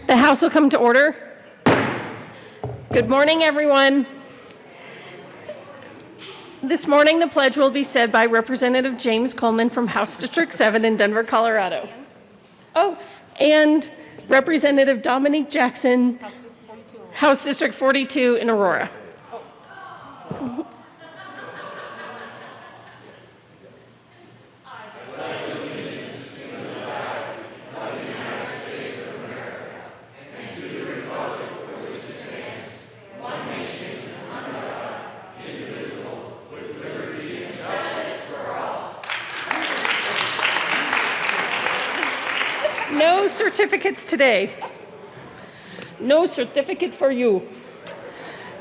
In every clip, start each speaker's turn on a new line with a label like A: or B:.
A: The House will come to order. Good morning, everyone. This morning, the pledge will be said by Representative James Coleman from House District 7 in Denver, Colorado. Oh, and Representative Dominique Jackson, House District 42 in Aurora. No certificates today. No certificate for you.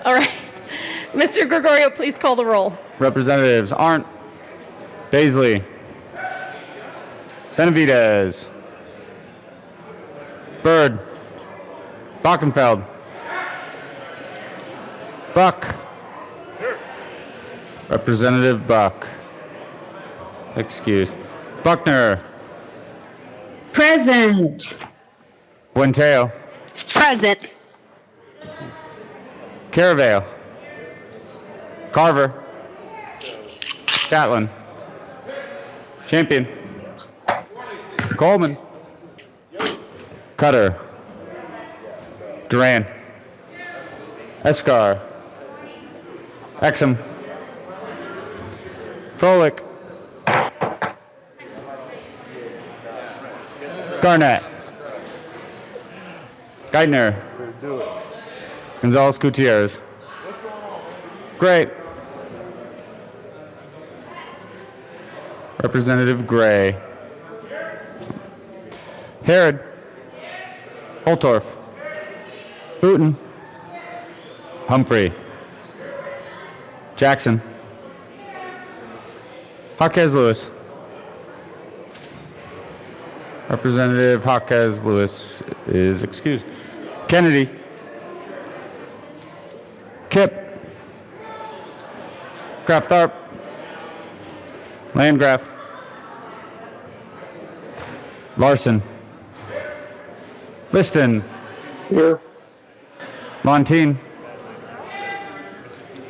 A: All right. Mr. Gregorio, please call the roll.
B: Representatives Arndt, Baisley, Benavidez, Byrd, Bockenfeld, Buck, Representative Buck, excused, Buckner,
C: Present.
B: Buenteo,
C: Present.
B: Caravale, Carver, Catlin, Champion, Coleman, Cutter, Duran, Escar, Exum, Froelich, Garnett, Geithner, Gonzalez Gutierrez. Great. Representative Gray. Herod. Holtorf. Hooten. Humphrey. Jackson. Jaquez Lewis. Representative Jaquez Lewis is excused. Kennedy. Kipp. Kraft Tharp. Landgraf. Larson. Liston.
D: Here.
B: Montine.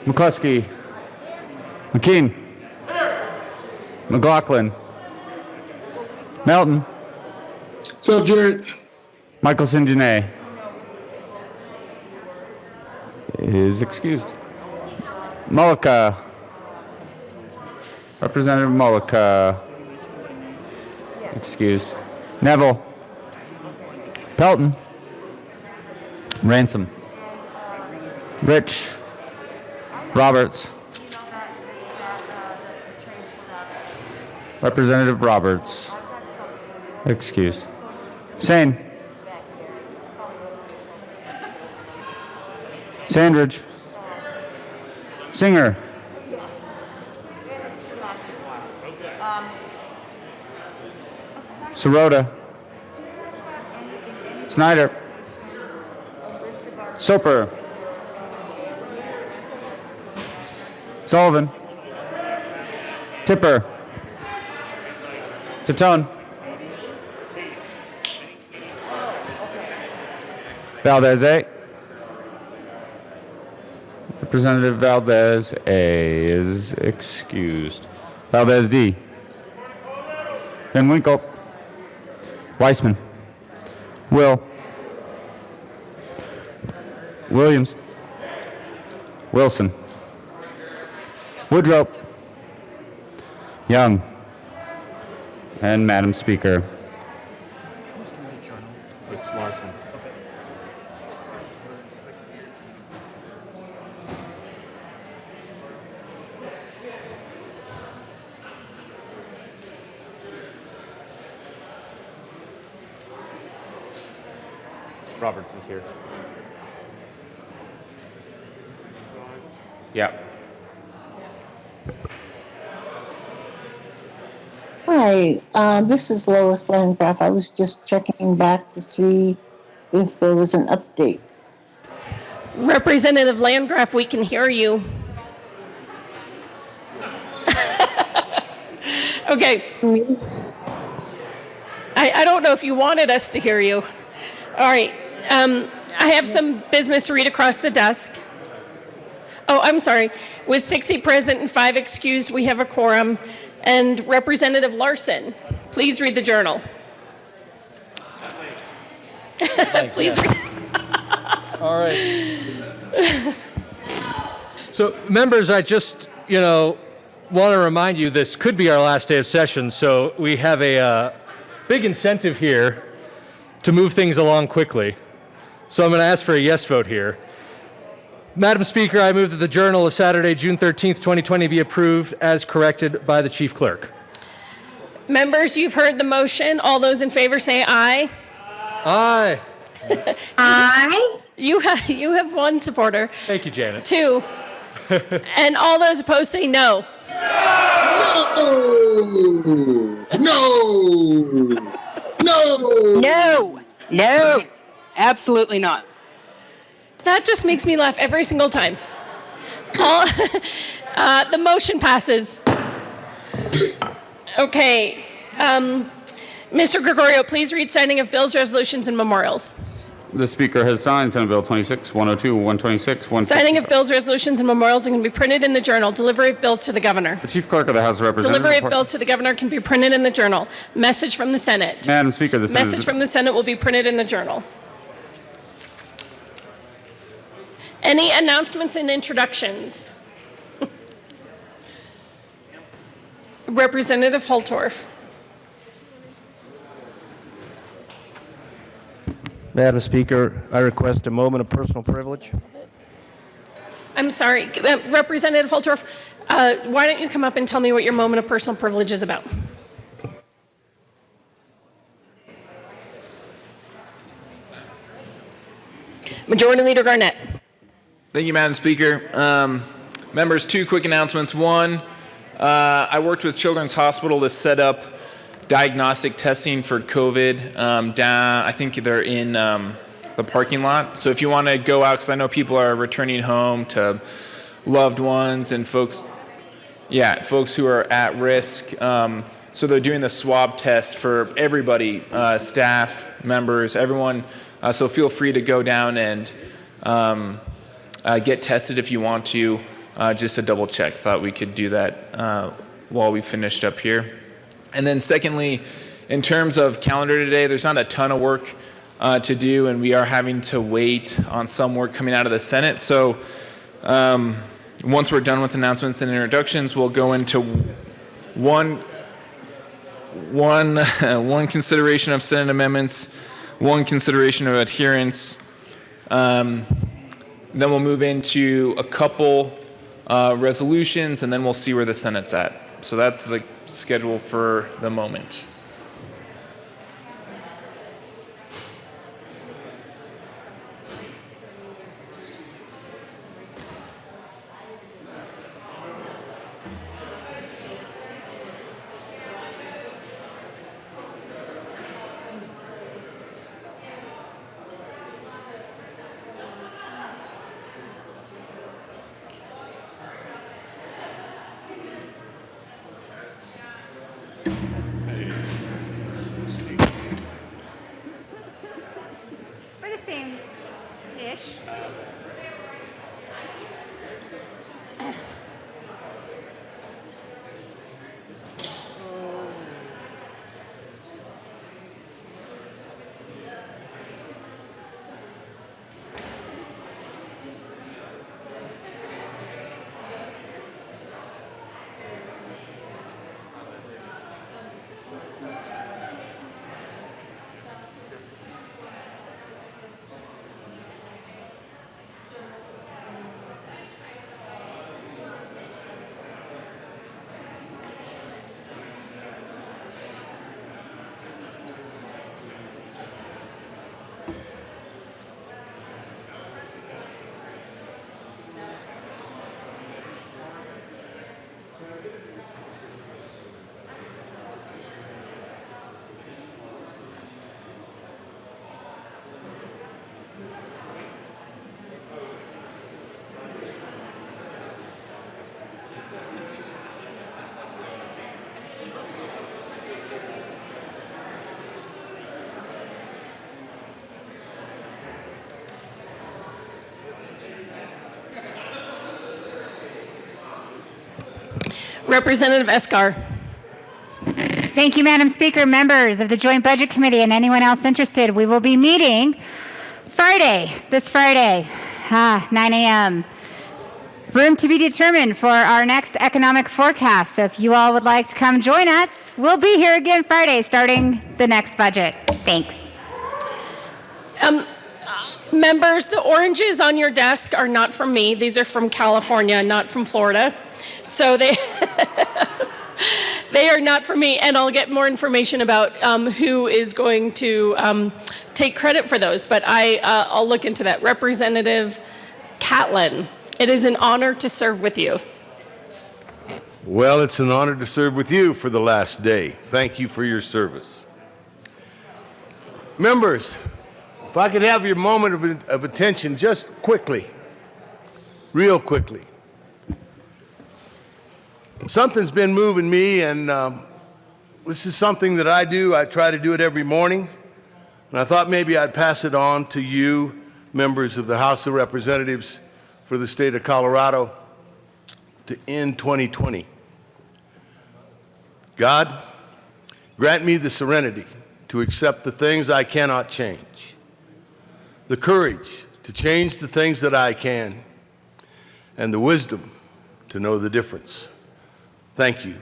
B: McCluskey. McKean. McLaughlin. Melton.
D: Subject.
B: Michelson Janae is excused. Mullica. Representative Mullica. Excused. Neville. Pelton. Ransom. Rich. Roberts. Representative Roberts. Excused. Sane. Sandridge. Singer. Sirota. Snyder. Soper. Sullivan. Tipper. Tatone. Valdez A. Representative Valdez A is excused. Valdez D. Van Winkle. Weissman. Will. Williams. Wilson. Woodrow. Young. And Madam Speaker.
D: It's Larson. Roberts is here.
B: Yeah.
C: Hi, this is Lois Landgraf. I was just checking back to see if there was an update.
A: Representative Landgraf, we can hear you. Okay.
C: Me?
A: I don't know if you wanted us to hear you. All right. I have some business to read across the desk. Oh, I'm sorry. With 60 present and 5 excused, we have a quorum. And Representative Larson, please read the journal. Please read.
E: All right. So, members, I just, want to remind you this could be our last day of session, so we have a big incentive here to move things along quickly. So I'm going to ask for a yes vote here. Madam Speaker, I move that the Journal of Saturday, June 13th, 2020 be approved as corrected by the Chief Clerk.
A: Members, you've heard the motion. All those in favor say aye.
E: Aye.
F: Aye.
A: You have 1 supporter.
E: Thank you, Janet.
A: 2. And all those opposed say no.
F: No, absolutely not.
A: That just makes me laugh every single time. All, the motion passes. Okay. Mr. Gregorio, please read signing of bills, resolutions, and memorials.
B: The Speaker has signed Senate Bill 26, 102, 126, 155.
A: Signing of bills, resolutions, and memorials can be printed in the journal. Delivery of bills to the governor.
B: The Chief Clerk of the House of Representatives.
A: Delivery of bills to the governor can be printed in the journal. Message from the Senate.
B: Madam Speaker, the Senate
A: Message from the Senate will be printed in the journal. Any announcements and introductions? Representative Holtorf.
G: Madam Speaker, I request a moment of personal privilege.
A: I'm sorry, Representative Holtorf, why don't you come up and tell me what your moment of personal privilege is about? Majority Leader Garnett.
H: Thank you, Madam Speaker. Members, 2 quick announcements. One, I worked with Children's Hospital to set up diagnostic testing for COVID I think they're in the parking lot. So if you want to go out, because I know people are returning home to loved ones and folks who are at risk. So they're doing the swab test for everybody, staff, members, everyone. So feel free to go down and get tested if you want to, just to double check. Thought we could do that while we finished up here. And then secondly, in terms of calendar today, there's not a ton of work to do, and we are having to wait on some work coming out of the Senate. So once we're done with announcements and introductions, we'll go into one consideration of Senate amendments, 1 consideration of adherence. Then we'll move into a couple resolutions, and then we'll see where the Senate's at. So that's the schedule for the moment.
I: We're the same-ish.
A: Representative Escar.
I: Thank you, Madam Speaker, members of the Joint Budget Committee, and anyone else interested. We will be meeting this Friday, 9 a.m. Room to be determined for our next economic forecast. So if you all would like to come join us, we'll be here again Friday, starting the next budget. Thanks.
A: Members, the oranges on your desk are not from me. These are from California, not from Florida. So they they are not from me, and I'll get more information about who is going to take credit for those. But I'll look into that. Representative Catlin, it is an honor to serve with you.
J: Well, it's an honor to serve with you for the last day. Thank you for your service. Members, if I could have your moment of attention just quickly, real quickly. Something's been moving me, and this is something that I do. I try to do it every morning, and I thought maybe I'd pass it on to you, members of the House of Representatives for the state of Colorado, to end 2020. God, grant me the serenity to accept the things I cannot change, the courage to change the things that I can, and the wisdom to know the difference. Thank you.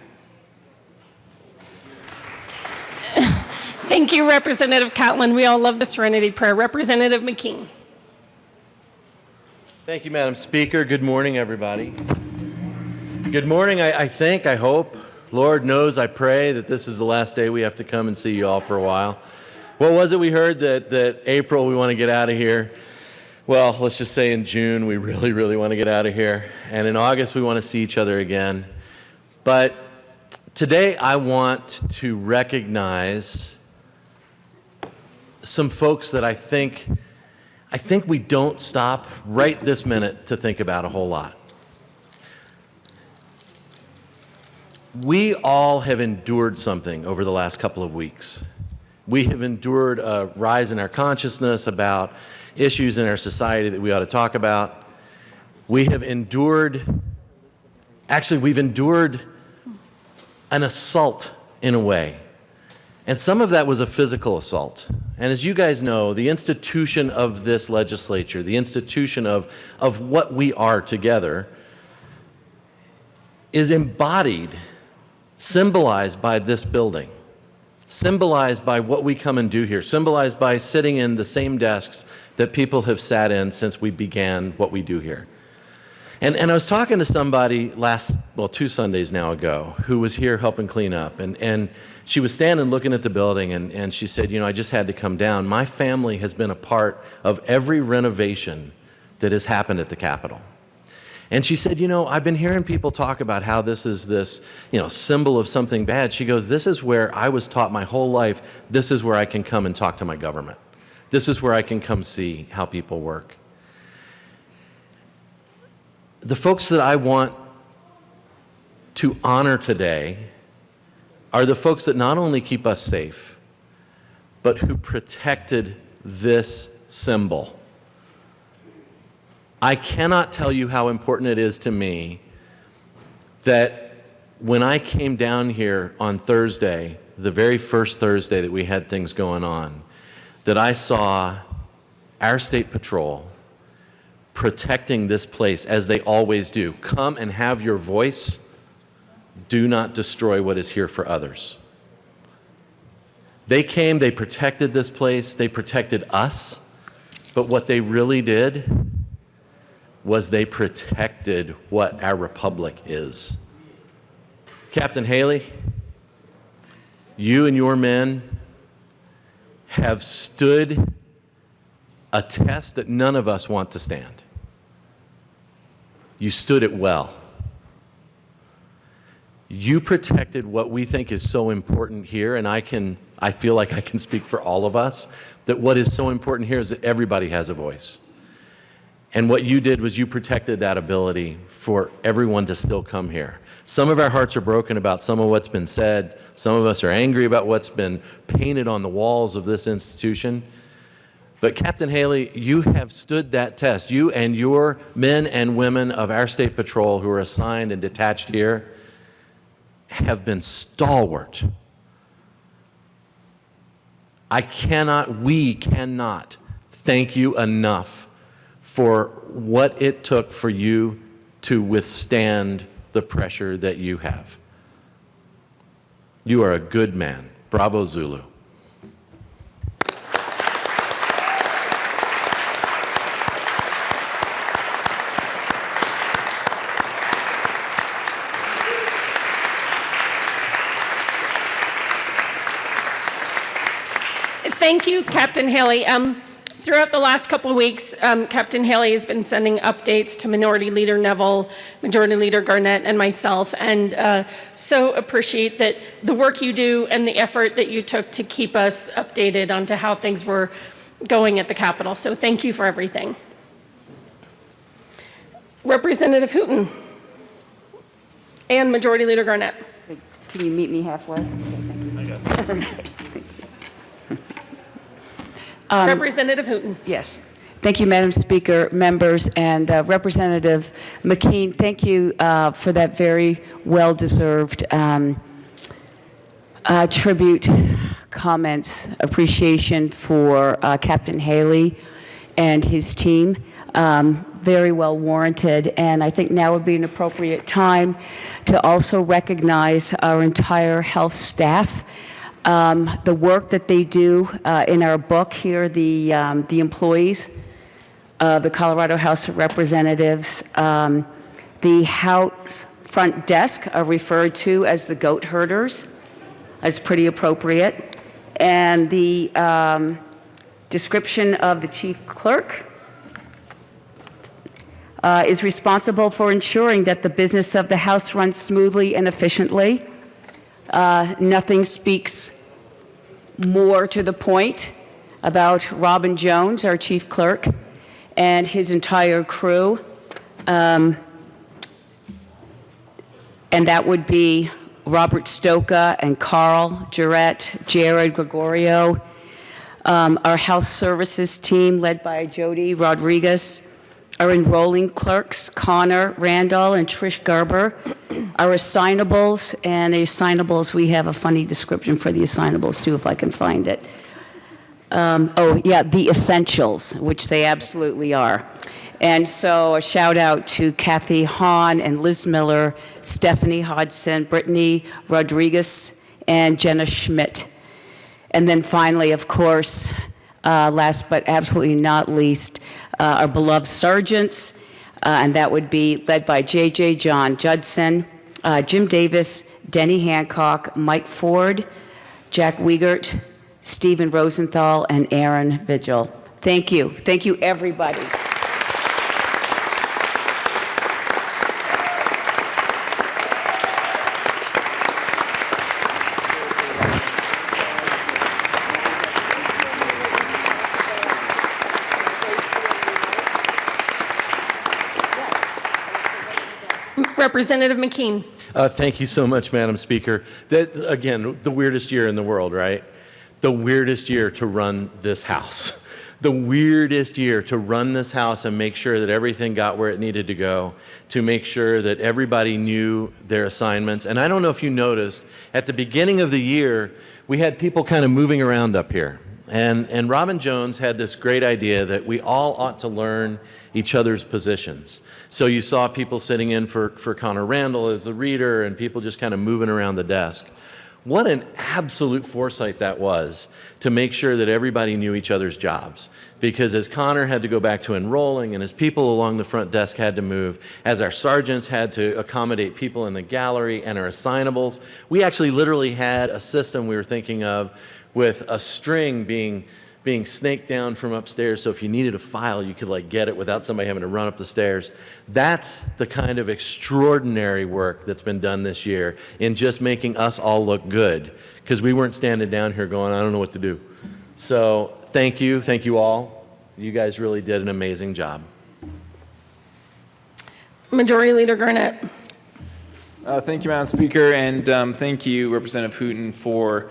A: Thank you, Representative Catlin. We all love the Serenity Prayer. Representative McKean.
G: Thank you, Madam Speaker. Good morning, everybody. Good morning, I think, I hope. Lord knows, I pray that this is the last day we have to come and see you all for a while. What was it we heard that April we want to get out of here? Well, let's just say in June we really, really want to get out of here. And in August we want to see each other again. But today I want to recognize some folks that I think we don't stop right this minute to think about a whole lot. We all have endured something over the last couple of weeks. We have endured a rise in our consciousness about issues in our society that we ought to talk about. We've endured an assault in a way. And some of that was a physical assault. And as you guys know, the institution of this legislature, the institution of what we are together, is embodied, symbolized by this building, symbolized by what we come and do here, symbolized by sitting in the same desks that people have sat in since we began what we do here. And I was talking to somebody 2 Sundays now ago, who was here helping clean up. And she was standing looking at the building, and she said, I just had to come down. My family has been a part of every renovation that has happened at the Capitol. And she said, I've been hearing people talk about how this is this, symbol of something bad. She goes, this is where I was taught my whole life, this is where I can come and talk to my government. This is where I can come see how people work. The folks that I want to honor today are the folks that not only keep us safe, but who protected this symbol. I cannot tell you how important it is to me that when I came down here on Thursday, the very first Thursday that we had things going on, that I saw our state patrol protecting this place as they always do. Come and have your voice. Do not destroy what is here for others. They came, they protected this place, they protected us, but what they really did was they protected what our republic is. Captain Haley, you and your men have stood a test that none of us want to stand. You stood it well. You protected what we think is so important here, and I feel like I can speak for all of us, that what is so important here is that everybody has a voice. And what you did was you protected that ability for everyone to still come here. Some of our hearts are broken about some of what's been said. Some of us are angry about what's been painted on the walls of this institution. But Captain Haley, you have stood that test. You and your men and women of our state patrol who are assigned and detached here, have been stalwart. We cannot thank you enough for what it took for you to withstand the pressure that you have. You are a good man. Bravo, Zulu.
A: Thank you, Captain Haley. Throughout the last couple of weeks, Captain Haley has been sending updates to Minority Leader Neville, Majority Leader Garnett, and myself, and so appreciate that the work you do and the effort that you took to keep us updated onto how things were going at the Capitol. So thank you for everything. Representative Hooton and Majority Leader Garnett.
F: Can you meet me halfway?
A: Representative Hooton.
F: Yes. Thank you, Madam Speaker, members, and Representative McKean, thank you for that very well-deserved tribute, comments, appreciation for Captain Haley and his team. Very well warranted, and I think now would be an appropriate time to also recognize our entire health staff. The work that they do in our book here, the employees, the Colorado House of Representatives, the House front desk are referred to as the goat herders. That's pretty appropriate. And the description of the chief clerk is responsible for ensuring that the business of the House runs smoothly and efficiently. Nothing speaks more to the point about Robin Jones, our chief clerk, and his entire crew. And that would be Robert Stoka and Carl Jarrett, Jared Gregorio, our health services team led by Jody Rodriguez, our enrolling clerks, Connor Randall and Trish Garber, our assignables, and the assignables, we have a funny description for the assignables too, if I can find it. The essentials, which they absolutely are. And so a shout out to Kathy Hahn and Liz Miller, Stephanie Hodson, Brittany Rodriguez, and Jenna Schmidt. And then finally, of course, last but absolutely not least, our beloved sergeants, and that would be led by J.J. John Judson, Jim Davis, Denny Hancock, Mike Ford, Jack Wiegert, Stephen Rosenthal, and Aaron Vigil. Thank you. Thank you, everybody.
A: Representative McKean.
G: Thank you so much, Madam Speaker. That, again, the weirdest year in the world, right? The weirdest year to run this House. The weirdest year to run this House and make sure that everything got where it needed to go, to make sure that everybody knew their assignments. And I don't know if you noticed, at the beginning of the year, we had people kind of moving around up here. And Robin Jones had this great idea that we all ought to learn each other's positions. So you saw people sitting in for Connor Randall as the reader and people just kind of moving around the desk. What an absolute foresight that was to make sure that everybody knew each other's jobs. Because as Connor had to go back to enrolling and as people along the front desk had to move, as our sergeants had to accommodate people in the gallery and our assignables, we actually literally had a system we were thinking of with a string being snaked down from upstairs, so if you needed a file, you could like get it without somebody having to run up the stairs. That's the kind of extraordinary work that's been done this year in just making us all look good, because we weren't standing down here going, I don't know what to do. So thank you all. You guys really did an amazing job.
A: Majority Leader Garnett.
H: Thank you, Madam Speaker, and thank you, Representative Hooton, for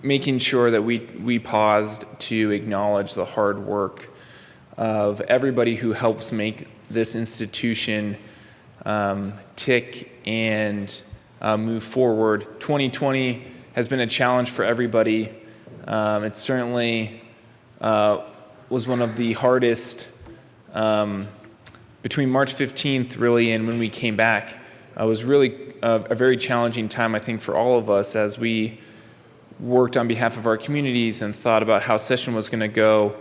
H: making sure that we paused to acknowledge the hard work of everybody who helps make this institution tick and move forward. 2020 has been a challenge for everybody. It certainly was one of the hardest between March 15th really and when we came back. It was really a very challenging time, I think, for all of us as we worked on behalf of our communities and thought about how session was going to go.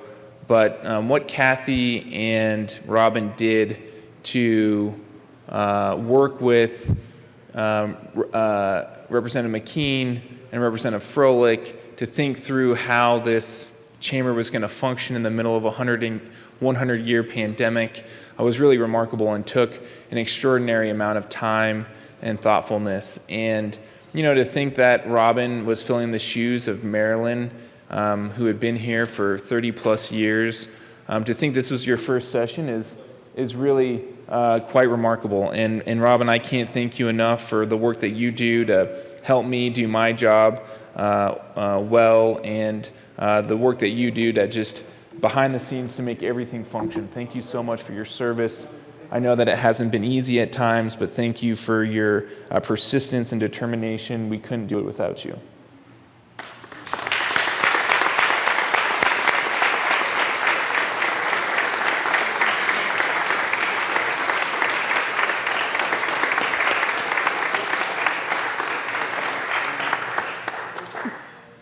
H: But what Kathy and Robin did to work with Representative McKean and Representative Froelich to think through how this chamber was going to function in the middle of a 100-year pandemic was really remarkable and took an extraordinary amount of time and thoughtfulness. And, to think that Robin was filling the shoes of Marilyn, who had been here for 30 plus years, to think this was your first session is really quite remarkable. And Robin, I can't thank you enough for the work that you do to help me do my job well, and the work that you do to just behind the scenes to make everything function. Thank you so much for your service. I know that it hasn't been easy at times, but thank you for your persistence and determination. We couldn't do it without you.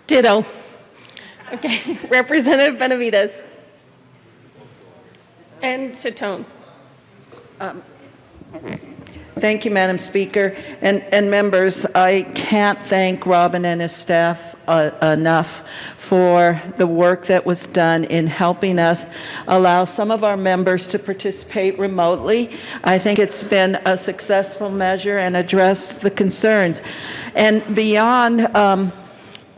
A: Ditto. Okay, Representative Benavides. And Satone.
K: Thank you, Madam Speaker. And members, I can't thank Robin and his staff enough for the work that was done in helping us allow some of our members to participate remotely. I think it's been a successful measure and address the concerns. And beyond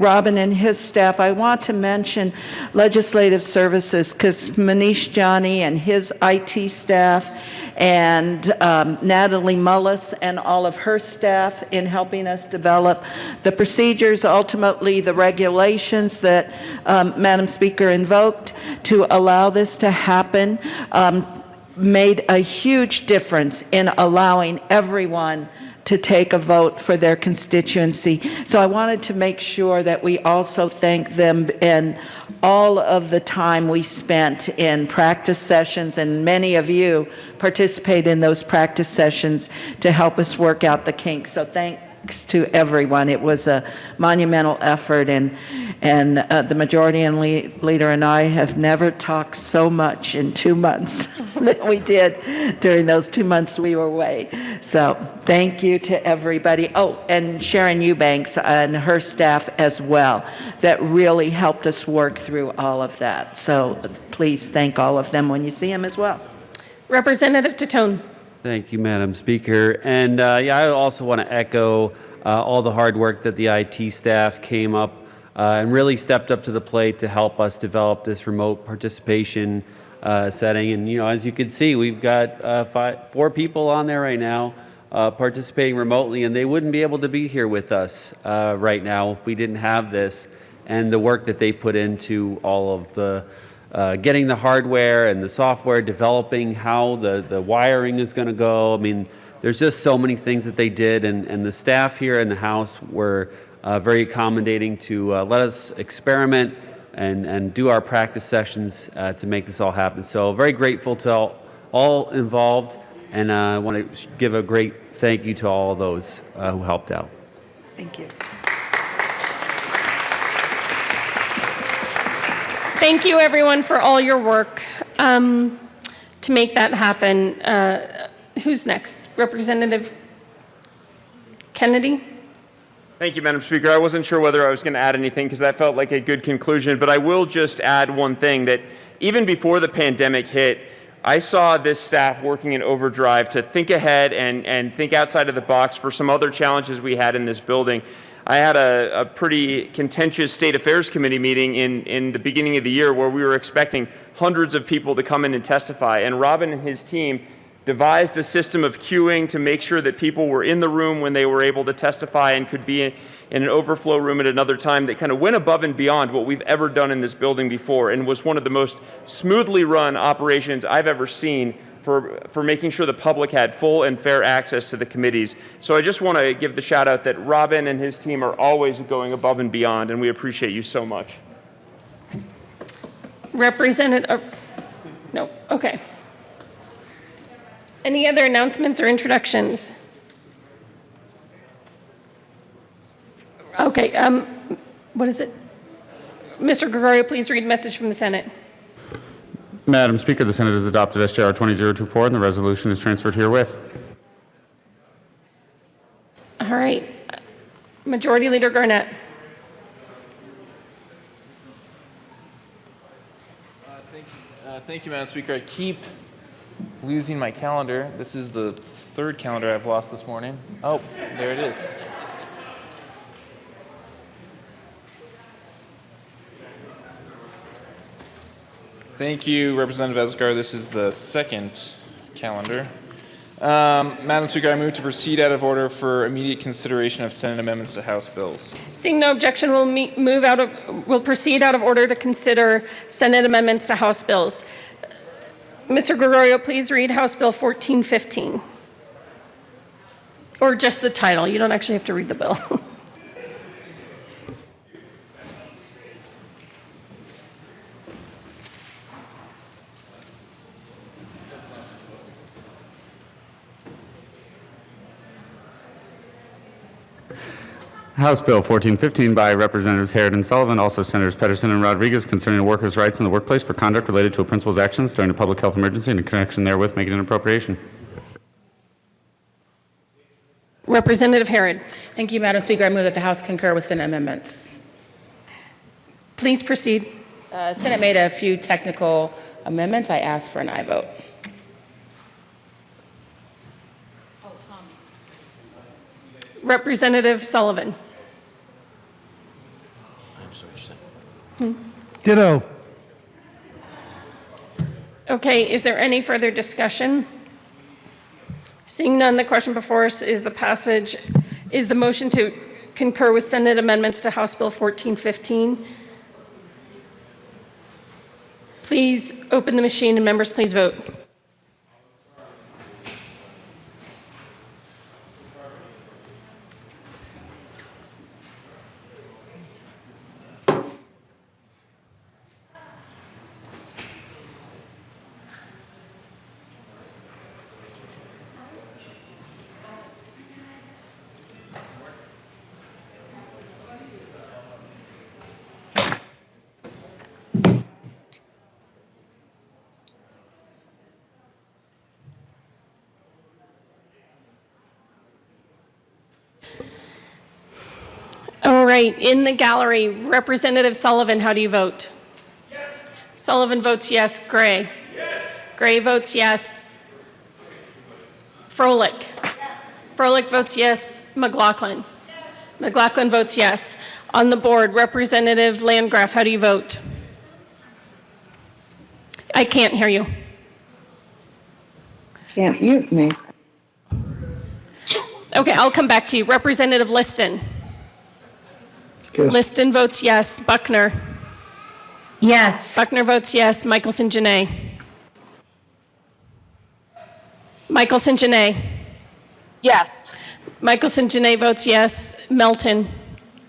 K: Robin and his staff, I want to mention Legislative Services, because Manish Jani and his IT staff and Natalie Mullis and all of her staff in helping us develop the procedures, ultimately the regulations that Madam Speaker invoked to allow this to happen, made a huge difference in allowing everyone to take a vote for their constituency. So I wanted to make sure that we also thank them and all of the time we spent in practice sessions, and many of you participate in those practice sessions to help us work out the kinks. So thanks to everyone. It was a monumental effort, and the majority and leader and I have never talked so much in 2 months that we did during those 2 months we were away. So thank you to everybody. Oh, and Sharon Eubanks and her staff as well, that really helped us work through all of that. So please thank all of them when you see them as well.
A: Representative Tatone.
L: Thank you, Madam Speaker. And I also want to echo all the hard work that the IT staff came up and really stepped up to the plate to help us develop this remote participation setting. And, as you can see, we've got 4 people on there right now participating remotely, and they wouldn't be able to be here with us right now if we didn't have this and the work that they put into all of the getting the hardware and the software, developing how the wiring is going to go. I mean, there's just so many things that they did, and the staff here in the House were very accommodating to let us experiment and do our practice sessions to make this all happen. So very grateful to all involved, and I want to give a great thank you to all of those who helped out.
K: Thank you.
A: Thank you, everyone, for all your work to make that happen. Who's next? Representative Kennedy?
M: Thank you, Madam Speaker. I wasn't sure whether I was going to add anything because that felt like a good conclusion, but I will just add one thing, that even before the pandemic hit, I saw this staff working in overdrive to think ahead and think outside of the box for some other challenges we had in this building. I had a pretty contentious State Affairs Committee meeting in the beginning of the year where we were expecting hundreds of people to come in and testify, and Robin and his team devised a system of queuing to make sure that people were in the room when they were able to testify and could be in an overflow room at another time, that kind of went above and beyond what we've ever done in this building before, and was one of the most smoothly run operations I've ever seen for making sure the public had full and fair access to the committees. So I just want to give the shout out that Robin and his team are always going above and beyond, and we appreciate you so much.
A: Representative, no, okay. Any other announcements or introductions? Okay, what is it? Mr. Gregorio, please read message from the Senate.
B: Madam Speaker, the Senate has adopted SJR 20024, and the resolution is transferred herewith.
A: All right. Majority Leader Garnett.
H: Thank you, Madam Speaker. I keep losing my calendar. This is the third calendar I've lost this morning. Oh, there it is. Thank you, Representative Esgar. This is the second calendar. Madam Speaker, I move to proceed out of order for immediate consideration of Senate amendments to House bills.
A: Seeing no objection, we'll proceed out of order to consider Senate amendments to House bills. Mr. Gregorio, please read House Bill 1415. Or just the title. You don't actually have to read the bill.
B: House Bill 1415 by Representatives Harrod and Sullivan, also Senators Pedersen and Rodriguez, concerning workers' rights in the workplace for conduct related to a principal's actions during a public health emergency and in connection therewith making an appropriation.
A: Representative Harrod.
N: Thank you, Madam Speaker. I move that the House concur with Senate amendments.
A: Please proceed.
N: Senate made a few technical amendments. I ask for an aye vote.
A: Representative Sullivan.
J: Ditto.
A: Okay, is there any further discussion? Seeing none, the question before us is the motion to concur with Senate amendments to House Bill 1415. Please open the machine and members, please vote. All right, in the gallery, Representative Sullivan, how do you vote? Yes. Sullivan votes yes. Gray? Yes. Gray votes yes. Froelich? Yes. Froelich votes yes. McLaughlin? Yes. McLaughlin votes yes. On the board, Representative Landgraf, how do you vote? I can't hear you.
C: Can't mute me.
A: Okay, I'll come back to you. Representative Liston?
D: Yes.
A: Liston votes yes. Buckner?
I: Yes.
A: Buckner votes yes. Michelson Janae? Michelson Janae?
K: Yes.
A: Michelson Janae votes yes. Melton?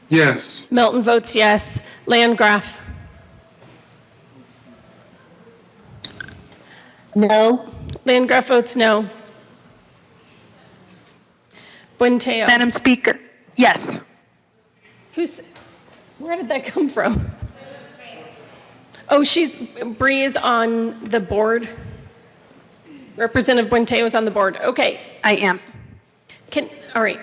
D: Yes.
A: Melton votes yes. Landgraf?
C: No.
A: Landgraf votes no. Buenteo?
K: Madam Speaker, yes.
A: Where did that come from? Oh, Bree is on the board. Representative Buenteo is on the board. Okay.
K: I am.
A: All right.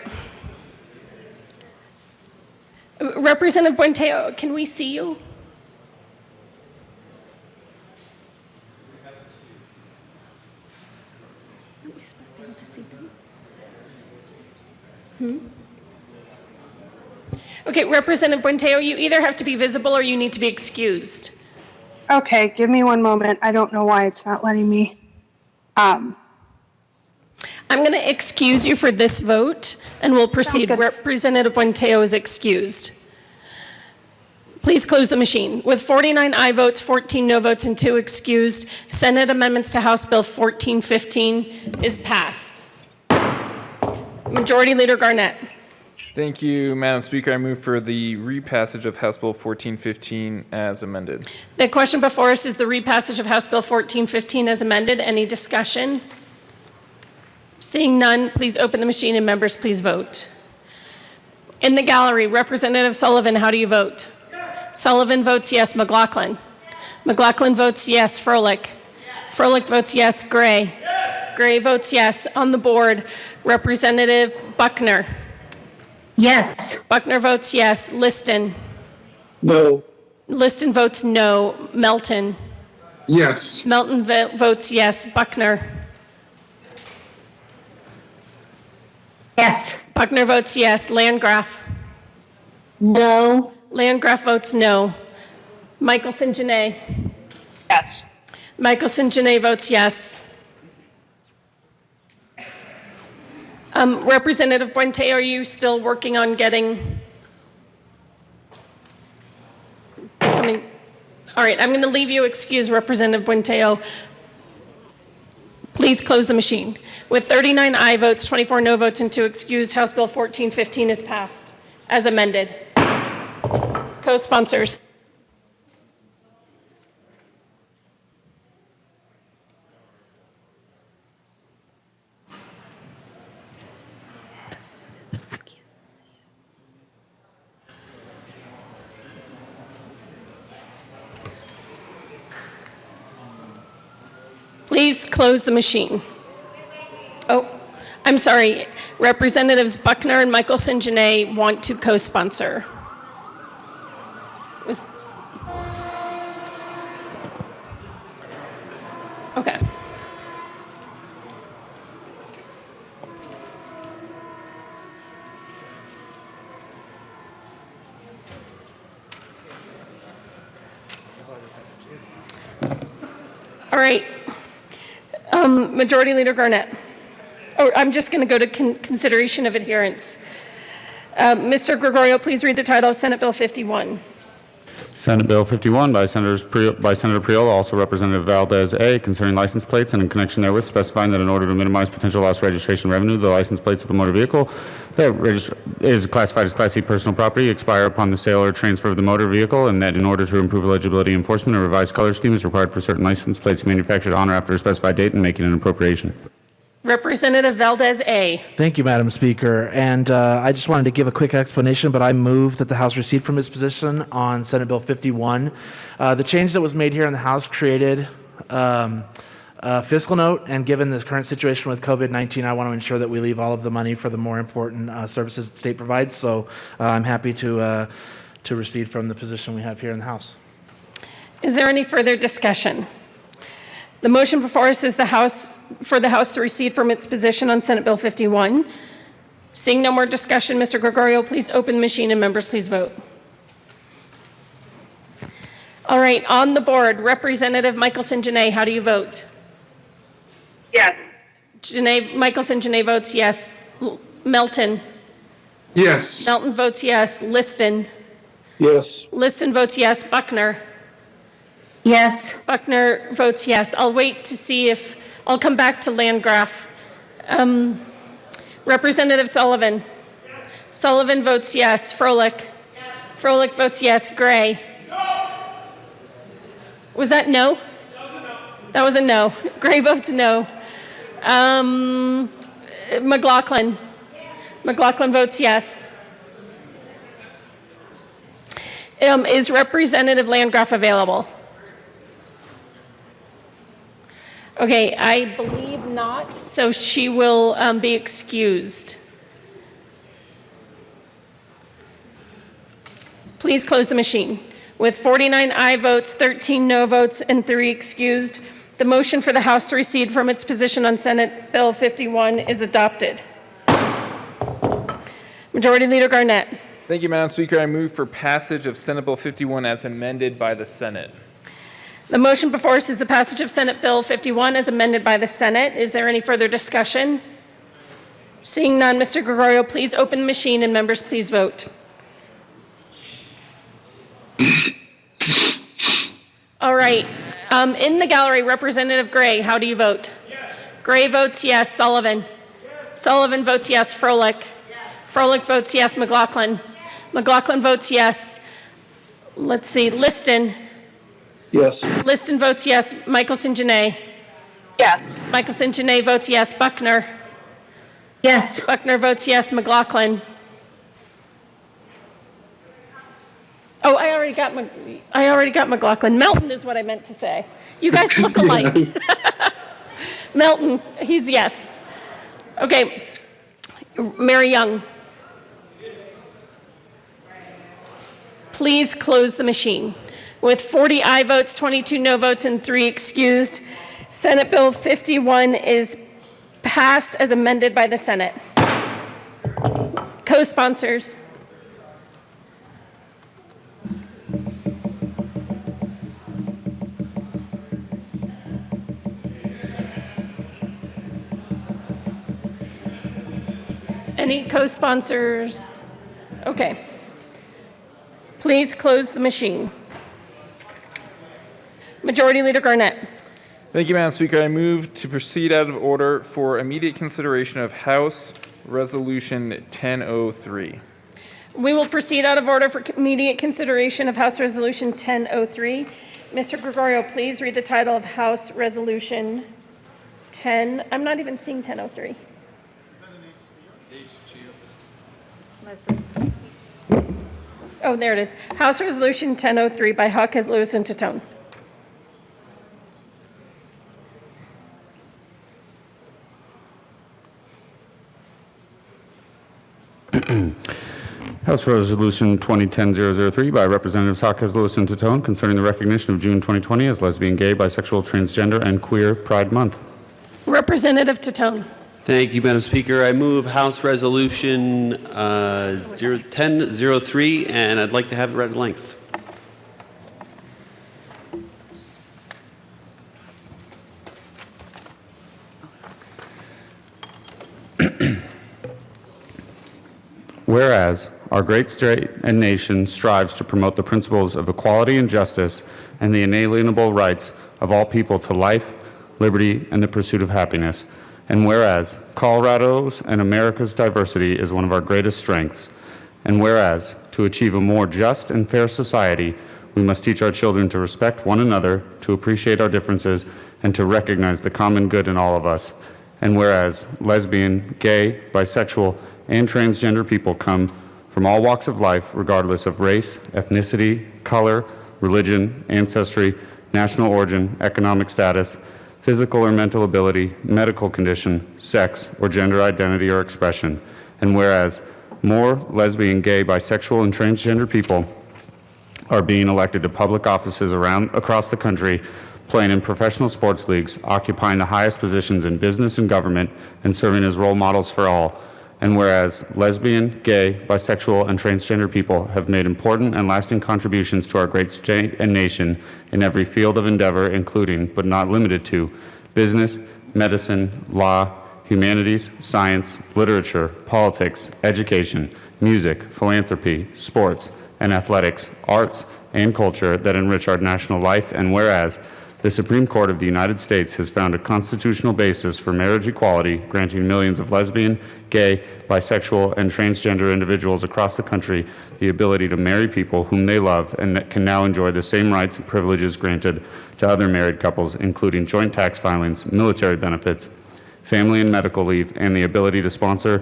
A: Representative Buenteo, can we see you? Aren't we supposed to be able to see them? Okay, Representative Buenteo, you either have to be visible or you need to be excused.
O: Okay, give me one moment. I don't know why it's not letting me.
A: I'm going to excuse you for this vote, and we'll proceed. Representative Buenteo is excused. Please close the machine. With 49 aye votes, 14 no votes, and 2 excused, Senate amendments to House Bill 1415 is passed. Majority Leader Garnett.
H: Thank you, Madam Speaker. I move for the repassage of House Bill 1415 as amended.
A: The question before us is the repassage of House Bill 1415 as amended. Any discussion? Seeing none, please open the machine and members please vote. In the gallery, Representative Sullivan, how do you vote? Sullivan votes yes. McLaughlin. McLaughlin votes yes. Froelich. Froelich votes yes. Gray. Gray votes yes. On the board, Representative Buckner.
C: Yes.
A: Buckner votes yes. Liston.
D: No.
A: Liston votes no. Melton.
D: Yes.
A: Melton votes yes. Buckner.
C: Yes.
A: Buckner votes yes. Landgraf.
C: No.
A: Landgraf votes no. Michelson Janae.
C: Yes.
A: Michelson Janae votes yes. Representative Buente, are you still working on getting? All right, I'm going to leave you excuse Representative Buenteo. Please close the machine. With 39 aye votes, 24 no votes, and 2 excused, House Bill 1415 is passed as amended. Co-sponsors. Please close the machine. Oh, I'm sorry. Representatives Buckner and Michelson Janae want to co-sponsor. Okay. All right. Majority Leader Garnett. Oh, I'm just going to go to consideration of adherence. Mr. Gregorio, please read the title of Senate Bill 51.
B: Senate Bill 51 by Senator Priola, also Representative Valdez A, concerning license plates and in connection therewith specifying that in order to minimize potential lost registration revenue, the license plates of a motor vehicle that is classified as Class C personal property expire upon the sale or transfer of the motor vehicle, and that in order to improve eligibility enforcement, a revised color scheme is required for certain license plates manufactured on or after a specified date and making an appropriation.
A: Representative Valdez A.
P: Thank you, Madam Speaker. And I just wanted to give a quick explanation, but I move that the House recede from its position on Senate Bill 51. The change that was made here in the House created a fiscal note, and given the current situation with COVID-19, I want to ensure that we leave all of the money for the more important services the state provides. So I'm happy to recede from the position we have here in the House.
A: Is there any further discussion? The motion before us is for the House to recede from its position on Senate Bill 51. Seeing no more discussion, Mr. Gregorio, please open the machine and members please vote. All right, on the board, Representative Michelson Janae, how do you vote?
O: Yes.
A: Michelson Janae votes yes. Melton?
D: Yes.
A: Melton votes yes. Liston?
D: Yes.
A: Liston votes yes. Buckner?
C: Yes.
A: Buckner votes yes. I'll wait to see if, I'll come back to Landgraf. Representative Sullivan? Sullivan votes yes. Froelich? Froelich votes yes. Gray? Was that no? That was a no. Gray votes no. McLaughlin? McLaughlin votes yes. Is Representative Landgraf available? Okay, I believe not, so she will be excused. Please close the machine. With 49 aye votes, 13 no votes, and 3 excused, the motion for the House to recede from its position on Senate Bill 51 is adopted. Majority Leader Garnett.
H: Thank you, Madam Speaker. I move for passage of Senate Bill 51 as amended by the Senate.
A: The motion before us is the passage of Senate Bill 51 as amended by the Senate. Is there any further discussion? Seeing none, Mr. Gregorio, please open the machine and members please vote. All right. In the gallery, Representative Gray, how do you vote? Yes. Gray votes yes. Sullivan? Yes. Sullivan votes yes. Froelich? Yes. Froelich votes yes. McLaughlin? Yes. McLaughlin votes yes. Let's see. Liston?
D: Yes.
A: Liston votes yes. Michelson Janae?
O: Yes.
A: Michelson Janae votes yes. Buckner?
C: Yes.
A: Buckner votes yes. McLaughlin? Oh, I already got McLaughlin. Melton is what I meant to say. You guys look alike.
D: Yes.
A: Melton, he's yes. Okay. Mary Young. Please close the machine. With 40 aye votes, 22 no votes, and 3 excused, Senate Bill 51 is passed as amended by the Senate. Co-sponsors. Any co-sponsors? Okay. Please close the machine. Majority Leader Garnett.
H: Thank you, Madam Speaker. I move to proceed out of order for immediate consideration of House Resolution 1003.
A: We will proceed out of order for immediate consideration of House Resolution 1003. Mr. Gregorio, please read the title of House Resolution 10. I'm not even seeing 1003. Oh, there it is. House Resolution 1003 by Hawkes, Lewis, and Titone.
B: House Resolution 2010-003 by Representatives Hawkes, Lewis, and Titone concerning the recognition of June 2020 as Lesbian, Gay, Bisexual, Transgender, and Queer Pride Month.
A: Representative Titone.
L: Thank you, Madam Speaker. I move House Resolution 1003, and I'd like to have it read at length.
B: Whereas our great state and nation strives to promote the principles of equality and justice and the inalienable rights of all people to life, liberty, and the pursuit of happiness. And whereas Colorado's and America's diversity is one of our greatest strengths. And whereas to achieve a more just and fair society, we must teach our children to respect one another, to appreciate our differences, and to recognize the common good in all of us. And whereas lesbian, gay, bisexual, and transgender people come from all walks of life, regardless of race, ethnicity, color, religion, ancestry, national origin, economic status, physical or mental ability, medical condition, sex, or gender identity or expression. And whereas more lesbian, gay, bisexual, and transgender people are being elected to public offices across the country, playing in professional sports leagues, occupying the highest positions in business and government, and serving as role models for all. And whereas lesbian, gay, bisexual, and transgender people have made important and lasting contributions to our great state and nation in every field of endeavor, including, but not limited to, business, medicine, law, humanities, science, literature, politics, education, music, philanthropy, sports, and athletics, arts, and culture that enrich our national life. And whereas the Supreme Court of the United States has found a constitutional basis for marriage equality, granting millions of lesbian, gay, bisexual, and transgender individuals across the country the ability to marry people whom they love and that can now enjoy the same rights and privileges granted to other married couples, including joint tax filings, military benefits, family and medical leave, and the ability to sponsor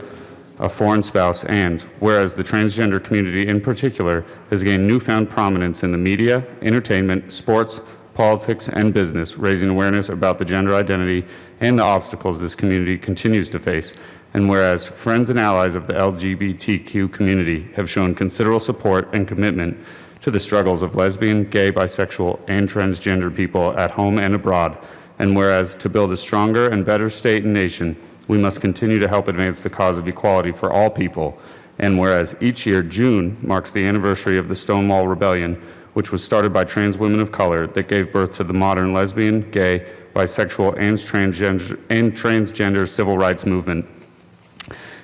B: a foreign spouse. And whereas the transgender community in particular has gained newfound prominence in the media, entertainment, sports, politics, and business, raising awareness about the gender identity and the obstacles this community continues to face. And whereas friends and allies of the LGBTQ community have shown considerable support and commitment to the struggles of lesbian, gay, bisexual, and transgender people at home and abroad. And whereas to build a stronger and better state and nation, we must continue to help advance the cause of equality for all people. And whereas each year, June marks the anniversary of the Stonewall Rebellion, which was started by trans women of color that gave birth to the modern lesbian, gay, bisexual, and transgender civil rights movement.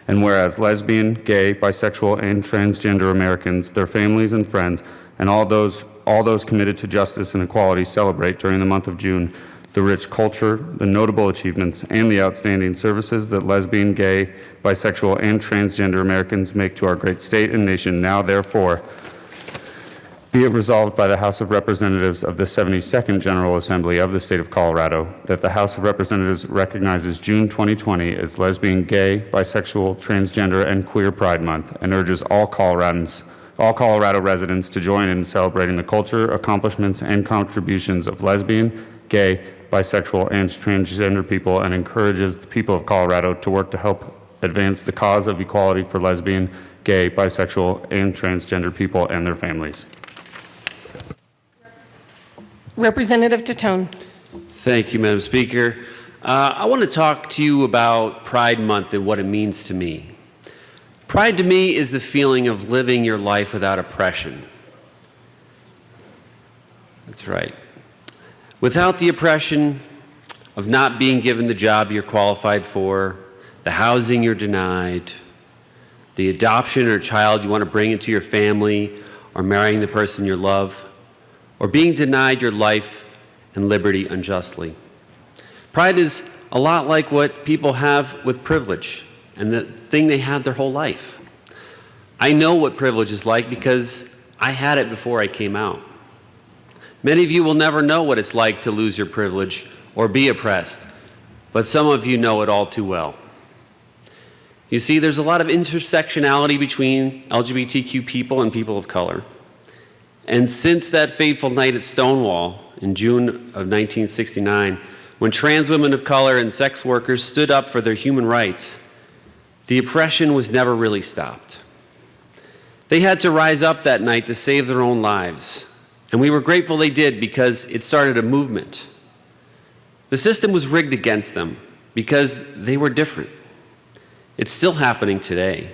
B: And whereas lesbian, gay, bisexual, and transgender Americans, their families and friends, and all those committed to justice and equality celebrate during the month of June the rich culture, the notable achievements, and the outstanding services that lesbian, gay, bisexual, and transgender Americans make to our great state and nation. Now, therefore, be it resolved by the House of Representatives of the 72nd General Assembly of the State of Colorado that the House of Representatives recognizes June 2020 as Lesbian, Gay, Bisexual, Transgender, and Queer Pride Month and urges all Colorado residents to join in celebrating the culture, accomplishments, and contributions of lesbian, gay, bisexual, and transgender people, and encourages the people of Colorado to work to help advance the cause of equality for lesbian, gay, bisexual, and transgender people and their families.
A: Representative Tatone.
L: Thank you, Madam Speaker. I want to talk to you about Pride Month and what it means to me. Pride to me is the feeling of living your life without oppression. That's right. Without the oppression of not being given the job you're qualified for, the housing you're denied, the adoption or child you want to bring into your family, or marrying the person you love, or being denied your life and liberty unjustly. Pride is a lot like what people have with privilege and the thing they had their whole life. I know what privilege is like because I had it before I came out. Many of you will never know what it's like to lose your privilege or be oppressed, but some of you know it all too well. You see, there's a lot of intersectionality between LGBTQ people and people of color. And since that fateful night at Stonewall in June of 1969, when trans women of color and sex workers stood up for their human rights, the oppression was never really stopped. They had to rise up that night to save their own lives, and we were grateful they did because it started a movement. The system was rigged against them because they were different. It's still happening today.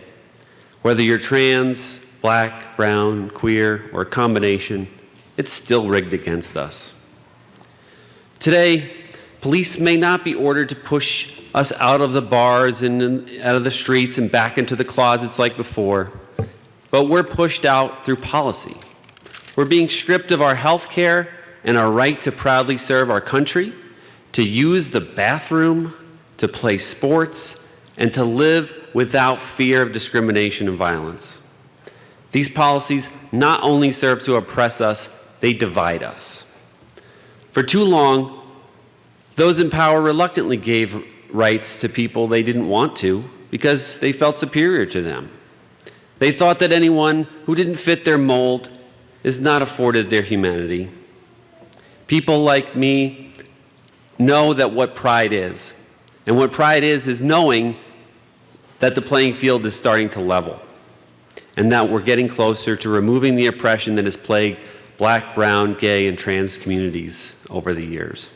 L: Whether you're trans, black, brown, queer, or a combination, it's still rigged against us. Today, police may not be ordered to push us out of the bars and out of the streets and back into the closets like before, but we're pushed out through policy. We're being stripped of our health care and our right to proudly serve our country, to use the bathroom, to play sports, and to live without fear of discrimination and violence. These policies not only serve to oppress us, they divide us. For too long, those in power reluctantly gave rights to people they didn't want to because they felt superior to them. They thought that anyone who didn't fit their mold is not afforded their humanity. People like me know that what pride is. And what pride is knowing that the playing field is starting to level and that we're getting closer to removing the oppression that has plagued black, brown, gay, and trans communities over the years.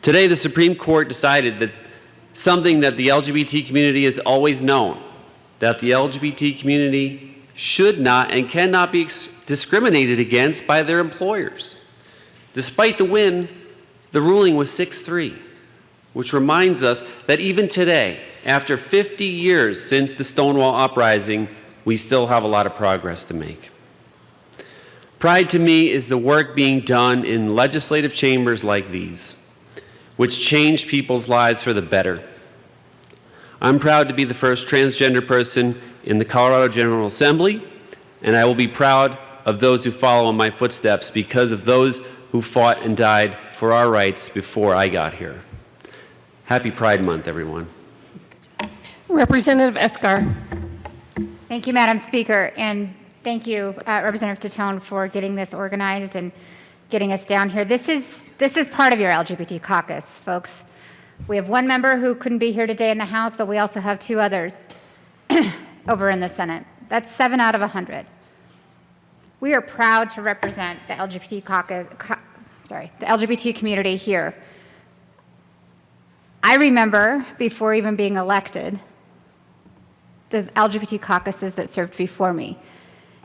L: Today, the Supreme Court decided that something that the LGBT community has always known, that the LGBT community should not and cannot be discriminated against by their employers. Despite the win, the ruling was 6-3, which reminds us that even today, after 50 years since the Stonewall Uprising, we still have a lot of progress to make. Pride to me is the work being done in legislative chambers like these, which change people's lives for the better. I'm proud to be the first transgender person in the Colorado General Assembly, and I will be proud of those who follow in my footsteps because of those who fought and died for our rights before I got here. Happy Pride Month, everyone.
A: Representative Escar.
I: Thank you, Madam Speaker, and thank you, Representative Tatone, for getting this organized and getting us down here. This is part of your LGBT caucus, folks. We have one member who couldn't be here today in the House, but we also have 2 others over in the Senate. That's 7 out of 100. We are proud to represent the LGBT the LGBT community here. I remember, before even being elected, the LGBT caucuses that served before me,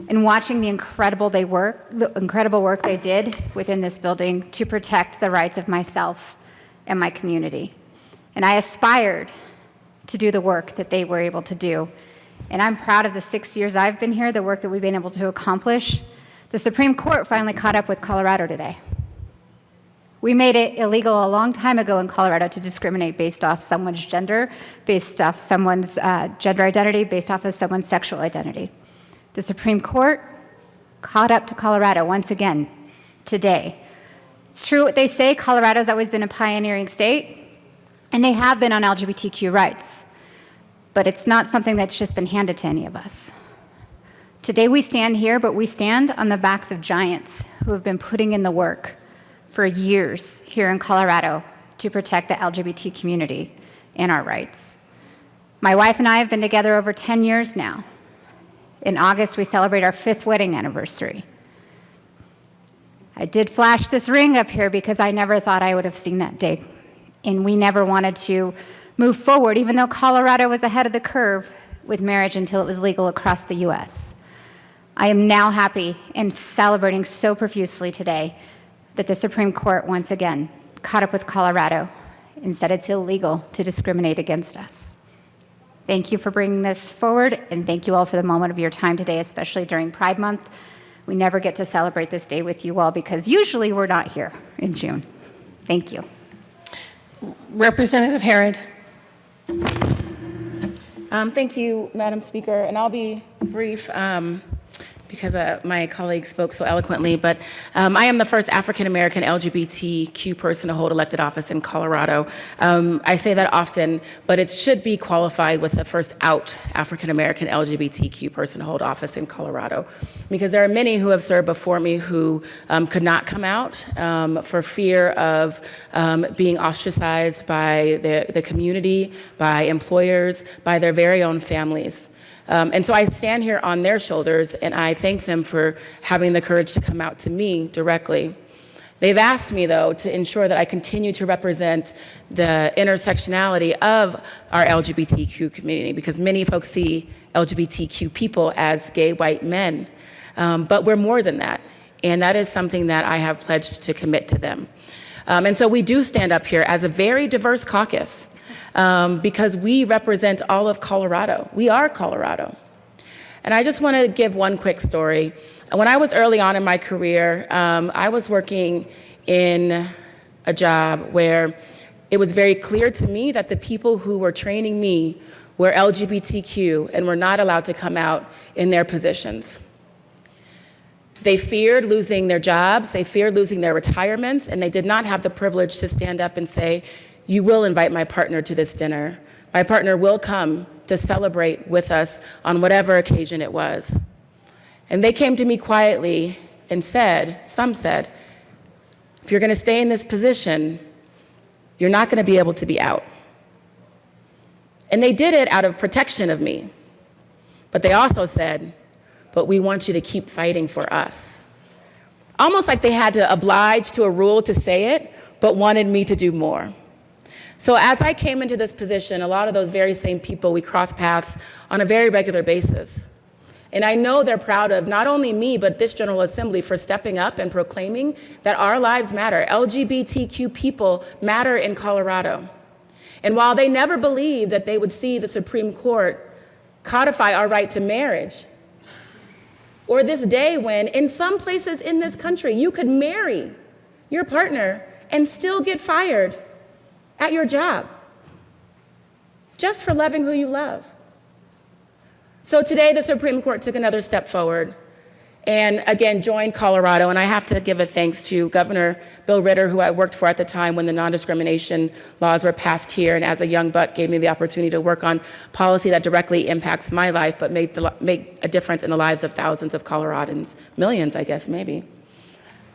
I: and watching the incredible work they did within this building to protect the rights of myself and my community. And I aspired to do the work that they were able to do. And I'm proud of the 6 years I've been here, the work that we've been able to accomplish, The Supreme Court finally caught up with Colorado today. We made it illegal a long time ago in Colorado to discriminate based off someone's gender, based off someone's gender identity, based off of someone's sexual identity. The Supreme Court caught up to Colorado once again today. It's true what they say, Colorado's always been a pioneering state, and they have been on LGBTQ rights, but it's not something that's just been handed to any of us. Today we stand here, but we stand on the backs of giants who have been putting in the work for years here in Colorado to protect the LGBT community and our rights. My wife and I have been together over 10 years now. In August, we celebrate our 5th wedding anniversary. I did flash this ring up here because I never thought I would have seen that day. And we never wanted to move forward, even though Colorado was ahead of the curve with marriage until it was legal across the US. I am now happy and celebrating so profusely today that the Supreme Court once again caught up with Colorado and said it's illegal to discriminate against us. Thank you for bringing this forward, and thank you all for the moment of your time today, especially during Pride Month. We never get to celebrate this day with you all because usually we're not here in June. Thank you.
A: Representative Herod.
N: Thank you, Madam Speaker, and I'll be brief because my colleague spoke so eloquently, but I am the first African-American LGBTQ person to hold elected office in Colorado. I say that often, but it should be qualified with the first out African-American LGBTQ person to hold office in Colorado, because there are many who have served before me who could not come out for fear of being ostracized by the community, by employers, by their very own families. And so I stand here on their shoulders, and I thank them for having the courage to come out to me directly. They've asked me, though, to ensure that I continue to represent the intersectionality of our LGBTQ community, because many folks see LGBTQ people as gay white men. But we're more than that, and that is something that I have pledged to commit to them. And so we do stand up here as a very diverse caucus. Because we represent all of Colorado. We are Colorado. And I just want to give one quick story. When I was early on in my career, I was working in a job where it was very clear to me that the people who were training me were LGBTQ and were not allowed to come out in their positions. They feared losing their jobs, they feared losing their retirements, and they did not have the privilege to stand up and say, "You will invite my partner to this dinner. My partner will come to celebrate with us on whatever occasion it was." And they came to me quietly and said, some said, "If you're going to stay in this position, you're not going to be able to be out." And they did it out of protection of me. But they also said, "But we want you to keep fighting for us." Almost like they had to oblige to a rule to say it, but wanted me to do more. So as I came into this position, a lot of those very same people, we cross paths on a very regular basis. And I know they're proud of not only me, but this General Assembly for stepping up and proclaiming that our lives matter. LGBTQ people matter in Colorado. And while they never believed that they would see the Supreme Court codify our right to marriage, or this day when in some places in this country you could marry your partner and still get fired at your job, just for loving who you love. So today the Supreme Court took another step forward and again joined Colorado, and I have to give a thanks to Governor Bill Ritter, who I worked for at the time when the non-discrimination laws were passed here, and as a young buck gave me the opportunity to work on policy that directly impacts my life but make a difference in the lives of thousands of Coloradans, millions I guess maybe.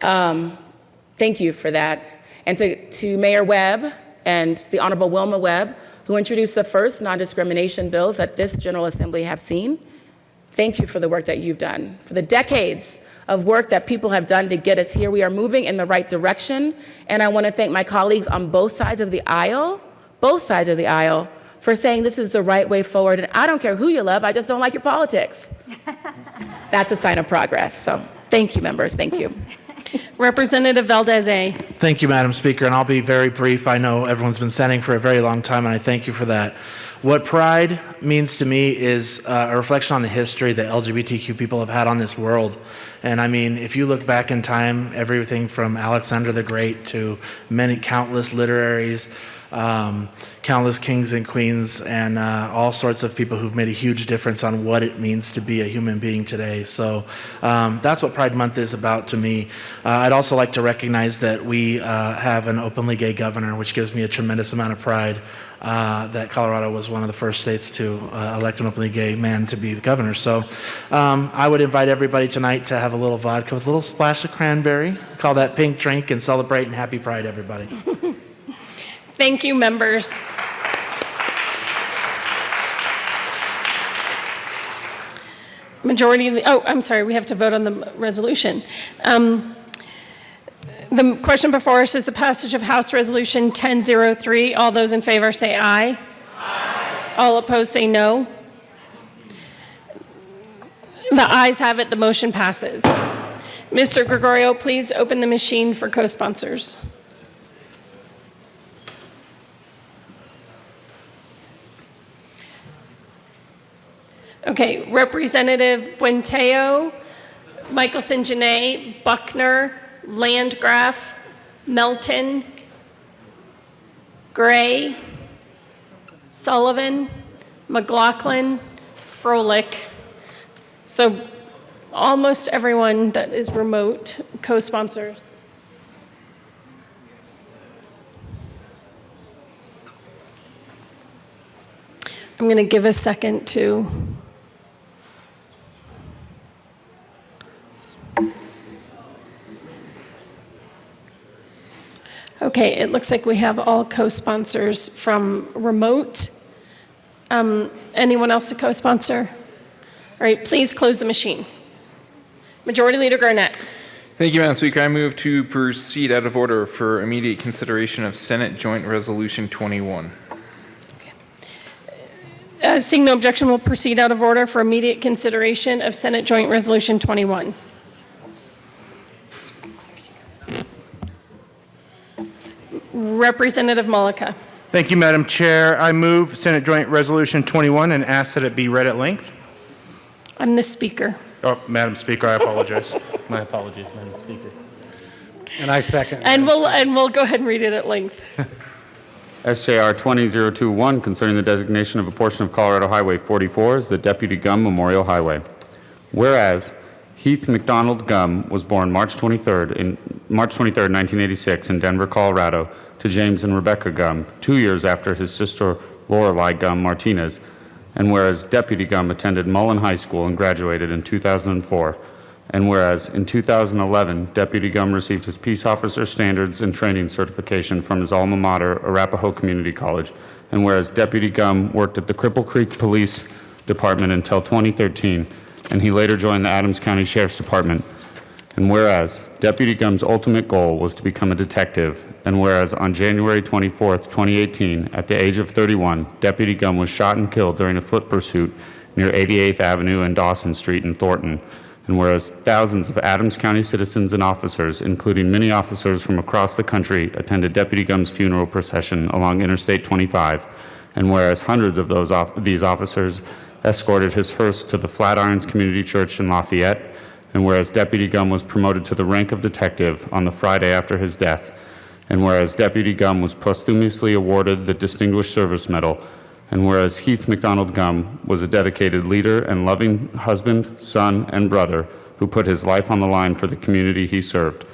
N: Thank you for that. And to Mayor Webb and the Honorable Wilma Webb, who introduced the first non-discrimination bills that this General Assembly have seen. Thank you for the work that you've done, for the decades of work that people have done to get us here. We are moving in the right direction, and I want to thank my colleagues on both sides of the aisle, for saying this is the right way forward, and I don't care who you love, I just don't like your politics. That's a sign of progress, so thank you, members, thank you.
A: Representative Valdez-A.
P: Thank you, Madam Speaker, and I'll be very brief. I know everyone's been standing for a very long time, and I thank you for that. What pride means to me is a reflection on the history that LGBTQ people have had on this world. And I mean, if you look back in time, everything from Alexander the Great to many countless literaries, countless kings and queens, and all sorts of people who've made a huge difference on what it means to be a human being today. So that's what Pride Month is about to me. I'd also like to recognize that we have an openly gay governor, which gives me a tremendous amount of pride that Colorado was one of the first states to elect an openly gay man to be the governor. So I would invite everybody tonight to have a little vodka with a little splash of cranberry, call that pink drink, and celebrate, and happy Pride, everybody.
A: Thank you, members. I'm sorry, we have to vote on the resolution. The question before us is the passage of House Resolution 1003. All those in favor say aye. Aye. All opposed say no. The ayes have it, the motion passes. Mr. Gregorio, please open the machine for co-sponsors. Okay, Representative Buenteo, Michelson Janae, Buckner, Landgraf, Melton, Gray, Sullivan, McLaughlin, Froelich. So almost everyone that is remote co-sponsors. I'm going to give a second to okay, it looks like we have all co-sponsors from remote. Anyone else to co-sponsor? All right, please close the machine. Majority Leader Garnett.
H: Thank you, Madam Speaker. I move to proceed out of order for immediate consideration of Senate Joint Resolution 21.
A: Seeing no objection, we'll proceed out of order for immediate consideration of Senate Joint Resolution 21. Representative Mullica.
Q: Thank you, Madam Chair. I move Senate Joint Resolution 21 and ask that it be read at length.
A: I'm the speaker.
Q: Oh, Madam Speaker, I apologize. My apologies, Madam Speaker.
E: And I second.
A: And we'll go ahead and read it at length.
B: SJR 20021 concerning the designation of a portion of Colorado Highway 44 as the Deputy Gum Memorial Highway. Whereas Heath McDonald Gum was born March 23rd, 1986 in Denver, Colorado, to James and Rebecca Gum, 2 years after his sister Lorelei Gum Martinez, and whereas Deputy Gum attended Mullen High School and graduated in 2004, and whereas in 2011, Deputy Gum received his Peace Officer Standards and Training certification from his alma mater, Arapahoe Community College, and whereas Deputy Gum worked at the Cripple Creek Police Department until 2013, and he later joined the Adams County Sheriff's Department. And whereas Deputy Gum's ultimate goal was to become a detective, and whereas on January 24th, 2018, at the age of 31, Deputy Gum was shot and killed during a foot pursuit near 88th Avenue and Dawson Street in Thornton, and whereas thousands of Adams County citizens and officers, including many officers from across the country, attended Deputy Gum's funeral procession along Interstate 25, and whereas hundreds of these officers escorted his hearse to the Flatirons Community Church in Lafayette, and whereas Deputy Gum was promoted to the rank of detective on the Friday after his death, and whereas Deputy Gum was posthumously awarded the Distinguished Service Medal, and whereas Heath McDonald Gum was a dedicated leader and loving husband, son, and brother who put his life on the line for the community he served,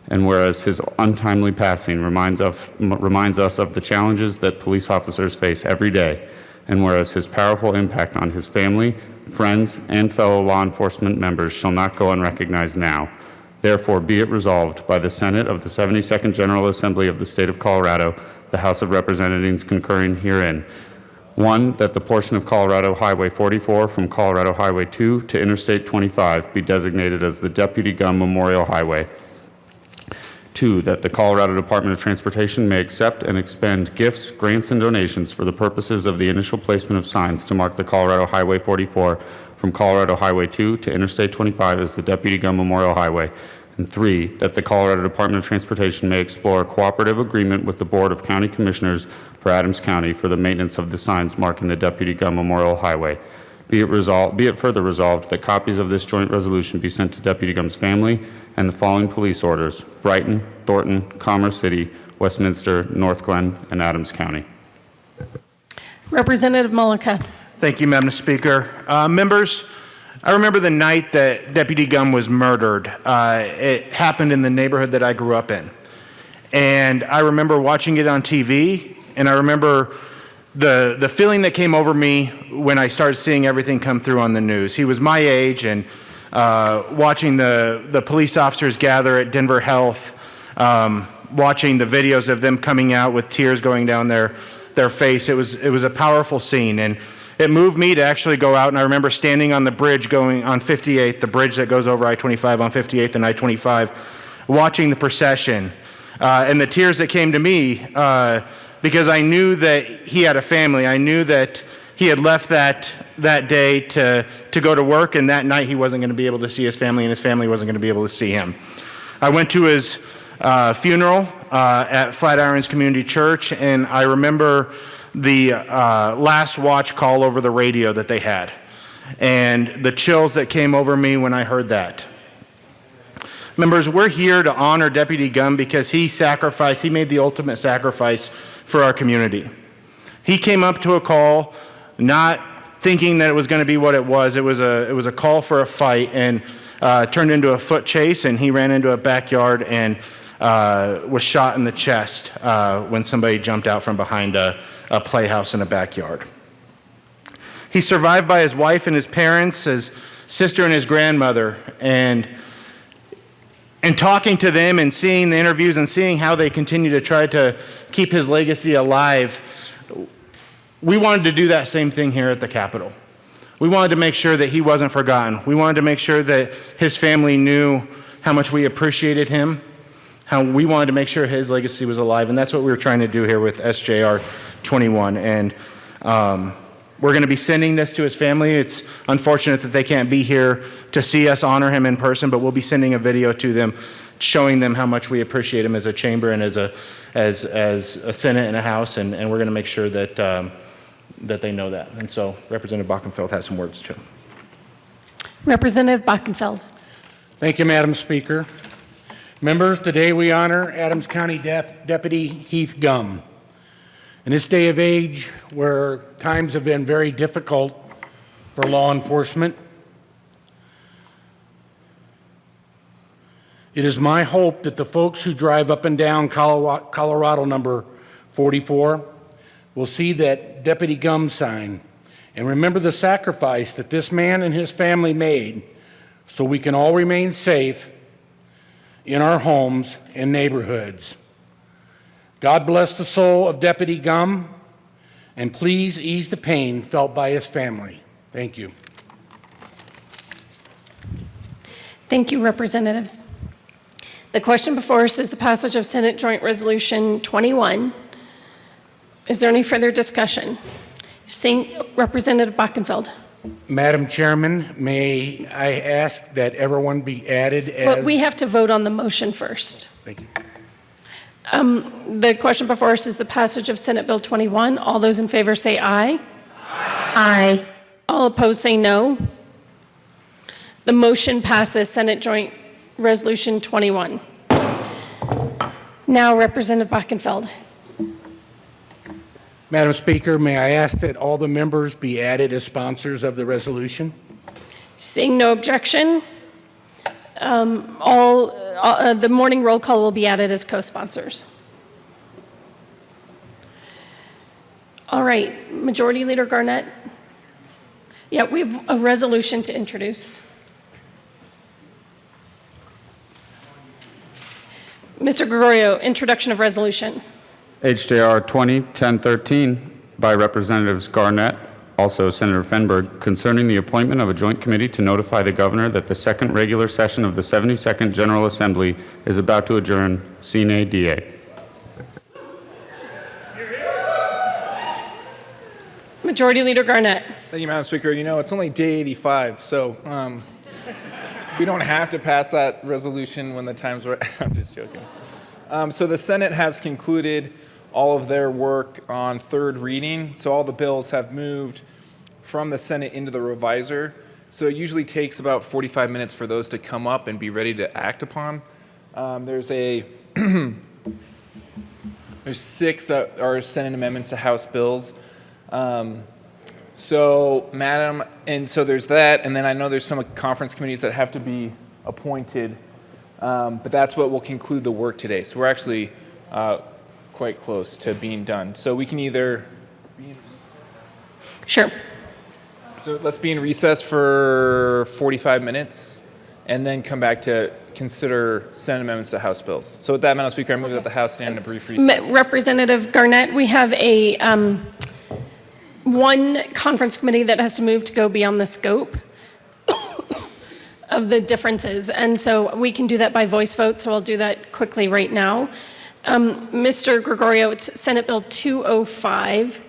B: and whereas his untimely passing reminds us of the challenges that police officers face every day, and whereas his powerful impact on his family, friends, and fellow law enforcement members shall not go unrecognized now. Therefore, be it resolved by the Senate of the 72nd General Assembly of the State of Colorado, the House of Representatives concurring herein. 1, that the portion of Colorado Highway 44 from Colorado Highway 2 to Interstate 25 be designated as the Deputy Gum Memorial Highway. 2, that the Colorado Department of Transportation may accept and expend gifts, grants, and donations for the purposes of the initial placement of signs to mark the Colorado Highway 44 from Colorado Highway 2 to Interstate 25 as the Deputy Gum Memorial Highway. And 3, that the Colorado Department of Transportation may explore a cooperative agreement with the Board of County Commissioners for Adams County for the maintenance of the signs marking the Deputy Gunn Memorial Highway. Be it further resolved that copies of this joint resolution be sent to Deputy Gunn's family and the following police orders: Brighton, Thornton, Commerce City, Westminster, North Glen, and Adams County.
A: Representative Malika.
Q: Thank you, Madam Speaker. Members, I remember the night that Deputy Gunn was murdered. It happened in the neighborhood that I grew up in. And I remember watching it on TV, and I remember the feeling that came over me when I started seeing everything come through on the news. He was my age, and watching the police officers gather at Denver Health, watching the videos of them coming out with tears going down their face, it was a powerful scene. And it moved me to actually go out, and I remember standing on the bridge going on 58, the bridge that goes over I-25 on 58th and I-25, watching the procession, and the tears that came to me, because I knew that he had a family. I knew that he had left that day to go to work, and that night he wasn't going to be able to see his family, and his family wasn't going to be able to see him. I went to his funeral at Flatirons Community Church, and I remember the last watch call over the radio that they had, and the chills that came over me when I heard that. Members, we're here to honor Deputy Gunn because he made the ultimate sacrifice for our community. He came up to a call not thinking that it was going to be what it was. It was a call for a fight, and turned into a foot chase, and he ran into a backyard and was shot in the chest when somebody jumped out from behind a playhouse in a backyard. He's survived by his wife and his parents, his sister and his grandmother, and talking to them and seeing the interviews and seeing how they continue to try to keep his legacy alive, we wanted to do that same thing here at the Capitol. We wanted to make sure that he wasn't forgotten. We wanted to make sure that his family knew how much we appreciated him, how we wanted to make sure his legacy was alive, and that's what we were trying to do here with SJR 21. And we're going to be sending this to his family. It's unfortunate that they can't be here to see us honor him in person, but we'll be sending a video to them showing them how much we appreciate him as a chamber and as a Senate and a House, and we're going to make sure that that they know that. And so Representative Bockenfeld has some words too.
A: Representative Bockenfeld.
R: Thank you, Madam Speaker. Members, today we honor Adams County Deputy Heath Gum. In this day of age where times have been very difficult for law enforcement, it is my hope that the folks who drive up and down Colorado number 44 will see that Deputy Gum sign and remember the sacrifice that this man and his family made so we can all remain safe in our homes and neighborhoods. God bless the soul of Deputy Gum, and please ease the pain felt by his family. Thank you.
A: Thank you, representatives. The question before us is the passage of Senate Joint Resolution 21. Is there any further discussion? Representative Bockenfeld.
R: Madam Chairman, may I ask that everyone be added as...
A: But we have to vote on the motion first.
R: Thank you.
A: The question before us is the passage of Senate Bill 21. All those in favor say aye. Aye. All opposed say no. The motion passes. Senate Joint Resolution 21. Now, Representative Bockenfeld.
R: Madam Speaker, may I ask that all the members be added as sponsors of the resolution?
A: Seeing no objection, the morning roll call will be added as co-sponsors. All right, Majority Leader Garnett. Yeah, we have a resolution to introduce. Mr. Gregorio, introduction of resolution.
B: HJR 20-1013 by Representatives Garnett, also Senator Fenberg, concerning the appointment of a joint committee to notify the governor that the second regular session of the 72nd General Assembly is about to adjourn sine die.
A: Majority Leader Garnett.
H: Thank you, Madam Speaker. You know, it's only day 85, so We don't have to pass that resolution when the time's right. I'm just joking. So the Senate has concluded all of their work on third reading. So all the bills have moved from the Senate into the reviser. So it usually takes about 45 minutes for those to come up and be ready to act upon. There's six that are Senate amendments to House bills. So, Madam, and so there's that, and then I know there's some conference committees that have to be appointed, but that's what will conclude the work today. So we're actually quite close to being done. So we can either be in recess.
A: Sure.
H: So let's be in recess for 45 minutes, and then come back to consider Senate amendments to House bills. So with that, Madam Speaker, I move that the House stand in a brief recess.
A: Representative Garnett, we have a one conference committee that has to move to go beyond the scope of the differences. And so we can do that by voice vote, so I'll do that quickly right now. Mr. Gregorio, it's Senate Bill 205.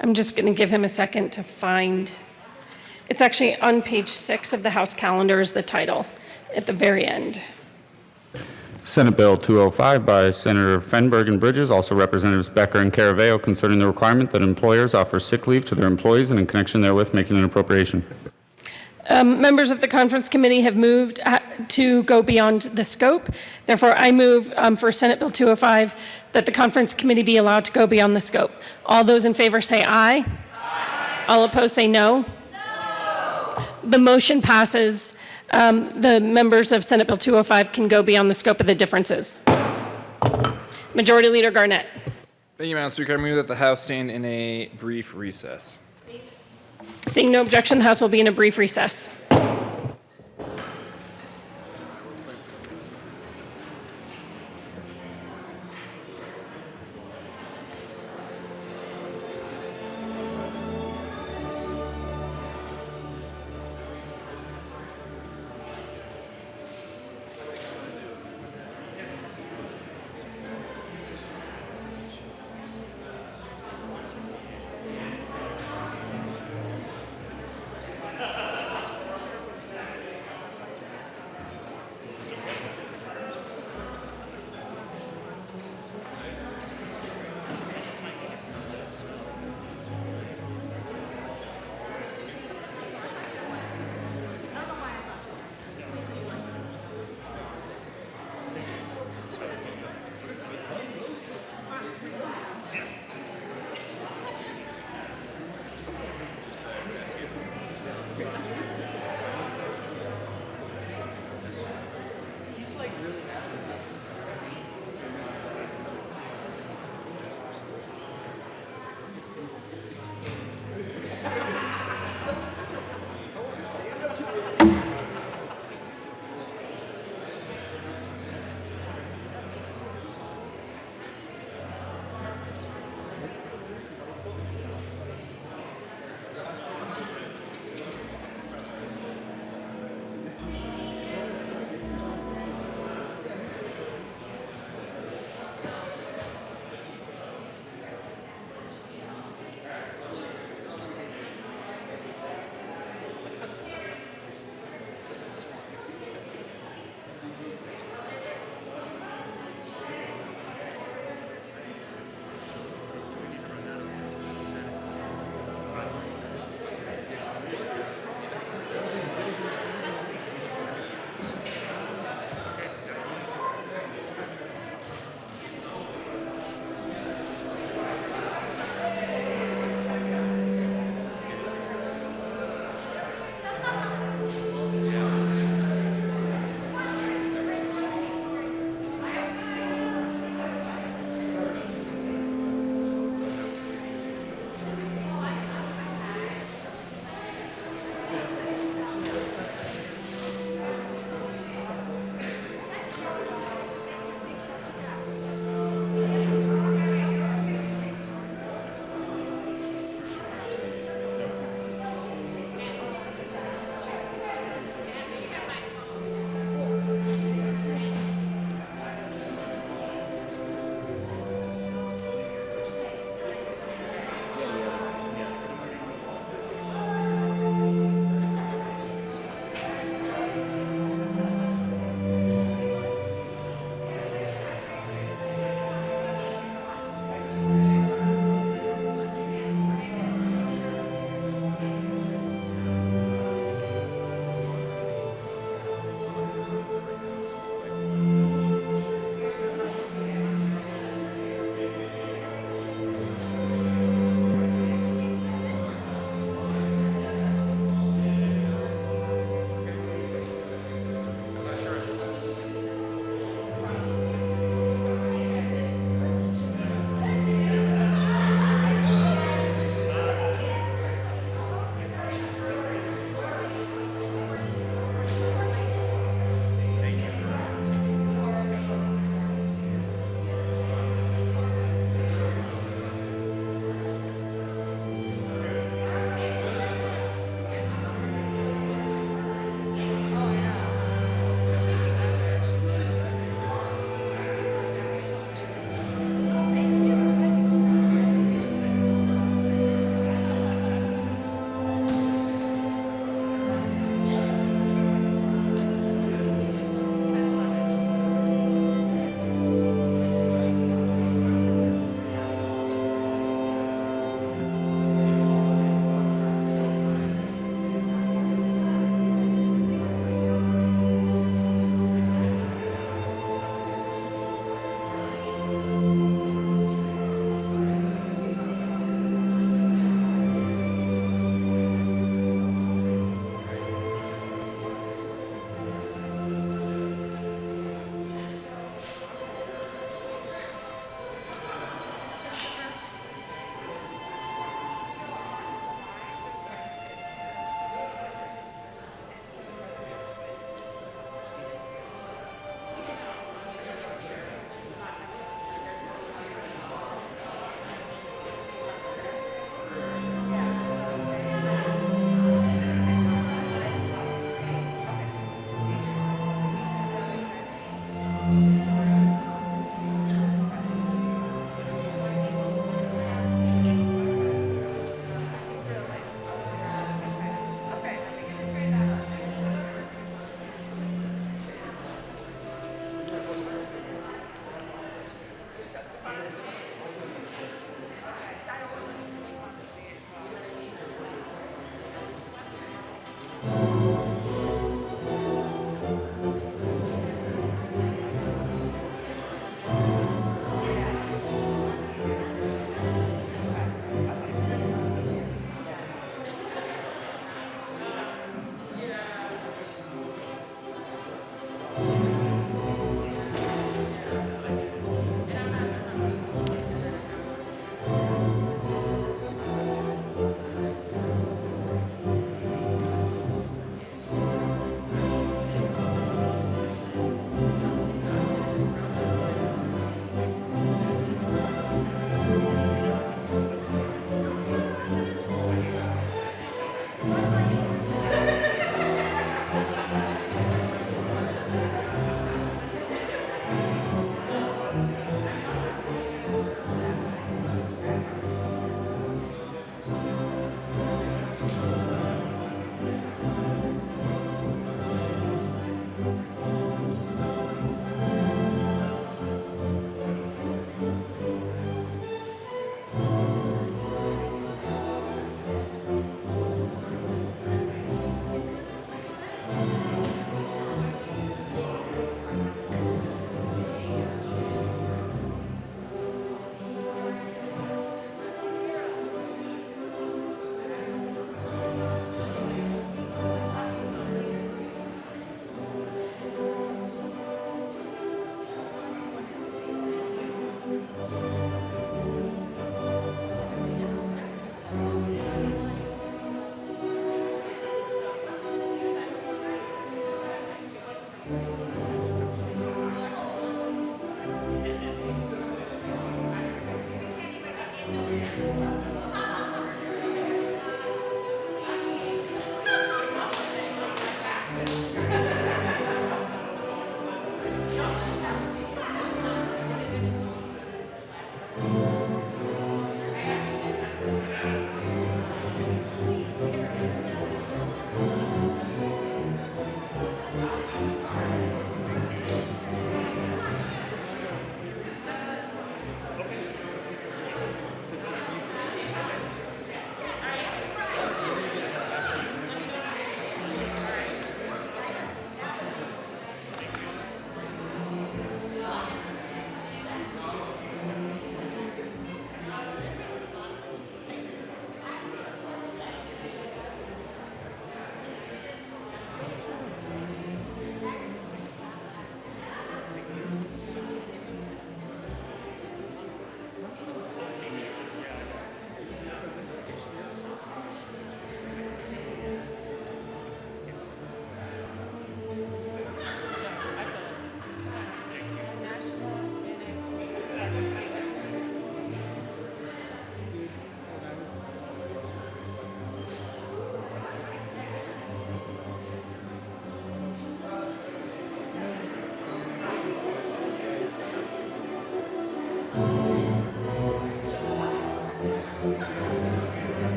A: I'm just going to give him a second to find. It's actually on page 6 of the House calendar is the title at the very end.
B: Senate Bill 205 by Senator Fenberg and Bridges, also Representatives Becker and Caraveo, concerning the requirement that employers offer sick leave to their employees and in connection therewith making an appropriation.
A: Members of the conference committee have moved to go beyond the scope. Therefore, I move for Senate Bill 205 that the conference committee be allowed to go beyond the scope. All those in favor say aye. Aye. All opposed say no. No. The motion passes. The members of Senate Bill 205 can go beyond the scope of the differences. Majority Leader Garnett.
H: Thank you, Madam Speaker. I move that the House stand in a brief recess.
A: Seeing no objection, the House will be in a brief recess.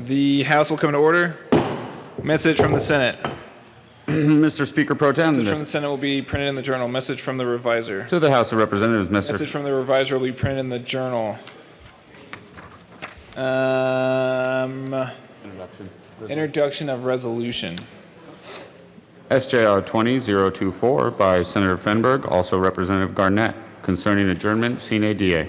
H: The House will come to order. Message from the Senate.
B: Mr. Speaker Pro Tem.
H: Message from the Senate will be printed in the Journal. Message from the Reviser.
B: To the House of Representatives, Mr.
H: Message from the Reviser will be printed in the Journal. Introduction of resolution.
B: SJR 20-024 by Senator Fenberg, also Representative Garnett, concerning adjournment sine die.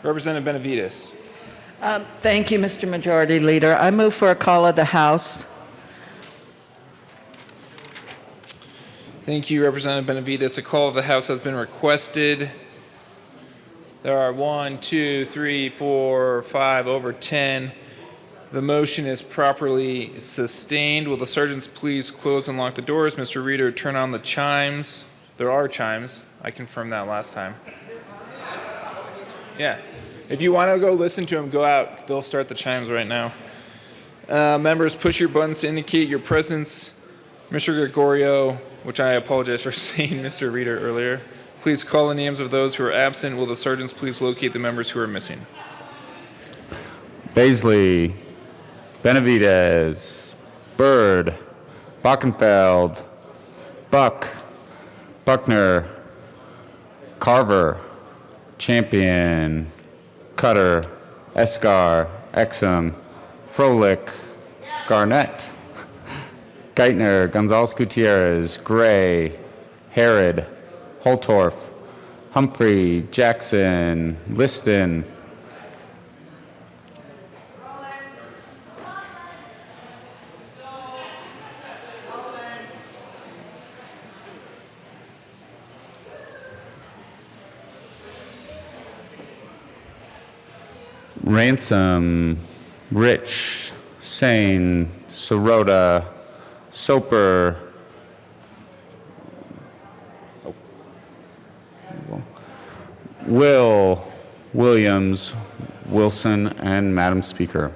H: Representative Benavides.
K: Thank you, Mr. Majority Leader. I move for a call of the House.
H: Thank you, Representative Benavides. A call of the House has been requested. There are 1, 2, 3, 4, 5, over 10. The motion is properly sustained. Will the sergeants please close and lock the doors? Mr. Reader, turn on the chimes. There are chimes. I confirmed that last time. Yeah. If you want to go listen to them, go out. They'll start the chimes right now. Members, push your buttons to indicate your presence. Mr. Gregorio, which I apologize for saying Mr. Reader earlier, please call the names of those who are absent. Will the sergeants please locate the members who are missing?
B: Baisley, Benavides, Byrd, Bockenfeld, Buck, Buckner, Carver, Champion, Cutter, Escar, Exum, Froelich, Garnett, Geithner, Gonzalez Gutierrez, Gray, Harrod, Holtorf, Humphrey, Jackson, Liston, Ransom, Rich, Sane, Sirota, Soper, Will, Williams, Wilson, and Madam Speaker.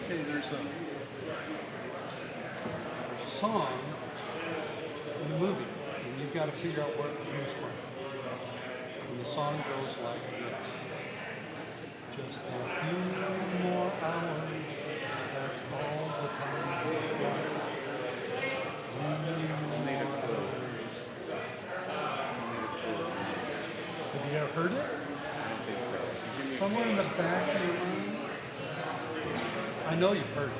S: There's a song in the movie, and you've got to figure out where it comes from. And the song goes like this. Just a few more hours, that's all the time we've got. Have you ever heard it? Somewhere in the back of your mind? I know you've heard it.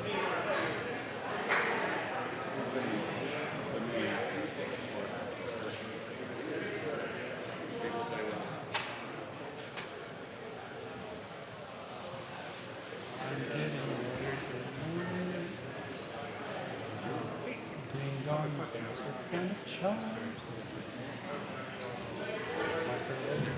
S: Ding dong, kind of chimes. My favorite.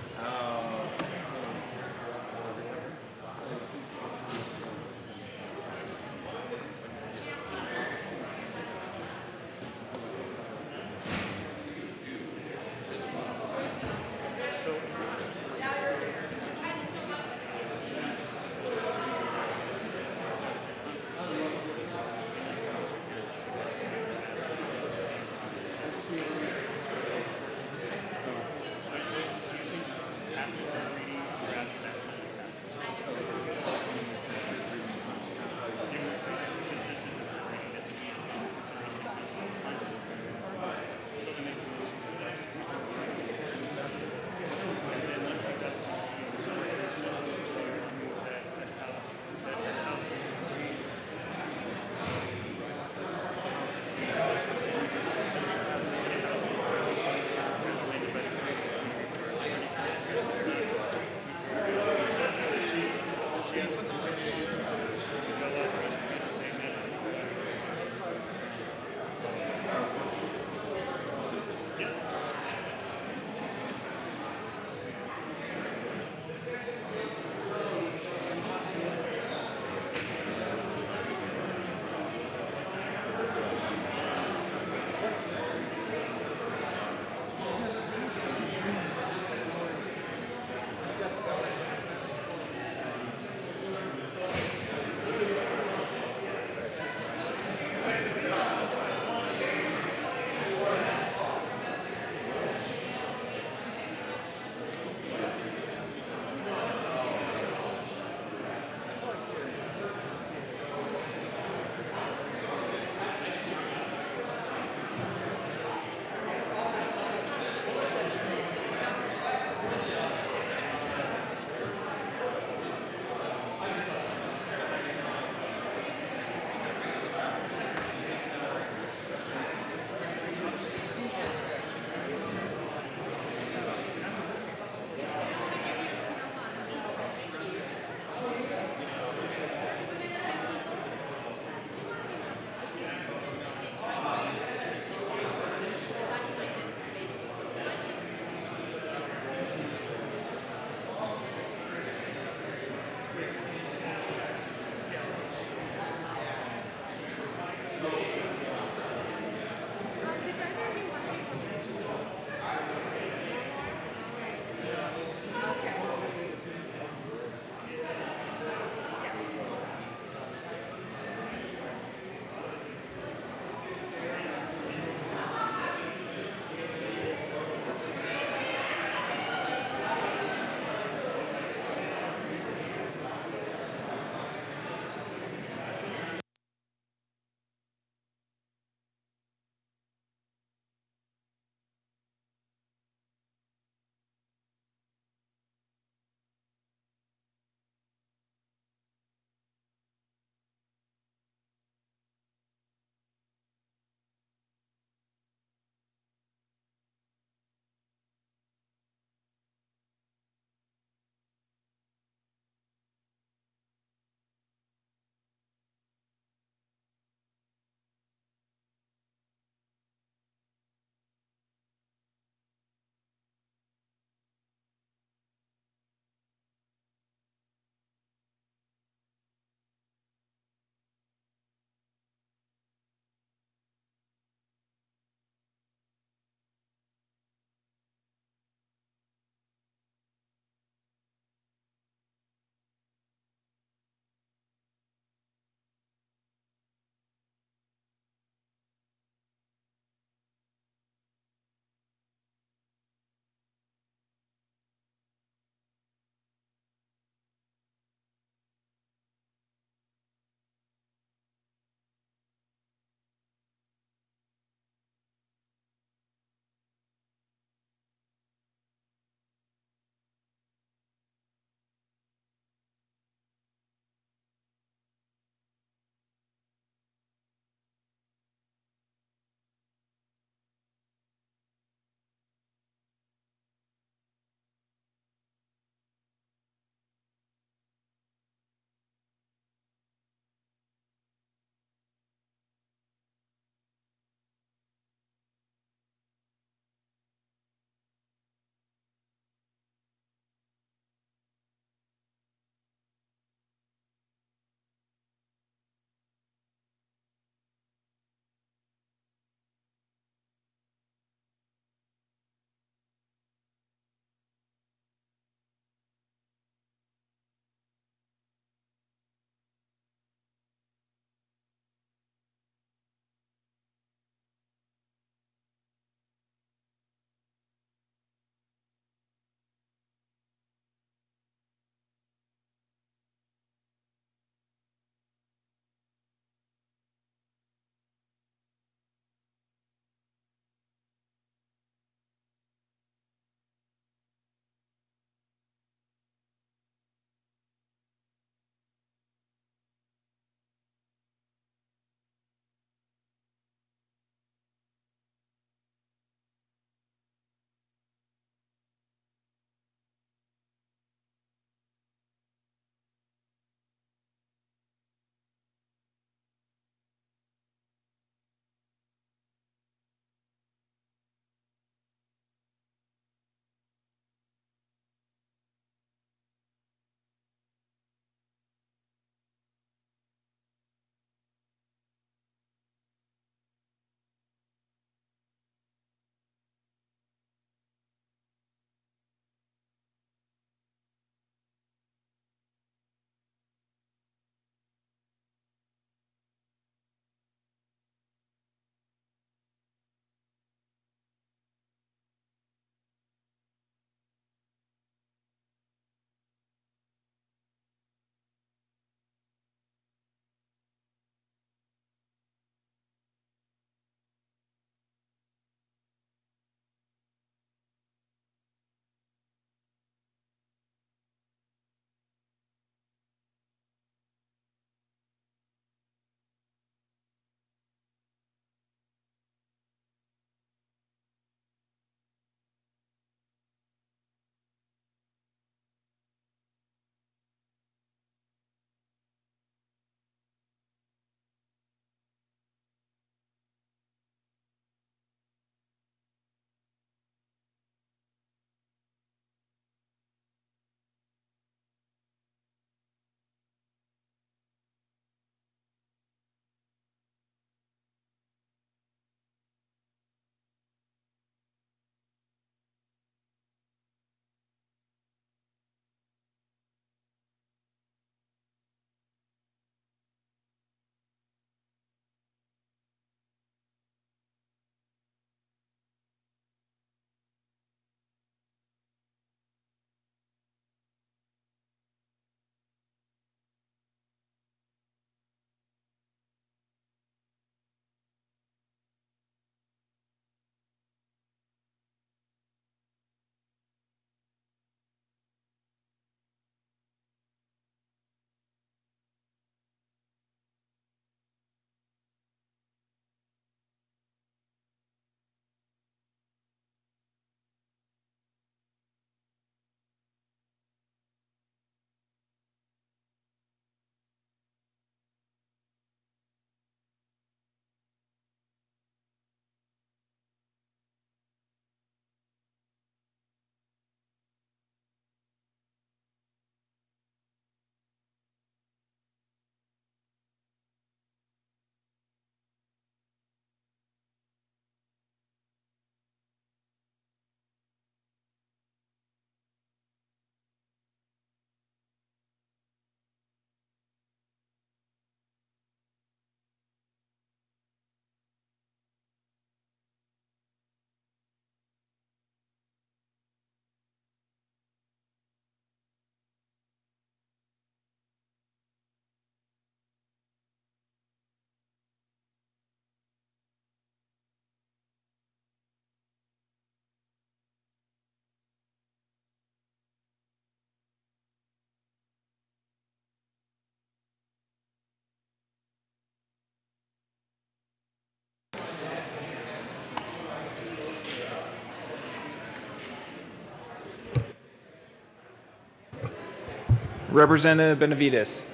H: Representative Benavides.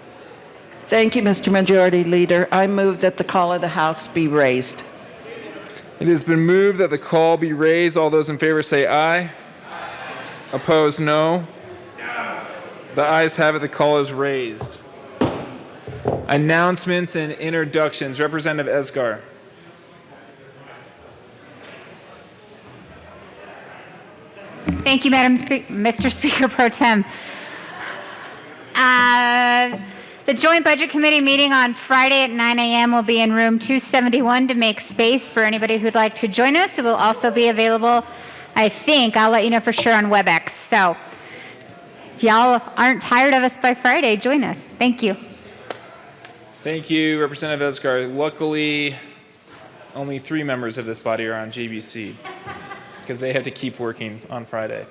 K: Thank you, Mr. Majority Leader. I move that the call of the House be raised.
H: It has been moved that the call be raised. All those in favor say aye. Opposed, no. The ayes have it. The call is raised. Announcements and introductions. Representative Esgar.
I: Thank you, Mr. Speaker Pro Tem. The Joint Budget Committee meeting on Friday at 9 a.m. will be in room 271 to make space for anybody who'd like to join us. It will also be available, I think, I'll let you know for sure on WebEx. So if y'all aren't tired of us by Friday, join us. Thank you.
H: Thank you, Representative Esgar. Luckily, only 3 members of this body are on JBC because they have to keep working on Friday.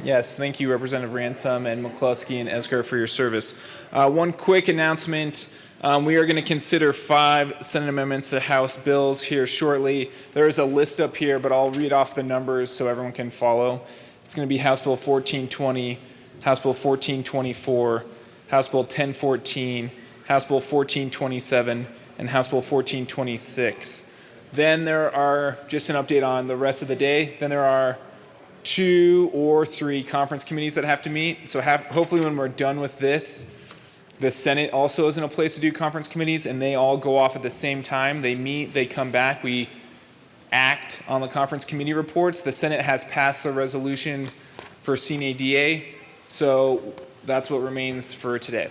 H: Yes, thank you, Representative Ransom and McCluskey and Esgar for your service. One quick announcement. We are going to consider 5 Senate amendments to House bills here shortly. There is a list up here, but I'll read off the numbers so everyone can follow. It's going to be House Bill 1420, House Bill 1424, House Bill 1014, House Bill 1427, and House Bill 1426. Then there are, just an update on the rest of the day, then there are 2 or 3 conference committees that have to meet. So hopefully when we're done with this, the Senate also is in a place to do conference committees, and they all go off at the same time. They meet, they come back, we act on the conference committee reports. The Senate has passed a resolution for CNADA, so that's what remains for today.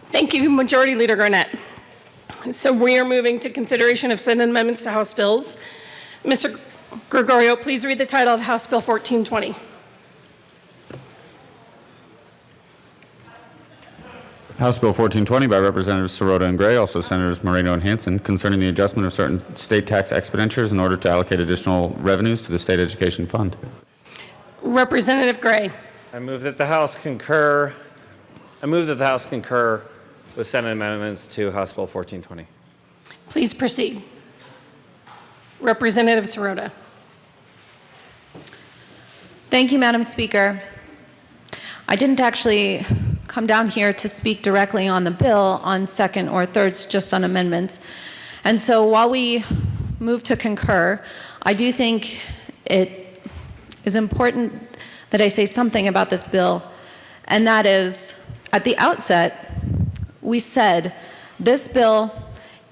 A: Thank you, Majority Leader Garnett. So we are moving to consideration of Senate amendments to House bills. Mr. Gregorio, please read the title of House Bill 1420.
B: House Bill 1420 by Representatives Sirota and Gray, also Senators Moreno and Hansen, concerning the adjustment of certain state tax expenditures in order to allocate additional revenues to the State Education Fund.
A: Representative Gray.
T: I move that the House concur with Senate amendments to House Bill 1420.
A: Please proceed. Representative Sirota.
U: Thank you, Madam Speaker. I didn't actually come down here to speak directly on the bill on second or thirds, just on amendments. And so while we move to concur, I do think it is important that I say something about this bill, and that is, at the outset, we said this bill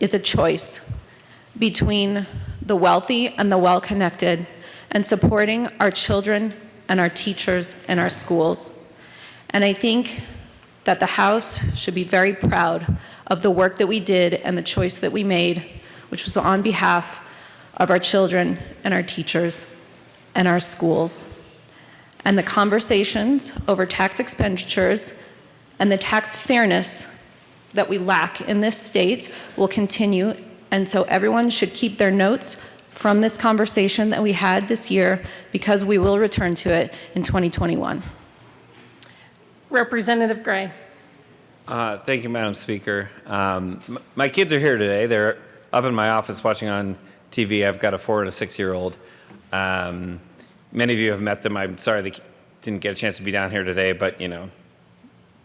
U: is a choice between the wealthy and the well-connected and supporting our children and our teachers and our schools. And I think that the House should be very proud of the work that we did and the choice that we made, which was on behalf of our children and our teachers and our schools. And the conversations over tax expenditures and the tax fairness that we lack in this state will continue, and so everyone should keep their notes from this conversation that we had this year, because we will return to it in 2021.
A: Representative Gray.
T: Thank you, Madam Speaker. My kids are here today. They're up in my office watching on TV. I've got a 4- and a 6-year-old. Many of you have met them. I'm sorry they didn't get a chance to be down here today, but you know,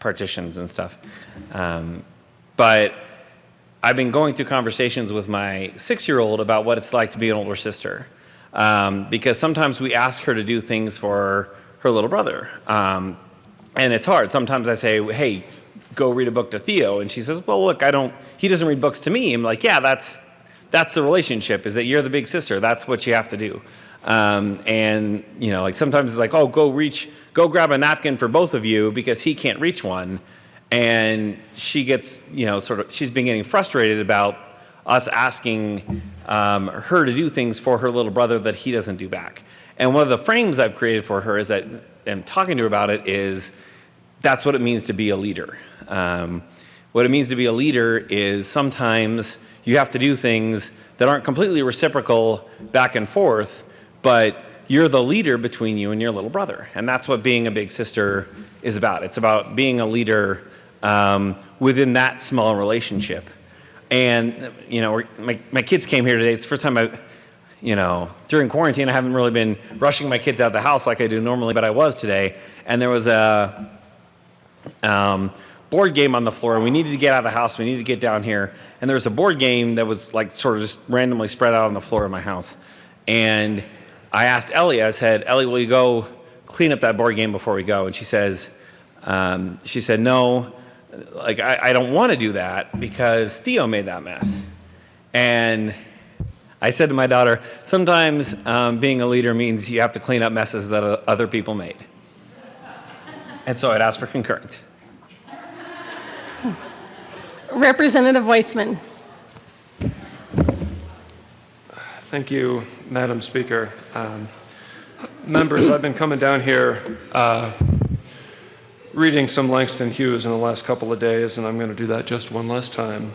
T: partitions and stuff. But I've been going through conversations with my 6-year-old about what it's like to be an older sister. Because sometimes we ask her to do things for her little brother. And it's hard. Sometimes I say, hey, go read a book to Theo. And she says, well, look, he doesn't read books to me. I'm like, yeah, that's the relationship, is that you're the big sister. That's what you have to do. And, you know, like sometimes it's like, oh, go grab a napkin for both of you because he can't reach one. And she gets, you know, she's been getting frustrated about us asking her to do things for her little brother that he doesn't do back. And one of the frames I've created for her is that, and talking to her about it, is that's what it means to be a leader. What it means to be a leader is sometimes you have to do things that aren't completely reciprocal back and forth, but you're the leader between you and your little brother. And that's what being a big sister is about. It's about being a leader within that small relationship. And, you know, my kids came here today. It's the first time during quarantine, I haven't really been rushing my kids out of the house like I do normally, but I was today. And there was a board game on the floor, and we needed to get out of the house. We needed to get down here. And there was a board game that was like sort of just randomly spread out on the floor of my house. And I asked Ellie, I said, Ellie, will you go clean up that board game before we go? And she said, no, like I don't want to do that because Theo made that mess. And I said to my daughter, sometimes being a leader means you have to clean up messes that other people made. And so I'd ask for concurrence.
A: Representative Weissman.
F: Thank you, Madam Speaker. Members, I've been coming down here reading some Langston Hughes in the last couple of days, and I'm going to do that just one last time.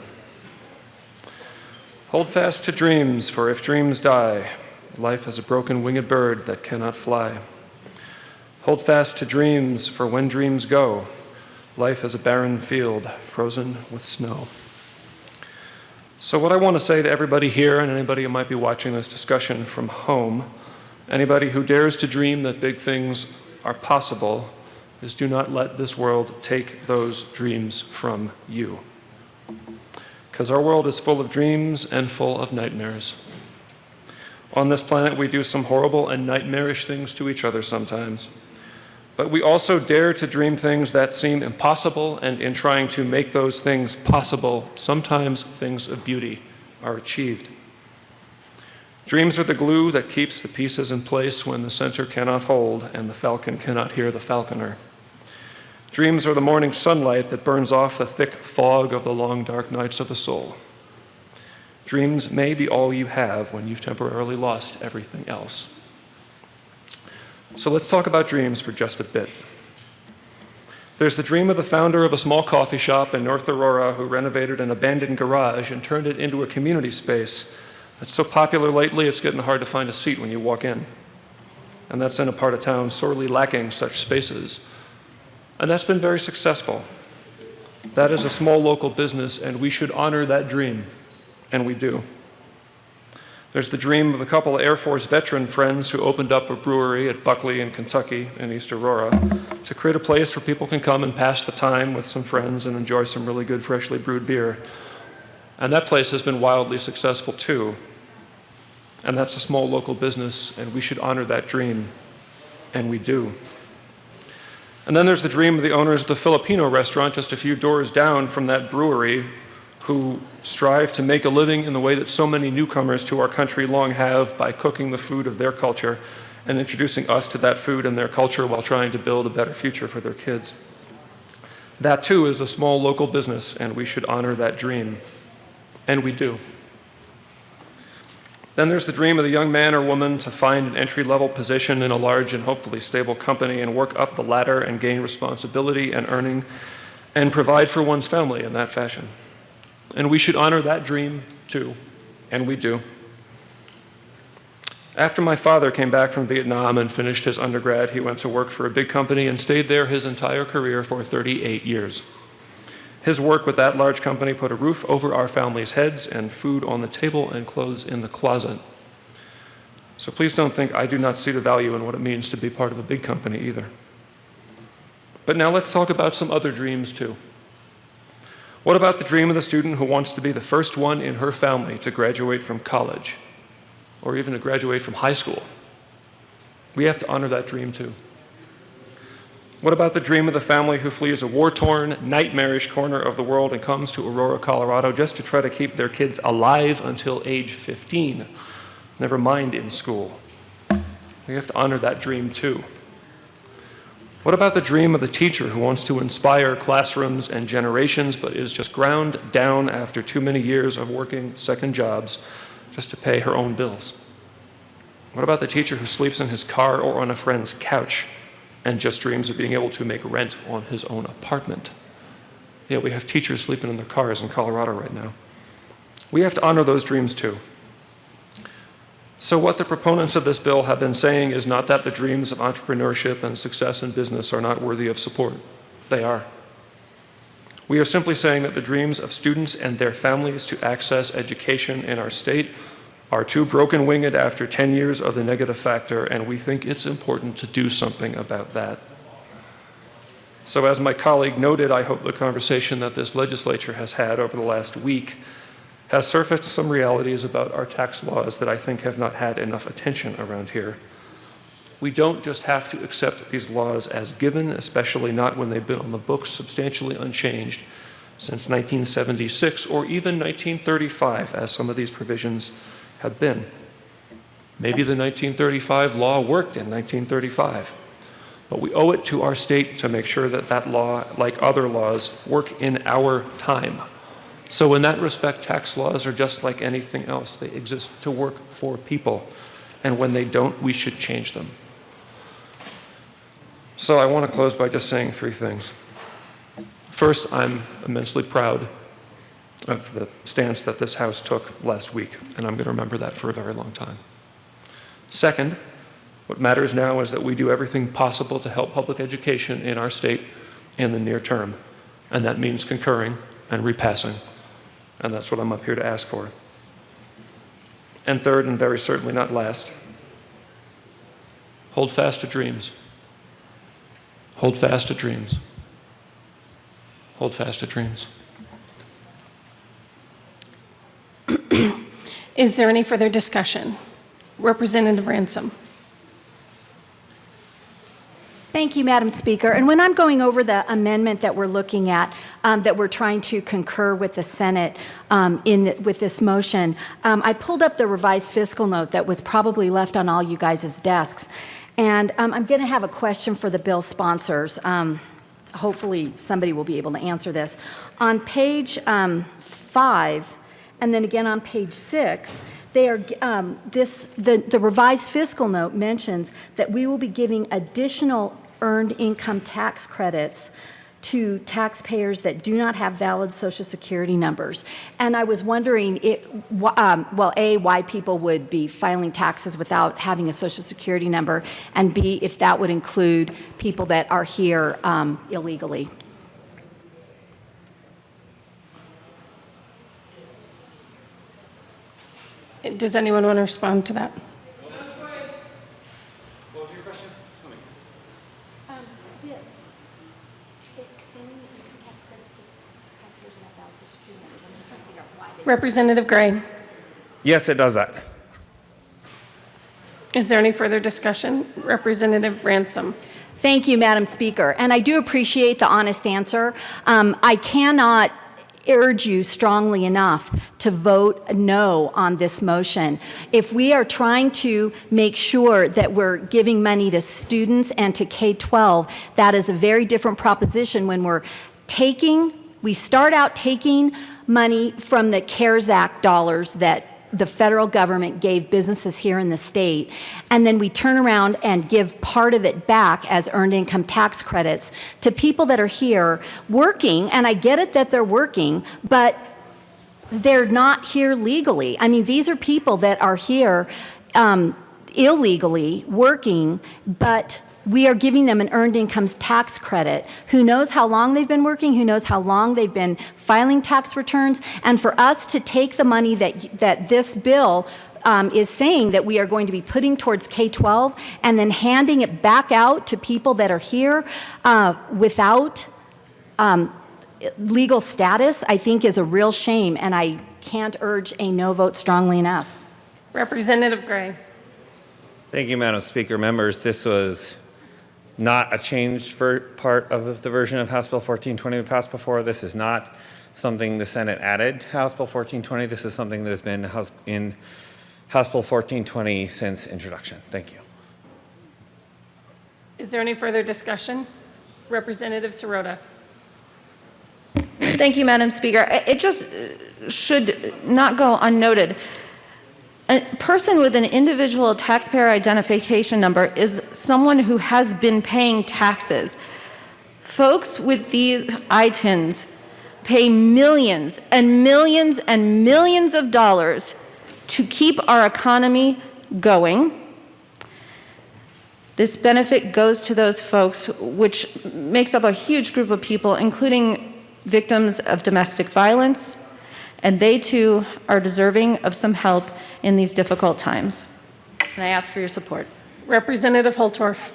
F: Hold fast to dreams, for if dreams die, life is a broken winged bird that cannot fly. Hold fast to dreams, for when dreams go, life is a barren field frozen with snow. So what I want to say to everybody here and anybody who might be watching this discussion from home, anybody who dares to dream that big things are possible, is do not let this world take those dreams from you. Because our world is full of dreams and full of nightmares. On this planet, we do some horrible and nightmarish things to each other sometimes. But we also dare to dream things that seem impossible, and in trying to make those things possible, sometimes things of beauty are achieved. Dreams are the glue that keeps the pieces in place when the center cannot hold and the falcon cannot hear the falconer. Dreams are the morning sunlight that burns off the thick fog of the long dark nights of the soul. Dreams may be all you have when you've temporarily lost everything else. So let's talk about dreams for just a bit. There's the dream of the founder of a small coffee shop in North Aurora who renovated an abandoned garage and turned it into a community space that's so popular lately it's getting hard to find a seat when you walk in. And that's in a part of town sorely lacking such spaces. And that's been very successful. That is a small local business, and we should honor that dream, and we do. There's the dream of a couple of Air Force veteran friends who opened up a brewery at Buckley in Kentucky in East Aurora to create a place where people can come and pass the time with some friends and enjoy some really good freshly brewed beer. And that place has been wildly successful too. And that's a small local business, and we should honor that dream, and we do. And then there's the dream of the owners of the Filipino restaurant just a few doors down from that brewery who strive to make a living in the way that so many newcomers to our country long have by cooking the food of their culture and introducing us to that food and their culture while trying to build a better future for their kids. That too is a small local business, and we should honor that dream. And we do. Then there's the dream of the young man or woman to find an entry-level position in a large and hopefully stable company and work up the ladder and gain responsibility and earning and provide for one's family in that fashion. And we should honor that dream too, and we do. After my father came back from Vietnam and finished his undergrad, he went to work for a big company and stayed there his entire career for 38 years. His work with that large company put a roof over our family's heads and food on the table and clothes in the closet. So please don't think I do not see the value in what it means to be part of a big company either. But now let's talk about some other dreams too. What about the dream of the student who wants to be the first one in her family to graduate from college, or even to graduate from high school? We have to honor that dream too. What about the dream of the family who flees a war-torn, nightmarish corner of the world and comes to Aurora, Colorado just to try to keep their kids alive until age 15, never mind in school? We have to honor that dream too. What about the dream of the teacher who wants to inspire classrooms and generations but is just ground down after too many years of working second jobs just to pay her own bills? What about the teacher who sleeps in his car or on a friend's couch and just dreams of being able to make rent on his own apartment? Yeah, we have teachers sleeping in their cars in Colorado right now. We have to honor those dreams too. So what the proponents of this bill have been saying is not that the dreams of entrepreneurship and success in business are not worthy of support. They are. We are simply saying that the dreams of students and their families to access education in our state are too broken-winged after 10 years of the negative factor, and we think it's important to do something about that. So as my colleague noted, I hope the conversation that this legislature has had over the last week has surfaced some realities about our tax laws that I think have not had enough attention around here. We don't just have to accept these laws as given, especially not when they've been on the books substantially unchanged since 1976 or even 1935, as some of these provisions have been. Maybe the 1935 law worked in 1935, but we owe it to our state to make sure that that law, like other laws, work in our time. So in that respect, tax laws are just like anything else. They exist to work for people, and when they don't, we should change them. So I want to close by just saying three things. First, I'm immensely proud of the stance that this House took last week, and I'm going to remember that for a very long time. Second, what matters now is that we do everything possible to help public education in our state in the near term, and that means concurring and repassing, and that's what I'm up here to ask for. And third, and very certainly not last, hold fast to dreams. Hold fast to dreams. Hold fast to dreams.
A: Is there any further discussion? Representative Ransom.
G: Thank you, Madam Speaker. And when I'm going over the amendment that we're looking at, that we're trying to concur with the Senate with this motion, I pulled up the revised fiscal note that was probably left on all you guys' desks. And I'm going to have a question for the bill sponsors. Hopefully somebody will be able to answer this. On page 5, and then again on page 6, they are, the revised fiscal note mentions that we will be giving additional earned income tax credits to taxpayers that do not have valid Social Security numbers. And I was wondering, well, A, why people would be filing taxes without having a Social Security number, and B, if that would include people that are here illegally.
A: Does anyone want to respond to that?
H: What was your question?
G: Yes. Extending the income tax credits to taxpayers who have valid Social Security numbers. I'm just trying to figure out why.
A: Representative Gray.
T: Yes, it does that.
A: Is there any further discussion? Representative Ransom.
G: Thank you, Madam Speaker. And I do appreciate the honest answer. I cannot urge you strongly enough to vote no on this motion. If we are trying to make sure that we're giving money to students and to K-12, that is a very different proposition when we start out taking money from the CARES Act dollars that the federal government gave businesses here in the state, and then we turn around and give part of it back as earned income tax credits to people that are here working, and I get it that they're working, but they're not here legally. I mean, these are people that are here illegally working, but we are giving them an earned income tax credit. Who knows how long they've been working? Who knows how long they've been filing tax returns? And for us to take the money that this bill is saying that we are going to be putting towards K-12 and then handing it back out to people that are here without legal status, I think is a real shame, and I can't urge a no vote strongly enough.
A: Representative Gray.
T: Thank you, Madam Speaker. Members, this was not a changed part of the version of House Bill 1420 we passed before. This is not something the Senate added to House Bill 1420. This is something that has been in House Bill 1420 since introduction. Thank you.
A: Is there any further discussion? Representative Sirota.
U: Thank you, Madam Speaker. It just should not go unnoted. A person with an individual taxpayer identification number is someone who has been paying taxes. Folks with these ITINs pay millions and millions and millions of dollars to keep our economy going. This benefit goes to those folks, which makes up a huge group of people, including victims of domestic violence, and they too are deserving of some help in these difficult times. And I ask for your support.
A: Representative Holtorf.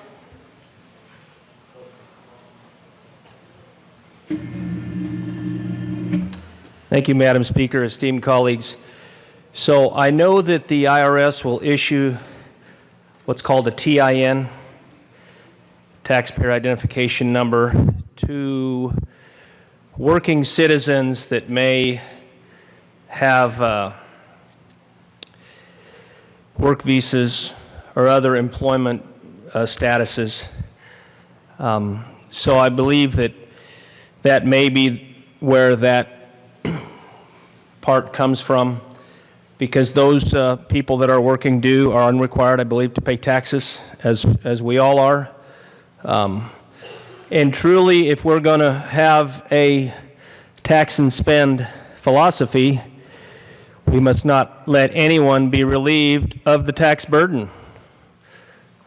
M: Thank you, Madam Speaker, esteemed colleagues. So I know that the IRS will issue what's called a TIN, taxpayer identification number, to working citizens that may have work visas or other employment statuses. So I believe that that may be where that part comes from, because those people that are working are unrequired, I believe, to pay taxes, as we all are. And truly, if we're going to have a tax and spend philosophy, we must not let anyone be relieved of the tax burden,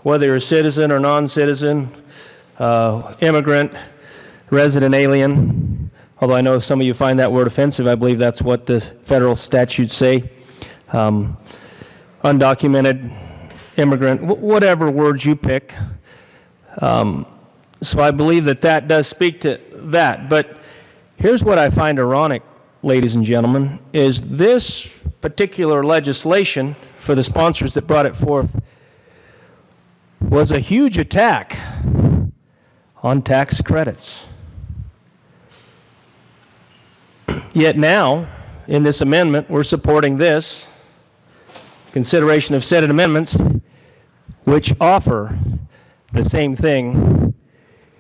M: whether you're a citizen or non-citizen, immigrant, resident alien. Although I know some of you find that word offensive, I believe that's what the federal statutes say. Undocumented, immigrant, whatever words you pick. So I believe that that does speak to that. But here's what I find ironic, ladies and gentlemen, is this particular legislation, for the sponsors that brought it forth, was a huge attack on tax credits. Yet now, in this amendment, we're supporting this, consideration of Senate amendments, which offer the same thing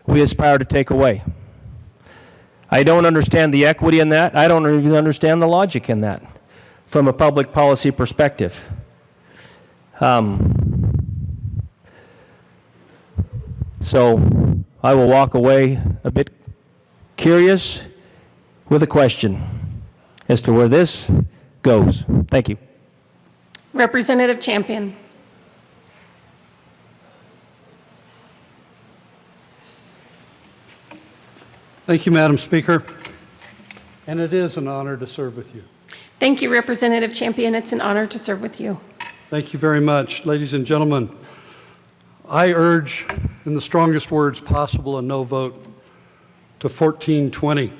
M: we aspire to take away. I don't understand the equity in that. I don't even understand the logic in that from a public policy perspective. So I will walk away a bit curious with a question as to where this goes. Thank you.
A: Representative Champion.
V: Thank you, Madam Speaker. And it is an honor to serve with you.
A: Thank you, Representative Champion. It's an honor to serve with you.
V: Thank you very much. Ladies and gentlemen, I urge, in the strongest words possible, a no vote to 1420.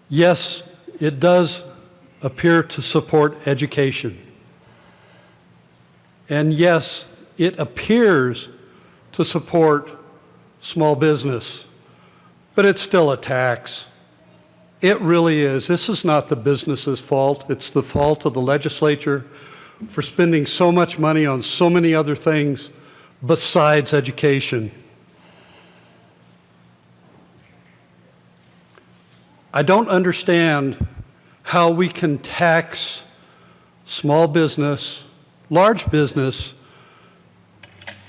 V: Yes, it does appear to support education. And yes, it appears to support small business. But it's still a tax. It really is. This is not the business's fault. It's the fault of the legislature for spending so much money on so many other things besides education. I don't understand how we can tax small business, large business,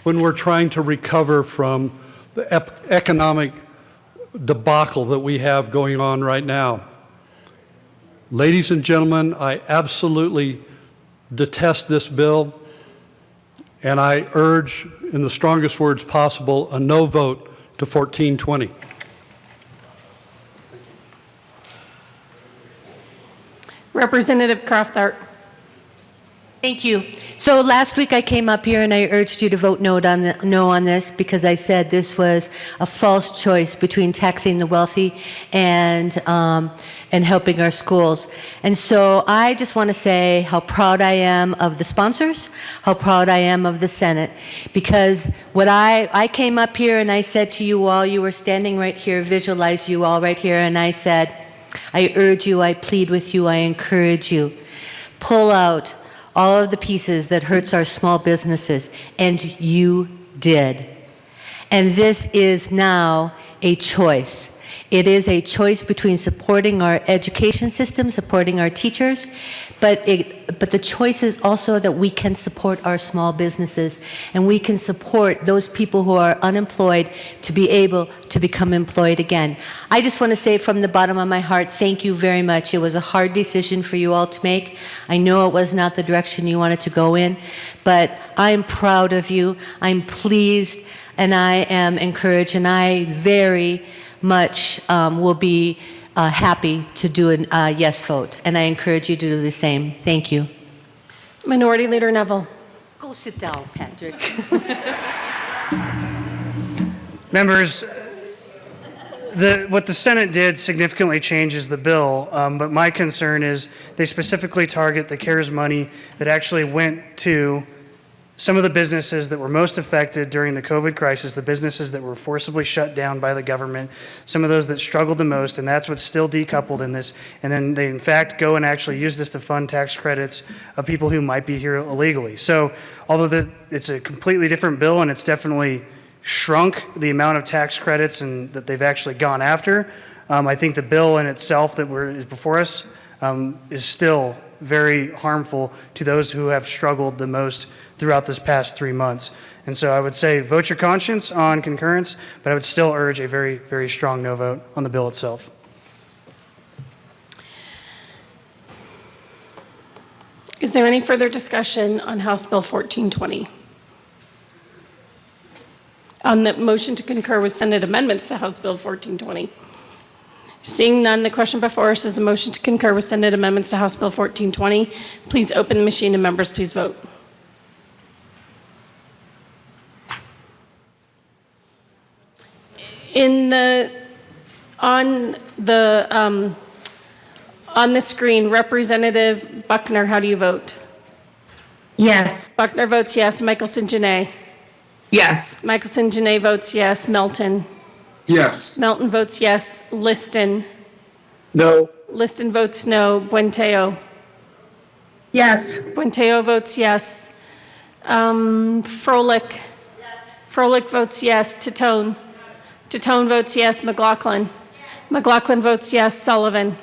V: when we're trying to recover from the economic debacle that we have going on right now. Ladies and gentlemen, I absolutely detest this bill, and I urge, in the strongest words possible, a no vote to 1420.
A: Representative Crafthart.
W: Thank you. So last week I came up here and I urged you to vote no on this because I said this was a false choice between taxing the wealthy and helping our schools. And so I just want to say how proud I am of the sponsors, how proud I am of the Senate, because what I came up here and I said to you all, you were standing right here, visualize you all right here, and I said, I urge you, I plead with you, I encourage you, pull out all of the pieces that hurts our small businesses, and you did. And this is now a choice. It is a choice between supporting our education system, supporting our teachers, but the choice is also that we can support our small businesses and we can support those people who are unemployed to be able to become employed again. I just want to say from the bottom of my heart, thank you very much. It was a hard decision for you all to make. I know it was not the direction you wanted to go in, but I'm proud of you. I'm pleased and I am encouraged, and I very much will be happy to do a yes vote, and I encourage you to do the same. Thank you.
A: Minority Leader Neville.
W: Go sit down, Patrick.
C: Members, what the Senate did significantly changes the bill, but my concern is they specifically target the CARES money that actually went to some of the businesses that were most affected during the COVID crisis, the businesses that were forcibly shut down by the government, some of those that struggled the most, and that's what's still decoupled in this. And then they, in fact, go and actually use this to fund tax credits of people who might be here illegally. So although it's a completely different bill and it's definitely shrunk the amount of tax credits and that they've actually gone after, I think the bill in itself that is before us is still very harmful to those who have struggled the most throughout this past 3 months. And so I would say vote your conscience on concurrence, but I would still urge a very, very strong no vote on the bill itself.
A: Is there any further discussion on House Bill 1420? On the motion to concur with Senate amendments to House Bill 1420? Seeing none, the question before us is the motion to concur with Senate amendments to House Bill 1420. Please open the machine and members, please vote. On the screen, Representative Buckner, how do you vote?
J: Yes.
A: Buckner votes yes. Michelson-Janae?
J: Yes.
A: Michelson-Janae votes yes. Melton?
D: Yes.
A: Melton votes yes. Liston?
D: No.
A: Liston votes no. Buenteo?
J: Yes.
A: Buenteo votes yes. Froelich? Froelich votes yes. Titone? Titone votes yes. McLaughlin? McLaughlin votes yes. Sullivan?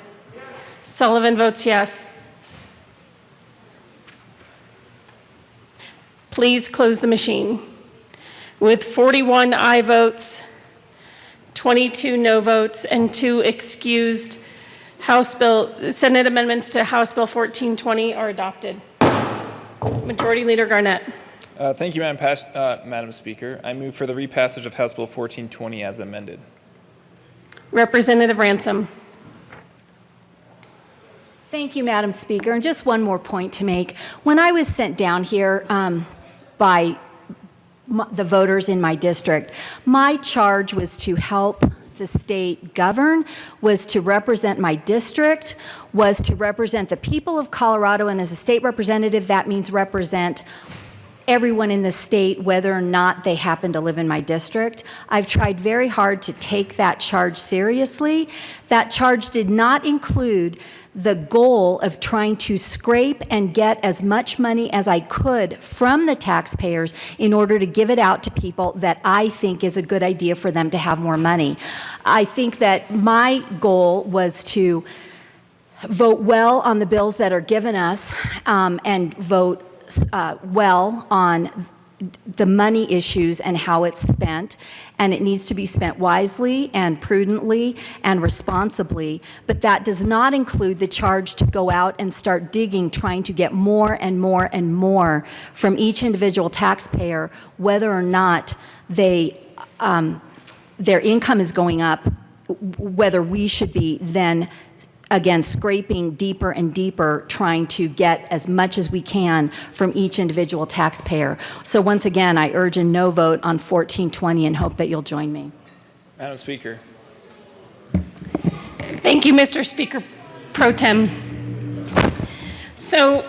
A: Sullivan votes yes. Please close the machine. With 41 aye votes, 22 no votes, and 2 excused, Senate amendments to House Bill 1420 are adopted. Majority Leader Garnett.
H: Thank you, Madam Speaker. I move for the repassage of House Bill 1420 as amended.
A: Representative Ransom.
G: Thank you, Madam Speaker. And just one more point to make. When I was sent down here by the voters in my district, my charge was to help the state govern, was to represent my district, was to represent the people of Colorado, and as a state representative, that means represent everyone in the state, whether or not they happen to live in my district. I've tried very hard to take that charge seriously. That charge did not include the goal of trying to scrape and get as much money as I could from the taxpayers in order to give it out to people that I think is a good idea for them to have more money. I think that my goal was to vote well on the bills that are given us and vote well on the money issues and how it's spent, and it needs to be spent wisely and prudently and responsibly, but that does not include the charge to go out and start digging, trying to get more and more and more from each individual taxpayer, whether or not their income is going up, whether we should be then again, scraping deeper and deeper, trying to get as much as we can from each individual taxpayer. So once again, I urge a no vote on 1420 and hope that you'll join me.
H: Madam Speaker.
A: Thank you, Mr. Speaker Pro Tem. So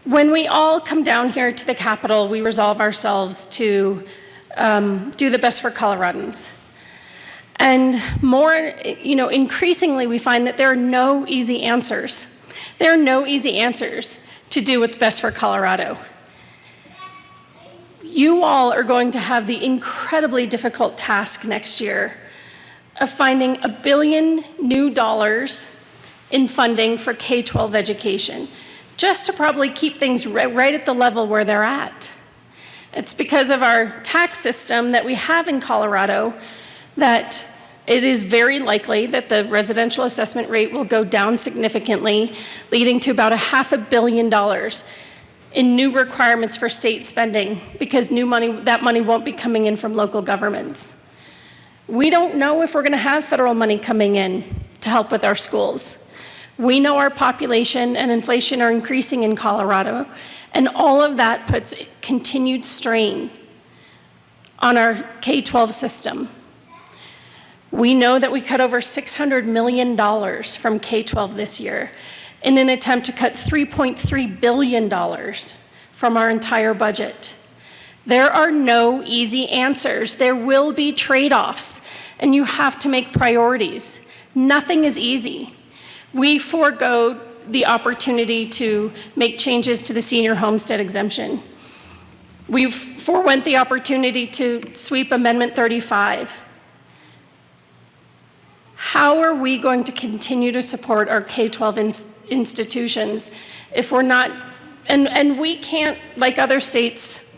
A: when we all come down here to the Capitol, we resolve ourselves to do the best for Coloradans. And more, increasingly we find that there are no easy answers. There are no easy answers to do what's best for Colorado. You all are going to have the incredibly difficult task next year of finding $1 billion new in funding for K-12 education, just to probably keep things right at the level where they're at. It's because of our tax system that we have in Colorado that it is very likely that the residential assessment rate will go down significantly, leading to about $500 million in new requirements for state spending because that money won't be coming in from local governments. We don't know if we're going to have federal money coming in to help with our schools. We know our population and inflation are increasing in Colorado, and all of that puts continued strain on our K-12 system. We know that we cut over $600 million from K-12 this year in an attempt to cut $3.3 billion from our entire budget. There are no easy answers. There will be trade-offs, and you have to make priorities. Nothing is easy. We forego the opportunity to make changes to the senior homestead exemption. We've forwent the opportunity to sweep Amendment 35. How are we going to continue to support our K-12 institutions if we're not, and we can't, like other states,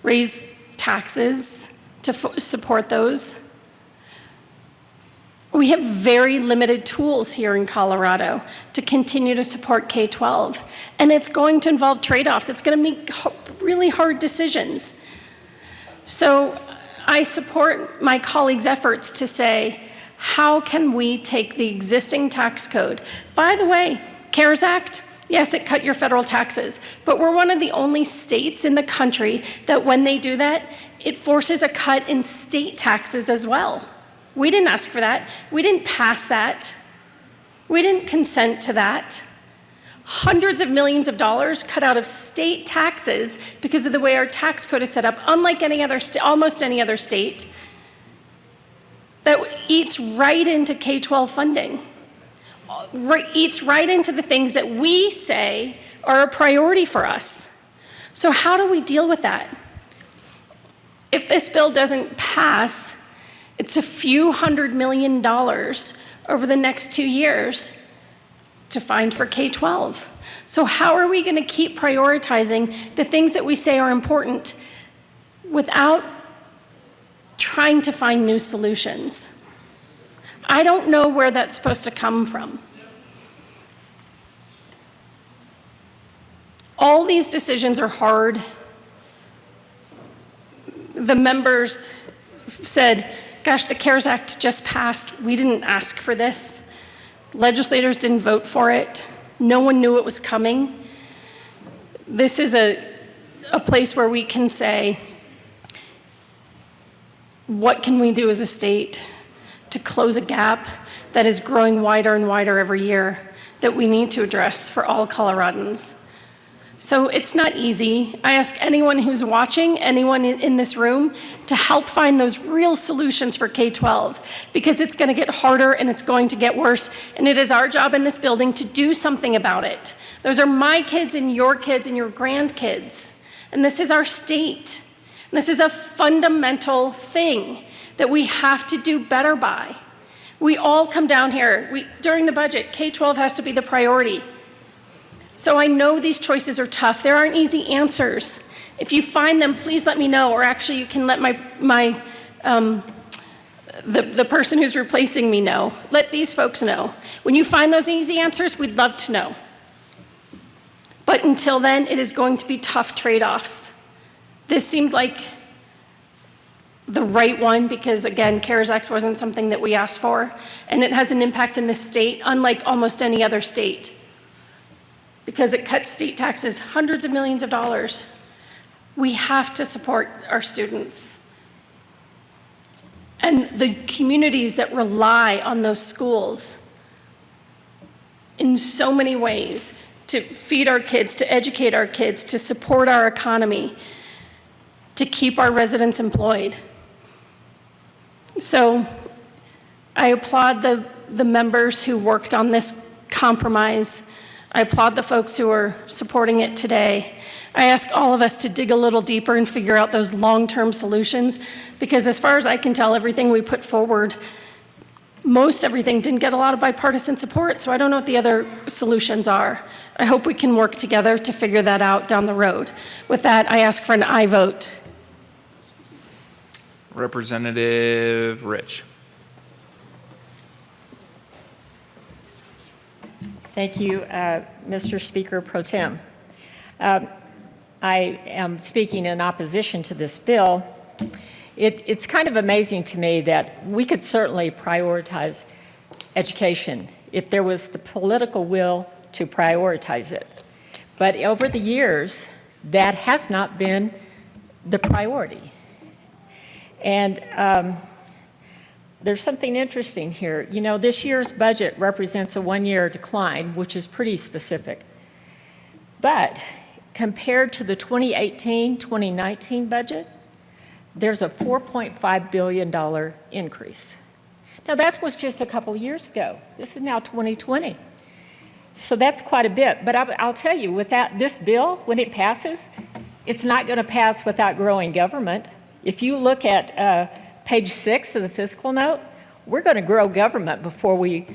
A: raise taxes to support those? We have very limited tools here in Colorado to continue to support K-12, and it's going to involve trade-offs. It's going to make really hard decisions. So I support my colleagues' efforts to say, how can we take the existing tax code? By the way, CARES Act, yes, it cut your federal taxes, but we're one of the only states in the country that when they do that, it forces a cut in state taxes as well. We didn't ask for that. We didn't pass that. We didn't consent to that. Hundreds of millions of dollars cut out of state taxes because of the way our tax code is set up, unlike any other almost any other state, that eats right into K-12 funding, eats right into the things that we say are a priority for us. So how do we deal with that? If this bill doesn't pass, it's a few $100 million over the next 2 years to find for K-12. So how are we going to keep prioritizing the things that we say are important without trying to find new solutions? I don't know where that's supposed to come from. All these decisions are hard. The members said, gosh, the CARES Act just passed. We didn't ask for this. Legislators didn't vote for it. No one knew it was coming. This is a place where we can say, what can we do as a state to close a gap that is growing wider and wider every year that we need to address for all Coloradans? So it's not easy. I ask anyone who's watching, anyone in this room, to help find those real solutions for K-12, because it's going to get harder and it's going to get worse, and it is our job in this building to do something about it. Those are my kids and your grandkids, and this is our state. And this is a fundamental thing that we have to do better by. We all come down here. During the budget, K-12 has to be the priority. So I know these choices are tough. There aren't easy answers. If you find them, please let me know, or actually you can let the person who's replacing me know. Let these folks know. When you find those easy answers, we'd love to know. But until then, it is going to be tough trade-offs. This seemed like the right one because, again, CARES Act wasn't something that we asked for, and it has an impact in this state, unlike almost any other state, because it cuts state taxes hundreds of millions of dollars. We have to support our students. And the communities that rely on those schools in so many ways to feed our kids, to educate our kids, to support our economy, to keep our residents employed. So I applaud the members who worked on this compromise. I applaud the folks who are supporting it today. I ask all of us to dig a little deeper and figure out those long-term solutions, because as far as I can tell, everything we put forward, most everything didn't get a lot of bipartisan support, so I don't know what the other solutions are. I hope we can work together to figure that out down the road. With that, I ask for an aye vote.
H: Representative Rich.
L: Thank you, Mr. Speaker Pro Tem. I am speaking in opposition to this bill. It's kind of amazing to me that we could certainly prioritize education if there was the political will to prioritize it. But over the years, that has not been the priority. And there's something interesting here. You know, this year's budget represents a one-year decline, which is pretty specific. But compared to the 2018-2019 budget, there's a $4.5 billion increase. Now, that was just a couple of years ago. This is now 2020. So that's quite a bit. But I'll tell you, with this bill, when it passes, it's not going to pass without growing government. If you look at page 6 of the fiscal note, we're going to grow government before we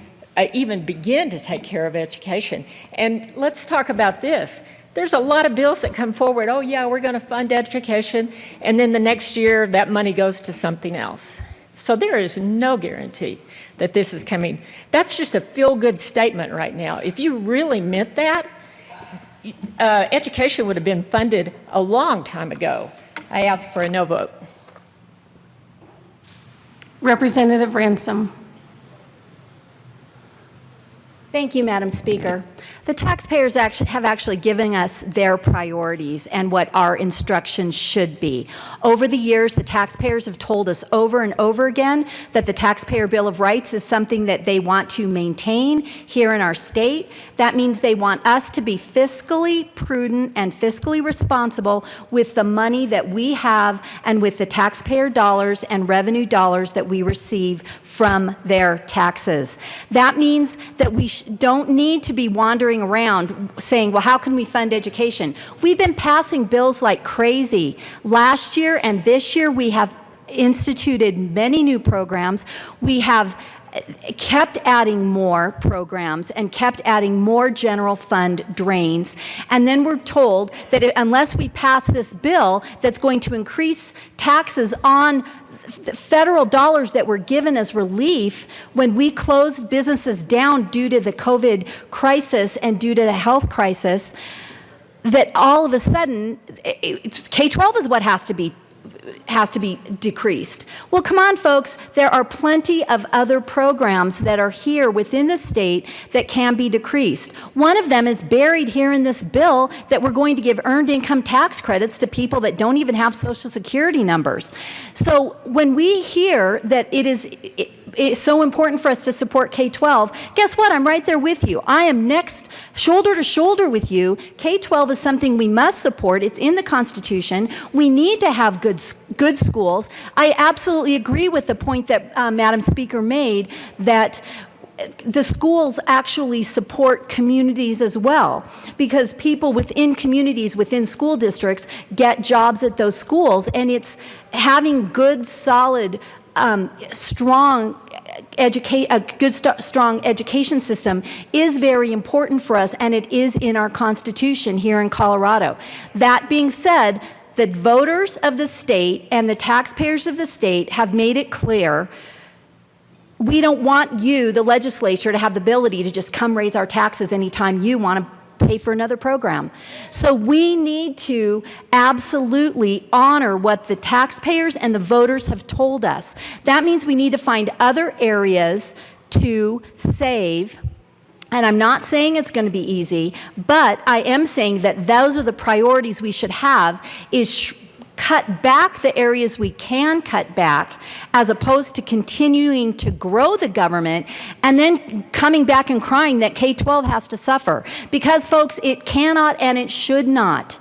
L: even begin to take care of education. And let's talk about this. There's a lot of bills that come forward, oh yeah, we're going to fund education, and then the next year that money goes to something else. So there is no guarantee that this is coming. That's just a feel-good statement right now. If you really meant that, education would have been funded a long time ago. I ask for a no vote.
A: Representative Ransom.
G: Thank you, Madam Speaker. The taxpayers have actually given us their priorities and what our instructions should be. Over the years, the taxpayers have told us over and over again that the Taxpayer Bill of Rights is something that they want to maintain here in our state. That means they want us to be fiscally prudent and fiscally responsible with the money that we have and with the taxpayer dollars and revenue dollars that we receive from their taxes. That means that we don't need to be wandering around saying, well, how can we fund education? We've been passing bills like crazy. Last year and this year, we have instituted many new programs. We have kept adding more programs and kept adding more general fund drains. And then we're told that unless we pass this bill that's going to increase taxes on federal dollars that were given as relief when we closed businesses down due to the COVID crisis and due to the health crisis, that all of a sudden, K-12 is what has to be decreased. Well, come on, folks. There are plenty of other programs that are here within the state that can be decreased. One of them is buried here in this bill, that we're going to give earned income tax credits to people that don't even have Social Security numbers. So when we hear that it's so important for us to support K-12, guess what? I'm right there with you. I am next, shoulder to shoulder with you. K-12 is something we must support. It's in the Constitution. We need to have good schools. I absolutely agree with the point that Madam Speaker made, that the schools actually support communities as well, because people within communities, within school districts, get jobs at those schools, and it's having good, solid, strong education system is very important for us, and it is in our Constitution here in Colorado. That being said, the voters of the state and the taxpayers of the state have made it clear we don't want you, the legislature, to have the ability to just come raise our taxes anytime you want to pay for another program. So we need to absolutely honor what the taxpayers and the voters have told us. That means we need to find other areas to save. And I'm not saying it's going to be easy, but I am saying that those are the priorities we should have, is cut back the areas we can cut back, as opposed to continuing to grow the government and then coming back and crying that K-12 has to suffer. Because, folks, it cannot and it should not.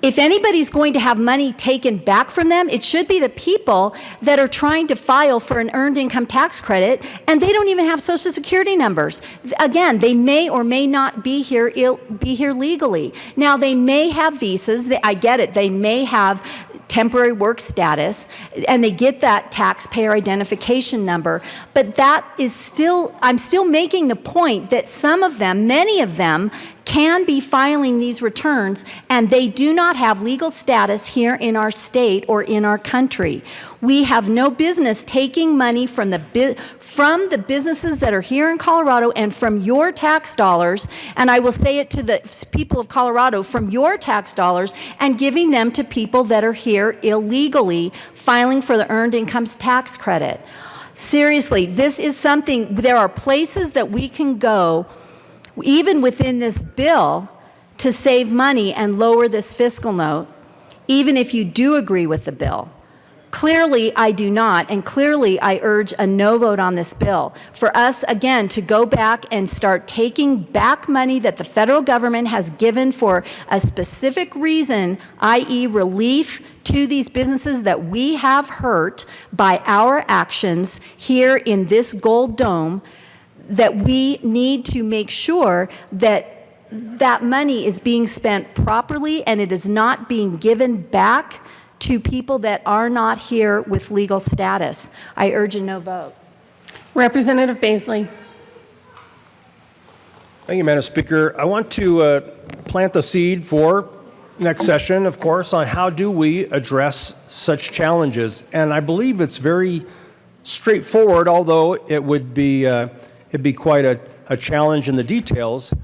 G: If anybody's going to have money taken back from them, it should be the people that are trying to file for an earned income tax credit, and they don't even have Social Security numbers. Again, they may or may not be here legally. Now, they may have visas. I get it. They may have temporary work status, and they get that taxpayer identification number. But that is still, I'm still making the point that some of them, many of them, can be filing these returns, and they do not have legal status here in our state or in our country. We have no business taking money from the businesses that are here in Colorado and from your tax dollars, and I will say it to the people of Colorado, from your tax dollars, and giving them to people that are here illegally filing for the Earned Income Tax Credit. Seriously, this is something, there are places that we can go, even within this bill, to save money and lower this fiscal note, even if you do agree with the bill. Clearly, I do not, and clearly I urge a no vote on this bill. For us, again, to go back and start taking back money that the federal government has given for a specific reason, i.e. relief to these businesses that we have hurt by our actions here in this gold dome, that we need to make sure that that money is being spent properly and it is not being given back to people that are not here with legal status. I urge a no vote.
A: Representative Baisley.
M: Thank you, Madam Speaker. I want to plant the seed for next session, of course, on how do we address such challenges. And I believe it's very straightforward, although it would be it'd be quite a challenge in the details.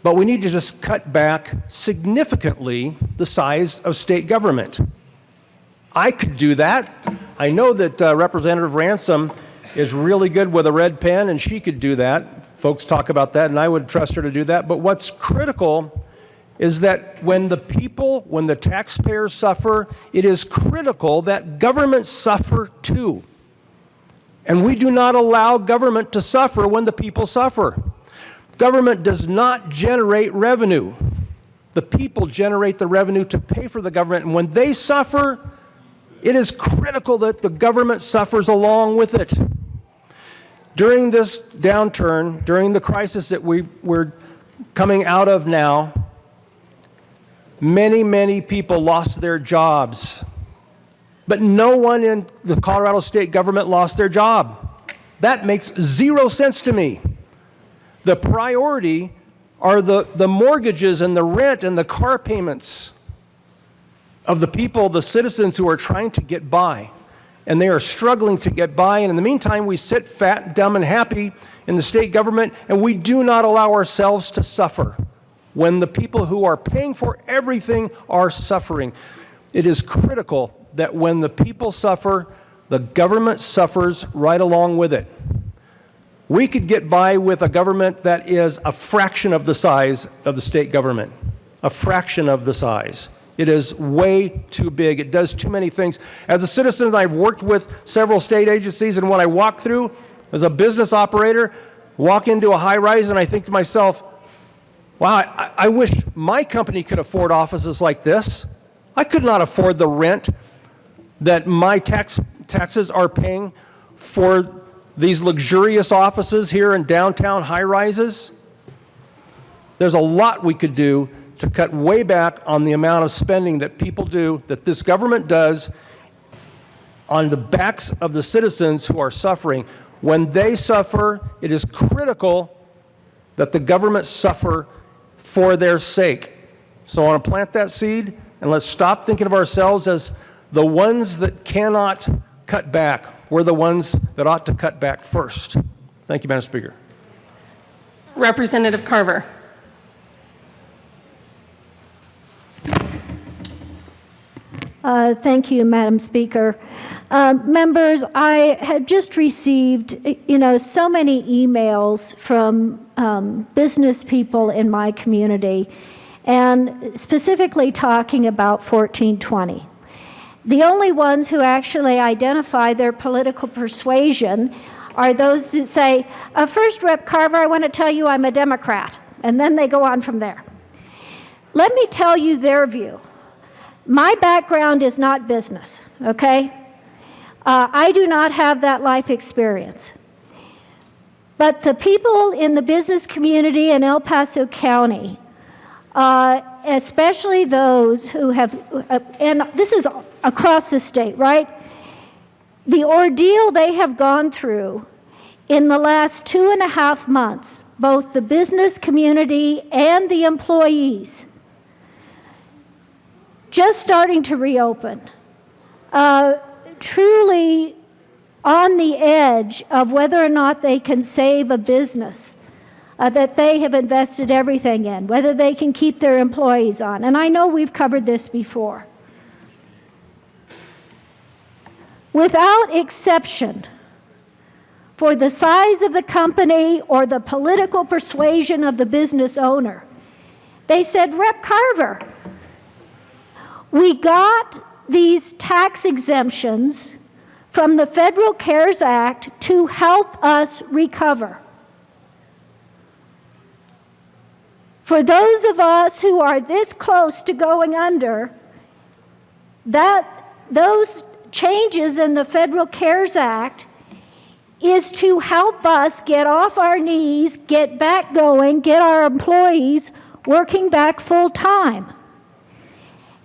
M: But we need to just cut back significantly the size of state government. I could do that. I know that Representative Ransom is really good with a red pen, and she could do that. Folks talk about that, and I would trust her to do that. But what's critical is that when the taxpayers suffer, it is critical that government suffer too. And we do not allow government to suffer when the people suffer. Government does not generate revenue. The people generate the revenue to pay for the government. And when they suffer, it is critical that the government suffers along with it. During this downturn, during the crisis that we're coming out of now, many, many people lost their jobs. But no one in the Colorado state government lost their job. That makes zero sense to me. The priority are the mortgages and the rent and the car payments of the people, the citizens who are trying to get by. And they are struggling to get by. And in the meantime, we sit fat, dumb, and happy in the state government, and we do not allow ourselves to suffer when the people who are paying for everything are suffering. It is critical that when the people suffer, the government suffers right along with it. We could get by with a government that is a fraction of the size of the state government, a fraction of the size. It is way too big. It does too many things. As a citizen, I've worked with several state agencies, and when I walk through as a business operator, walk into a high-rise, and I think to myself, wow, I wish my company could afford offices like this. I could not afford the rent that my taxes are paying for these luxurious offices here in downtown high-rises. There's a lot we could do to cut way back on the amount of spending that people do, that this government does, on the backs of the citizens who are suffering. When they suffer, it is critical that the government suffer for their sake. So I want to plant that seed, and let's stop thinking of ourselves as the ones that cannot cut back. We're the ones that ought to cut back first. Thank you, Madam Speaker.
A: Representative Carver.
N: Thank you, Madam Speaker. Members, I have just received, so many emails from business people in my community, and specifically talking about 1420. The only ones who actually identify their political persuasion are those that say, first, Rep. Carver, I want to tell you I'm a Democrat, and then they go on from there. Let me tell you their view. My background is not business, okay? I do not have that life experience. But the people in the business community in El Paso County, especially those who have, and this is across the state, right? The ordeal they have gone through in the last 2.5 months, both the business community and the employees, just starting to reopen, truly on the edge of whether or not they can save a business that they have invested everything in, whether they can keep their employees on. And I know we've covered this before. Without exception, for the size of the company or the political persuasion of the business owner, they said, Rep. Carver, we got these tax exemptions from the Federal CARES Act to help us recover. For those of us who are this close to going under, those changes in the Federal CARES Act is to help us get off our knees, get back going, get our employees working back full time.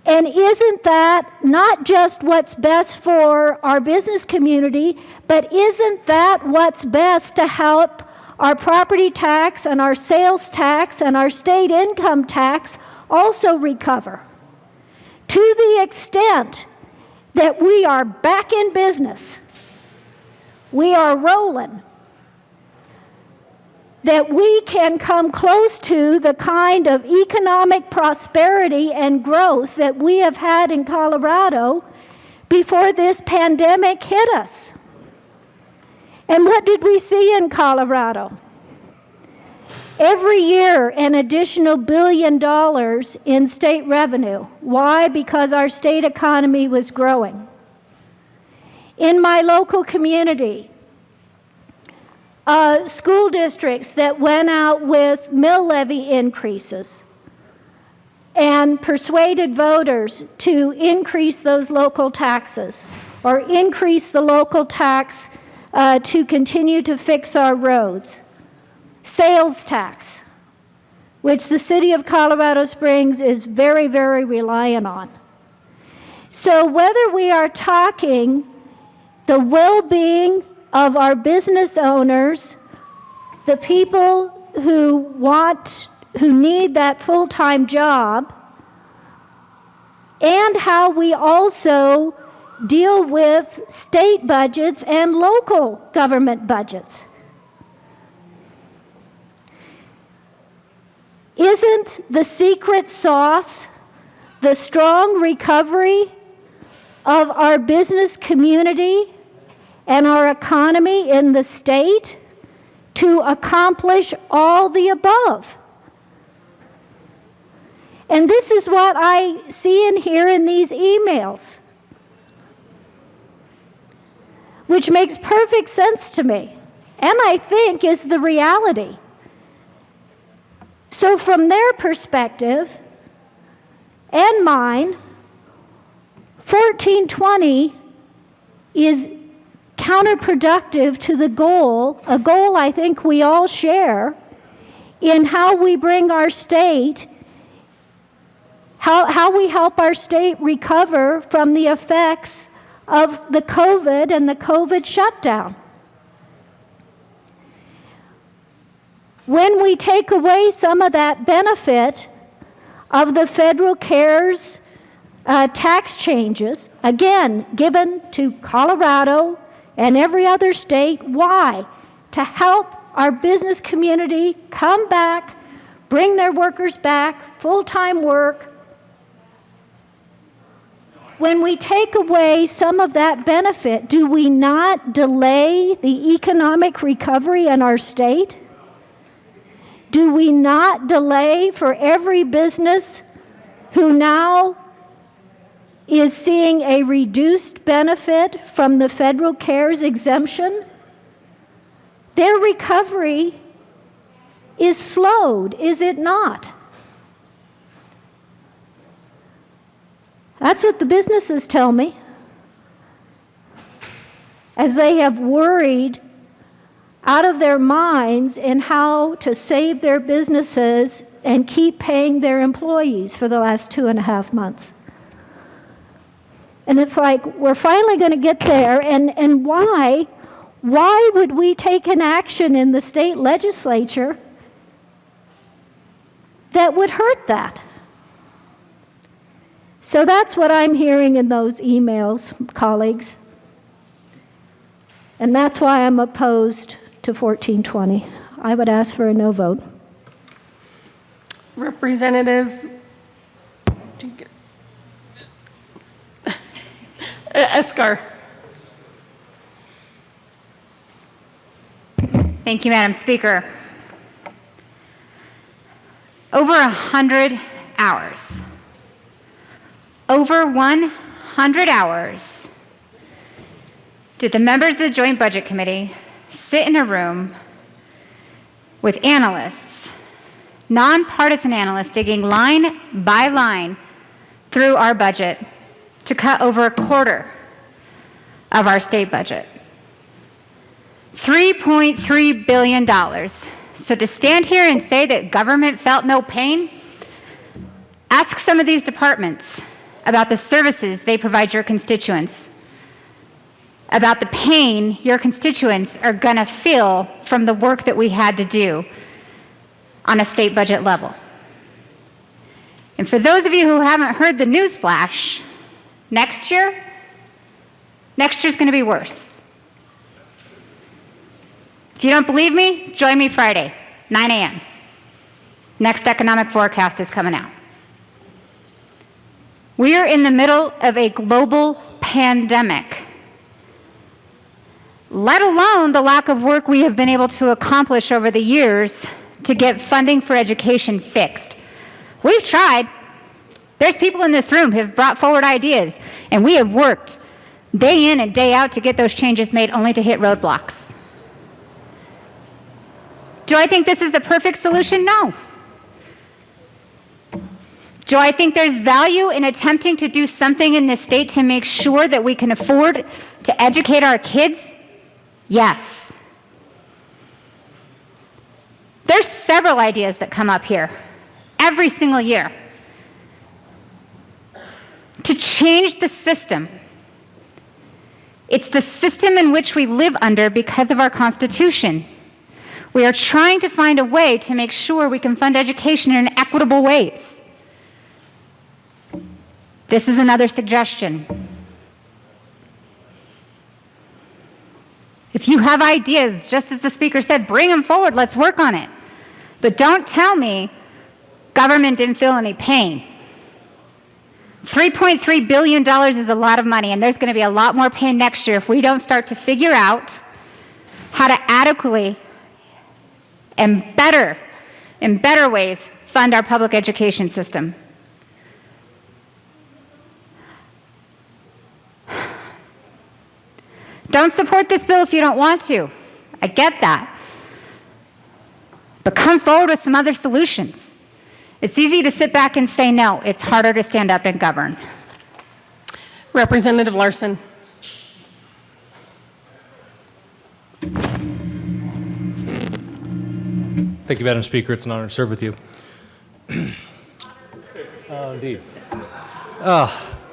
N: And isn't that not just what's best for our business community, but isn't that what's best to help our property tax and our sales tax and our state income tax also recover? To the extent that we are back in business, we are rolling, that we can come close to the kind of economic prosperity and growth that we have had in Colorado before this pandemic hit us. And what did we see in Colorado? Every year, an additional $1 billion in state revenue. Why? Because our state economy was growing. In my local community, school districts that went out with mill levy increases and persuaded voters to increase those local taxes or increase the local tax to continue to fix our roads. Sales tax, which the city of Colorado Springs is very, very reliant on. So whether we are talking the well-being of our business owners, the people who need that full-time job, and how we also deal with state budgets and local government budgets. Isn't the secret sauce the strong recovery of our business community and our economy in the state to accomplish all the above? And this is what I see and hear in these emails, which makes perfect sense to me, and I think is the reality. So from their perspective and mine, 1420 is counterproductive to the goal, a goal I think we all share, in how we bring our state, how we help our state recover from the effects of the COVID and the COVID shutdown. When we take away some of that benefit of the federal CARES tax changes, again, given to Colorado and every other state, why? To help our business community come back, bring their workers back, full-time work. When we take away some of that benefit, do we not delay the economic recovery in our state? Do we not delay for every business who now is seeing a reduced benefit from the federal CARES exemption? Their recovery is slowed, is it not? That's what the businesses tell me, as they have worried out of their minds in how to save their businesses and keep paying their employees for the last 2.5 months. And it's like, we're finally going to get there, and why would we take an action in the state legislature that would hurt that. So that's what I'm hearing in those emails, colleagues. And that's why I'm opposed to 1420. I would ask for a no vote.
A: Representative Escar.
I: Thank you, Madam Speaker. Over 100 hours. Over 100 hours did the members of the Joint Budget Committee sit in a room with analysts, nonpartisan analysts, digging line by line through our budget to cut over a quarter of our state budget. $3.3 billion. So to stand here and say that government felt no pain, ask some of these departments about the services they provide your constituents, about the pain your constituents are going to feel from the work that we had to do on a state budget level. And for those of you who haven't heard the news flash, next year's going to be worse. If you don't believe me, join me Friday, 9 a.m. Next economic forecast is coming out. We are in the middle of a global pandemic, let alone the lack of work we have been able to accomplish over the years to get funding for education fixed. We've tried. There's people in this room who have brought forward ideas, and we have worked day in and day out to get those changes made, only to hit roadblocks. Do I think this is the perfect solution? No. Do I think there's value in attempting to do something in this state to make sure that we can afford to educate our kids? Yes. There's several ideas that come up here every single year to change the system. It's the system in which we live under because of our Constitution. We are trying to find a way to make sure we can fund education in equitable ways. This is another suggestion. If you have ideas, just as the speaker said, bring them forward, let's work on it. But don't tell me government didn't feel any pain. $3.3 billion is a lot of money, and there's going to be a lot more pain next year if we don't start to figure out how to adequately and in better ways fund our public education system. Don't support this bill if you don't want to. I get that. But come forward with some other solutions. It's easy to sit back and say no. It's harder to stand up and govern.
A: Representative Larson.
E: Thank you, Madam Speaker. It's an honor to serve with you. Indeed.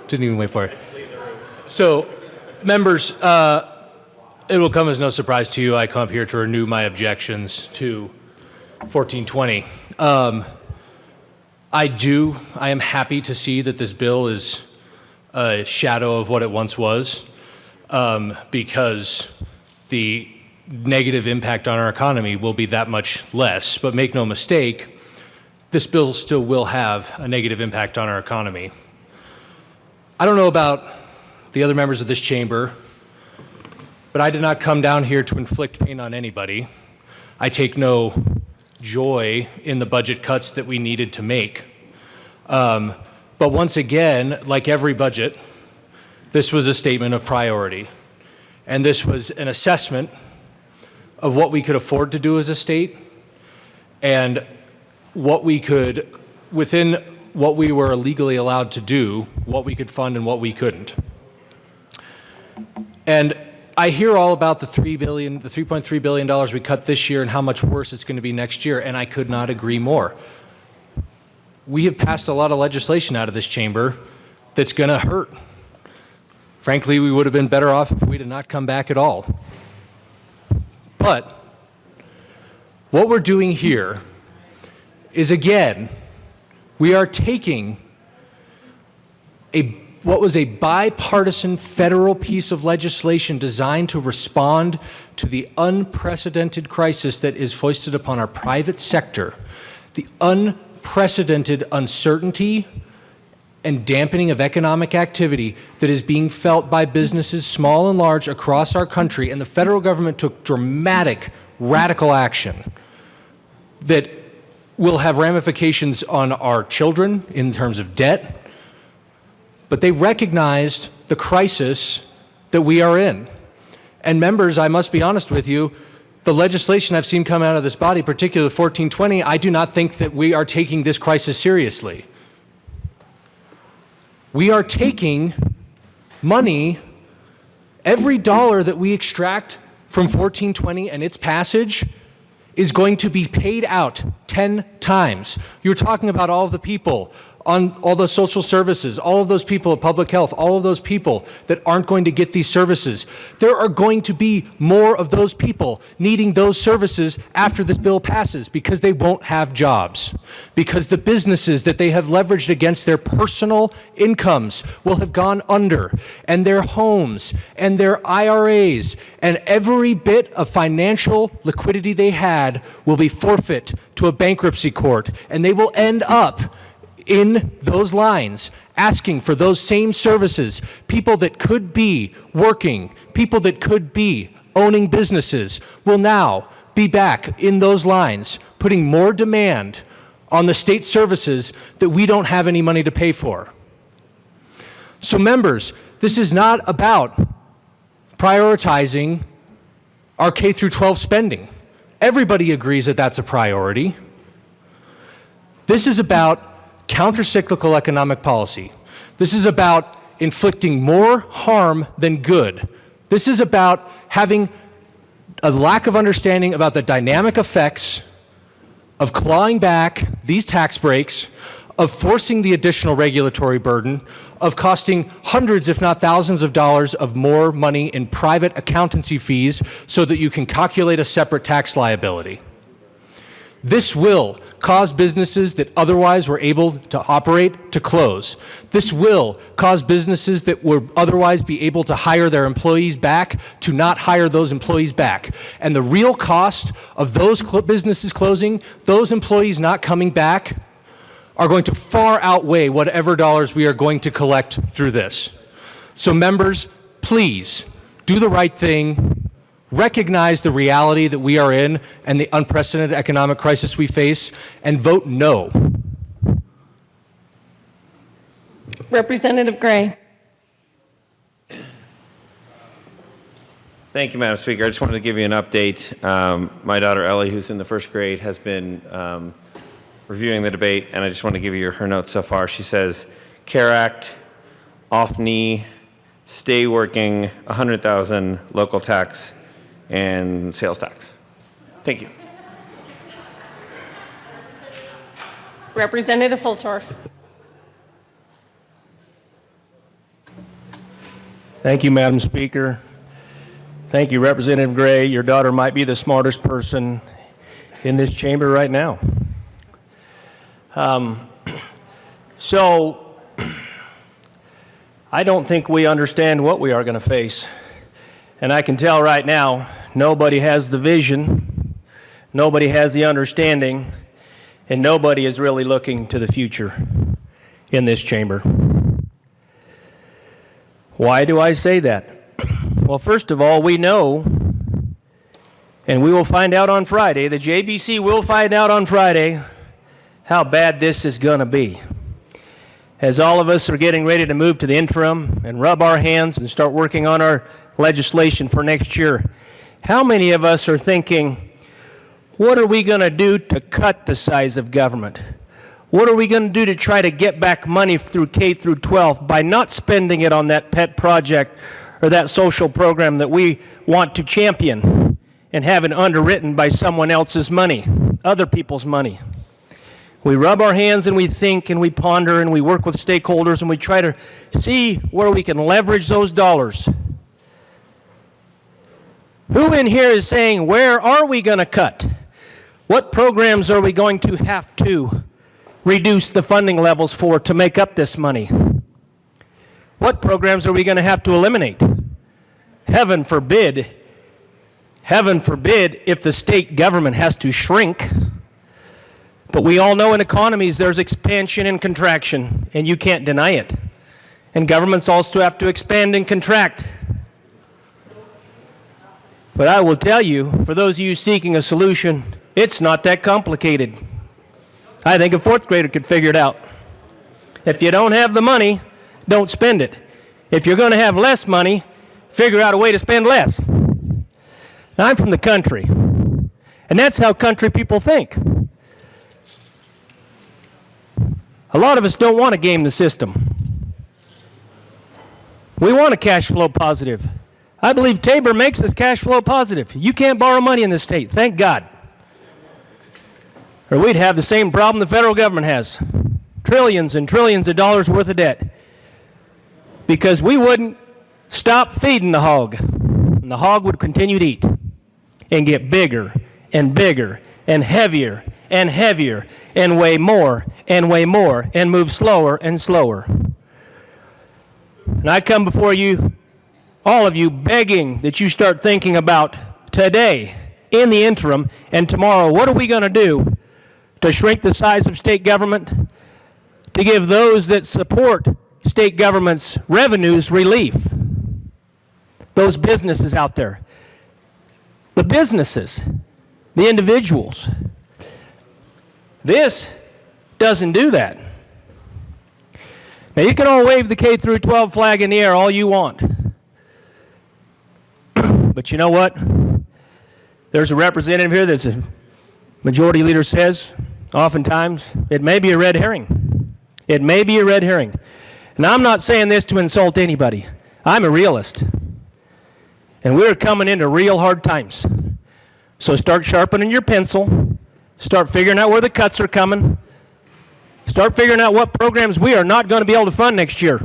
E: Didn't even wait for it. So, members, it will come as no surprise to you. I come up here to renew my objections to 1420. I am happy to see that this bill is a shadow of what it once was, because the negative impact on our economy will be that much less. But make no mistake, this bill still will have a negative impact on our economy. I don't know about the other members of this chamber, but I did not come down here to inflict pain on anybody. I take no joy in the budget cuts that we needed to make. But once again, like every budget, this was a statement of priority. And this was an assessment of what we could afford to do as a state and what we could, within what we were legally allowed to do, what we could fund and what we couldn't. And I hear all about the $3.3 billion we cut this year and how much worse it's going to be next year, and I could not agree more. We have passed a lot of legislation out of this chamber that's going to hurt. Frankly, we would have been better off if we did not come back at all. But what we're doing here is, again, We are taking what was a bipartisan federal piece of legislation designed to respond to the unprecedented crisis that is foisted upon our private sector, the unprecedented uncertainty and dampening of economic activity that is being felt by businesses, small and large, across our country, and the federal government took dramatic, radical action that will have ramifications on our children in terms of debt, but they recognized the crisis that we are in. And members, I must be honest with you, the legislation I've seen come out of this body, particularly 1420, I do not think that we are taking this crisis seriously. We are taking money, every dollar that we extract from 1420 and its passage is going to be paid out 10 times. You're talking about all of the people on all the social services, all of those people at public health, all of those people that aren't going to get these services. There are going to be more of those people needing those services after this bill passes because they won't have jobs, because the businesses that they have leveraged against their personal incomes will have gone under, and their homes and their IRAs and every bit of financial liquidity they had will be forfeit to a bankruptcy court, and they will end up in those lines asking for those same services. People that could be working, people that could be owning businesses will now be back in those lines, putting more demand on the state services that we don't have any money to pay for. So members, this is not about prioritizing our K through 12 spending. Everybody agrees that that's a priority. This is about countercyclical economic policy. This is about inflicting more harm than good. This is about having a lack of understanding about the dynamic effects of clawing back these tax breaks, of forcing the additional regulatory burden, of costing hundreds, if not thousands of dollars of more money in private accountancy fees so that you can calculate a separate tax liability. This will cause businesses that otherwise were able to operate to close. This will cause businesses that would otherwise be able to hire their employees back to not hire those employees back. And the real cost of those businesses closing, those employees not coming back, are going to far outweigh whatever dollars we are going to collect through this. So members, please do the right thing. Recognize the reality that we are in and the unprecedented economic crisis we face, and vote no.
A: Representative Gray.
T: Thank you, Madam Speaker. I just wanted to give you an update. My daughter Ellie, who's in the first grade, has been reviewing the debate, and I just want to give you her notes so far. She says, CARE Act, off knee, stay working, 100,000 local tax, and sales tax. Thank you.
A: Representative Holtorf.
M: Thank you, Madam Speaker. Thank you, Representative Gray. Your daughter might be the smartest person in this chamber right now. So I don't think we understand what we are going to face. And I can tell right now, nobody has the vision, nobody has the understanding, and nobody is really looking to the future in this chamber. Why do I say that? Well, first of all, we know, and we will find out on Friday, the JBC will find out on Friday how bad this is going to be. As all of us are getting ready to move to the interim and rub our hands and start working on our legislation for next year, how many of us are thinking, what are we going to do to cut the size of government? What are we going to do to try to get back money through K through 12 by not spending it on that pet project or that social program that we want to champion and have it underwritten by someone else's money, other people's money? We rub our hands and we think and we ponder and we work with stakeholders and we try to see where we can leverage those dollars. Who in here is saying, where are we going to cut? What programs are we going to have to reduce the funding levels for to make up this money? What programs are we going to have to eliminate? Heaven forbid if the state government has to shrink. But we all know in economies there's expansion and contraction, and you can't deny it. And governments also have to expand and contract. But I will tell you, for those of you seeking a solution, it's not that complicated. I think a fourth grader could figure it out. If you don't have the money, don't spend it. If you're going to have less money, figure out a way to spend less. Now, I'm from the country, and that's how country people think. A lot of us don't want to game the system. We want a cash flow positive. I believe Tabor makes us cash flow positive. You can't borrow money in this state, thank God. Or we'd have the same problem the federal government has. Trillions and trillions of dollars worth of debt. Because we wouldn't stop feeding the hog. And the hog would continue to eat and get bigger and bigger and heavier and weigh more and move slower and slower. And I come before you, all of you, begging that you start thinking about today, in the interim, and tomorrow, what are we going to do to shrink the size of state government, to give those that support state government's revenues relief? Those businesses out there, the businesses, the individuals. This doesn't do that. Now, you can all wave the K through 12 flag in the air all you want. But you know what? There's a representative here that's a majority leader says, oftentimes, it may be a red herring. It may be a red herring. And I'm not saying this to insult anybody. I'm a realist. And we're coming into real hard times. So start sharpening your pencil. Start figuring out where the cuts are coming. Start figuring out what programs we are not going to be able to fund next year.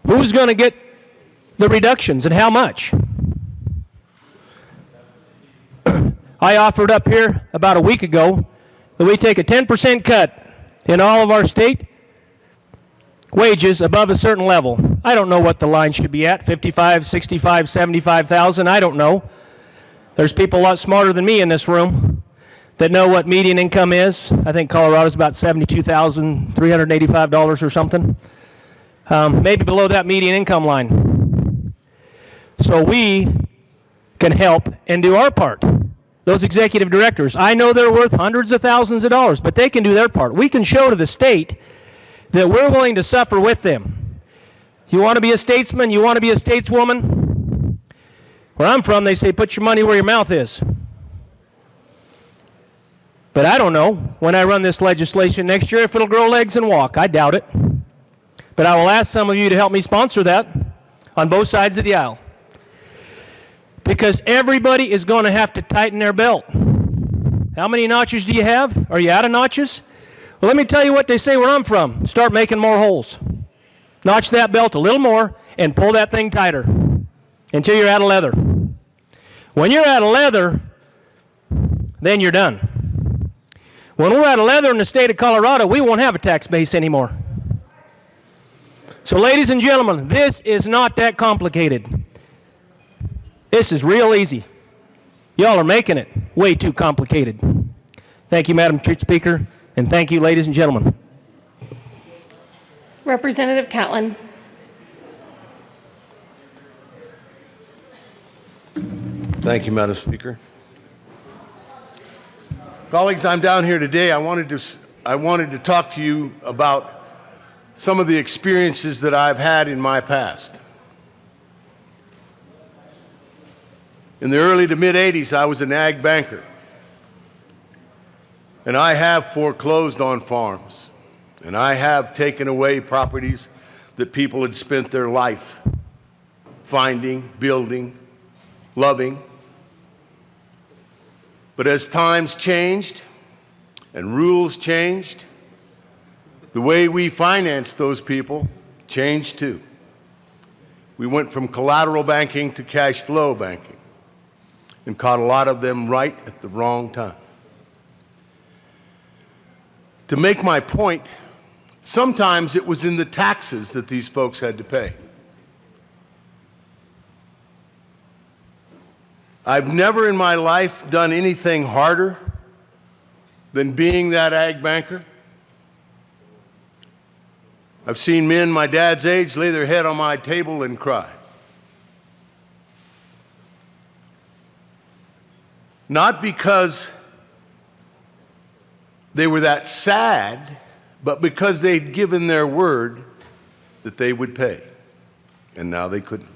M: Who's going to get the reductions and how much? I offered up here about a week ago that we take a 10% cut in all of our state wages above a certain level. I don't know what the line should be at, 55, 65, 75,000, I don't know. There's people a lot smarter than me in this room that know what median income is. I think Colorado's about $72,385 or something. Maybe below that median income line. So we can help and do our part. Those executive directors, I know they're worth hundreds of thousands of dollars, but they can do their part. We can show to the state that we're willing to suffer with them. You want to be a statesman? You want to be a stateswoman? Where I'm from, they say, put your money where your mouth is. But I don't know when I run this legislation next year if it'll grow legs and walk. I doubt it. But I will ask some of you to help me sponsor that on both sides of the aisle. Because everybody is going to have to tighten their belt. How many notches do you have? Are you out of notches? Well, let me tell you what they say where I'm from. Start making more holes. Notch that belt a little more and pull that thing tighter until you're out of leather. When you're out of leather, then you're done. When we're out of leather in the state of Colorado, we won't have a tax base anymore. So, ladies and gentlemen, this is not that complicated. This is real easy. Y'all are making it way too complicated. Thank you, Madam Speaker, and thank you, ladies and gentlemen.
A: Representative Catlin.
O: Thank you, Madam Speaker. Colleagues, I'm down here today. I wanted to talk to you about some of the experiences that I've had in my past. In the early to mid-'80s, I was an ag banker. And I have foreclosed on farms. And I have taken away properties that people had spent their life finding, building, loving. But as times changed and rules changed, the way we financed those people changed too. We went from collateral banking to cash flow banking and caught a lot of them right at the wrong time. To make my point, sometimes it was in the taxes that these folks had to pay. I've never in my life done anything harder than being that ag banker. I've seen men my dad's age lay their head on my table and cry. Not because they were that sad, but because they'd given their word that they would pay, and now they couldn't.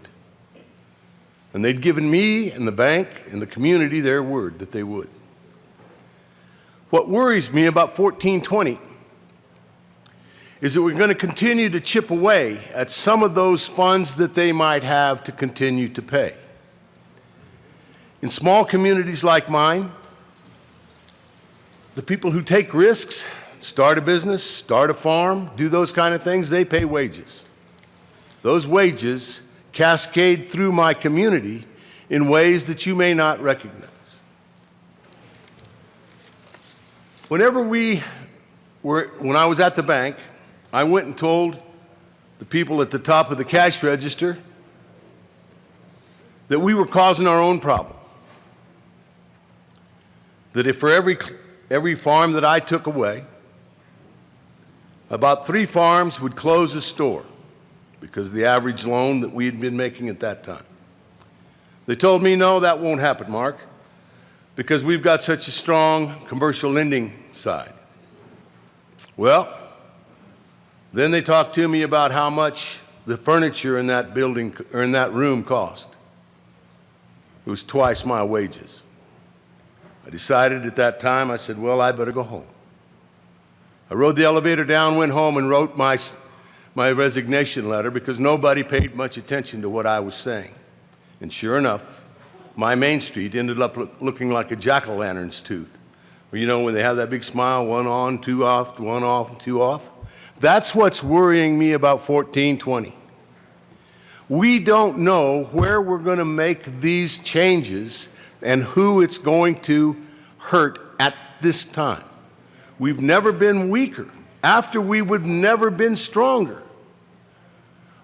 O: And they'd given me and the bank and the community their word that they would. What worries me about 1420 is that we're going to continue to chip away at some of those funds that they might have to continue to pay. In small communities like mine, the people who take risks, start a business, start a farm, do those kind of things, they pay wages. Those wages cascade through my community in ways that you may not recognize. When I was at the bank, I went and told the people at the top of the cash register that we were causing our own problem. That if for every farm that I took away, about 3 farms would close a store because of the average loan that we had been making at that time. They told me, no, that won't happen, Mark, because we've got such a strong commercial lending side. Well, then they talked to me about how much the furniture in that building or in that room cost. It was twice my wages. I decided at that time, I said, well, I better go home. I rode the elevator down, went home, and wrote my resignation letter because nobody paid much attention to what I was saying. And sure enough, my Main Street ended up looking like a jack-o'-lantern's tooth. Where, you know, when they have that big smile, 1 on, 2 off, 1 off, 2 off. That's what's worrying me about 1420. We don't know where we're going to make these changes and who it's going to hurt at this time. We've never been weaker. After we would never been stronger.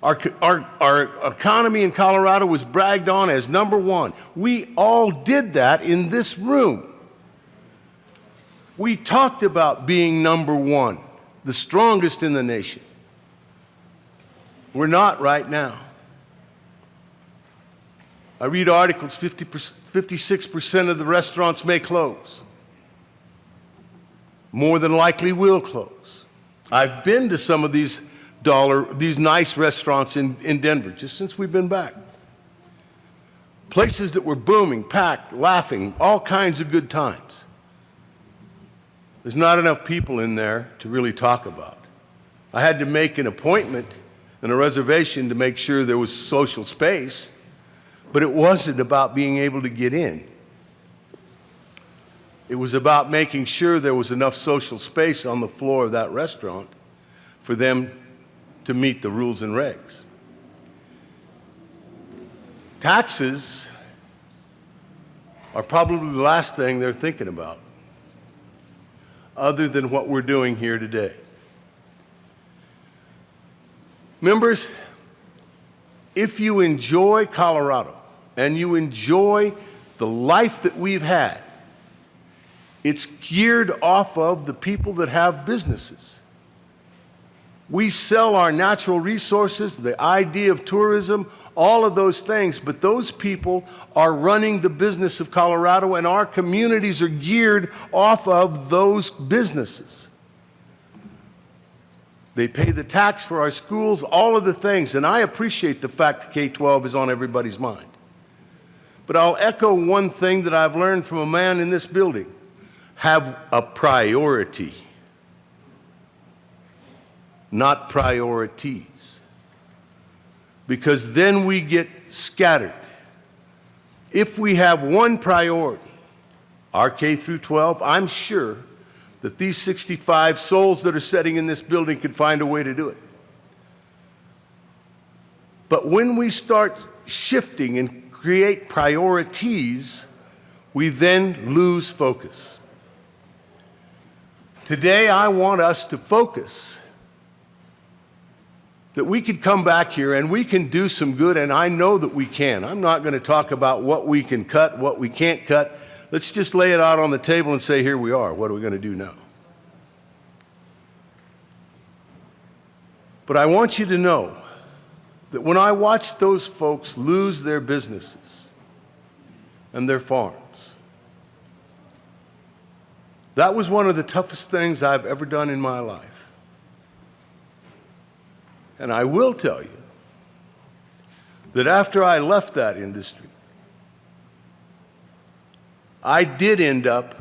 O: Our economy in Colorado was bragged on as #1. We all did that in this room. We talked about being #1, the strongest in the nation. We're not right now. I read articles, 56% of the restaurants may close. More than likely will close. I've been to some of these nice restaurants in Denver just since we've been back. Places that were booming, packed, laughing, all kinds of good times. There's not enough people in there to really talk about. I had to make an appointment and a reservation to make sure there was social space, but it wasn't about being able to get in. It was about making sure there was enough social space on the floor of that restaurant for them to meet the rules and regs. Taxes are probably the last thing they're thinking about, other than what we're doing here today. Members, if you enjoy Colorado and you enjoy the life that we've had, it's geared off of the people that have businesses. We sell our natural resources, the idea of tourism, all of those things, but those people are running the business of Colorado, and our communities are geared off of those businesses. They pay the tax for our schools, all of the things, and I appreciate the fact that K-12 is on everybody's mind. But I'll echo one thing that I've learned from a man in this building. Have a priority, not priorities, because then we get scattered. If we have one priority, our K through 12, I'm sure that these 65 souls that are sitting in this building could find a way to do it. But when we start shifting and create priorities, we then lose focus. Today, I want us to focus that we could come back here and we can do some good, and I know that we can. I'm not going to talk about what we can cut, what we can't cut. Let's just lay it out on the table and say, here we are. What are we going to do now? But I want you to know that when I watched those folks lose their businesses and their farms, that was one of the toughest things I've ever done in my life. And I will tell you that after I left that industry, I did end up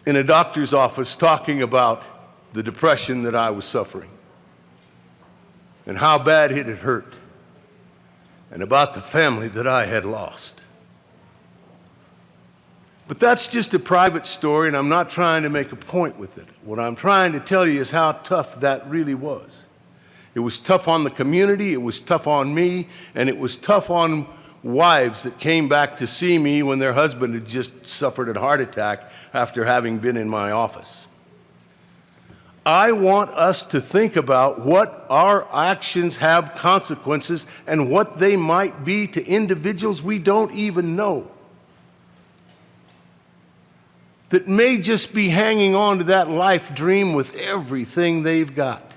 O: in a doctor's office talking about the depression that I was suffering and how bad it had hurt and about the family that I had lost. But that's just a private story, and I'm not trying to make a point with it. What I'm trying to tell you is how tough that really was. It was tough on the community, it was tough on me, and it was tough on wives that came back to see me when their husband had just suffered a heart attack after having been in my office. I want us to think about what our actions have consequences and what they might be to individuals we don't even know, that may just be hanging on to that life dream with everything they've got.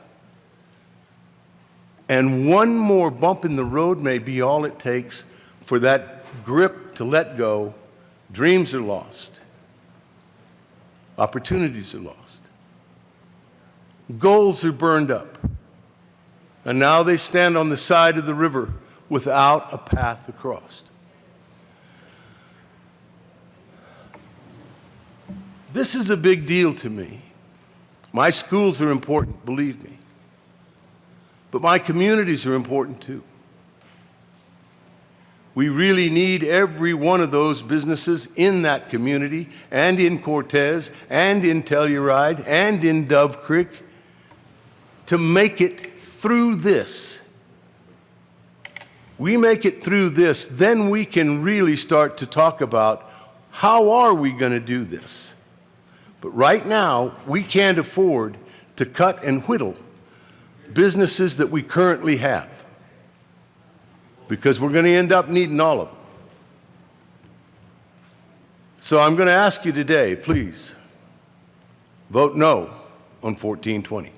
O: And one more bump in the road may be all it takes for that grip to let go. Dreams are lost. Opportunities are lost. Goals are burned up. And now they stand on the side of the river without a path across. This is a big deal to me. My schools are important, believe me. But my communities are important too. We really need every one of those businesses in that community and in Cortez and in Telluride and in Dove Creek to make it through this. We make it through this, then we can really start to talk about how are we going to do this. But right now, we can't afford to cut and whittle businesses that we currently have, because we're going to end up needing all of them. So I'm going to ask you today, please, vote no on 1420.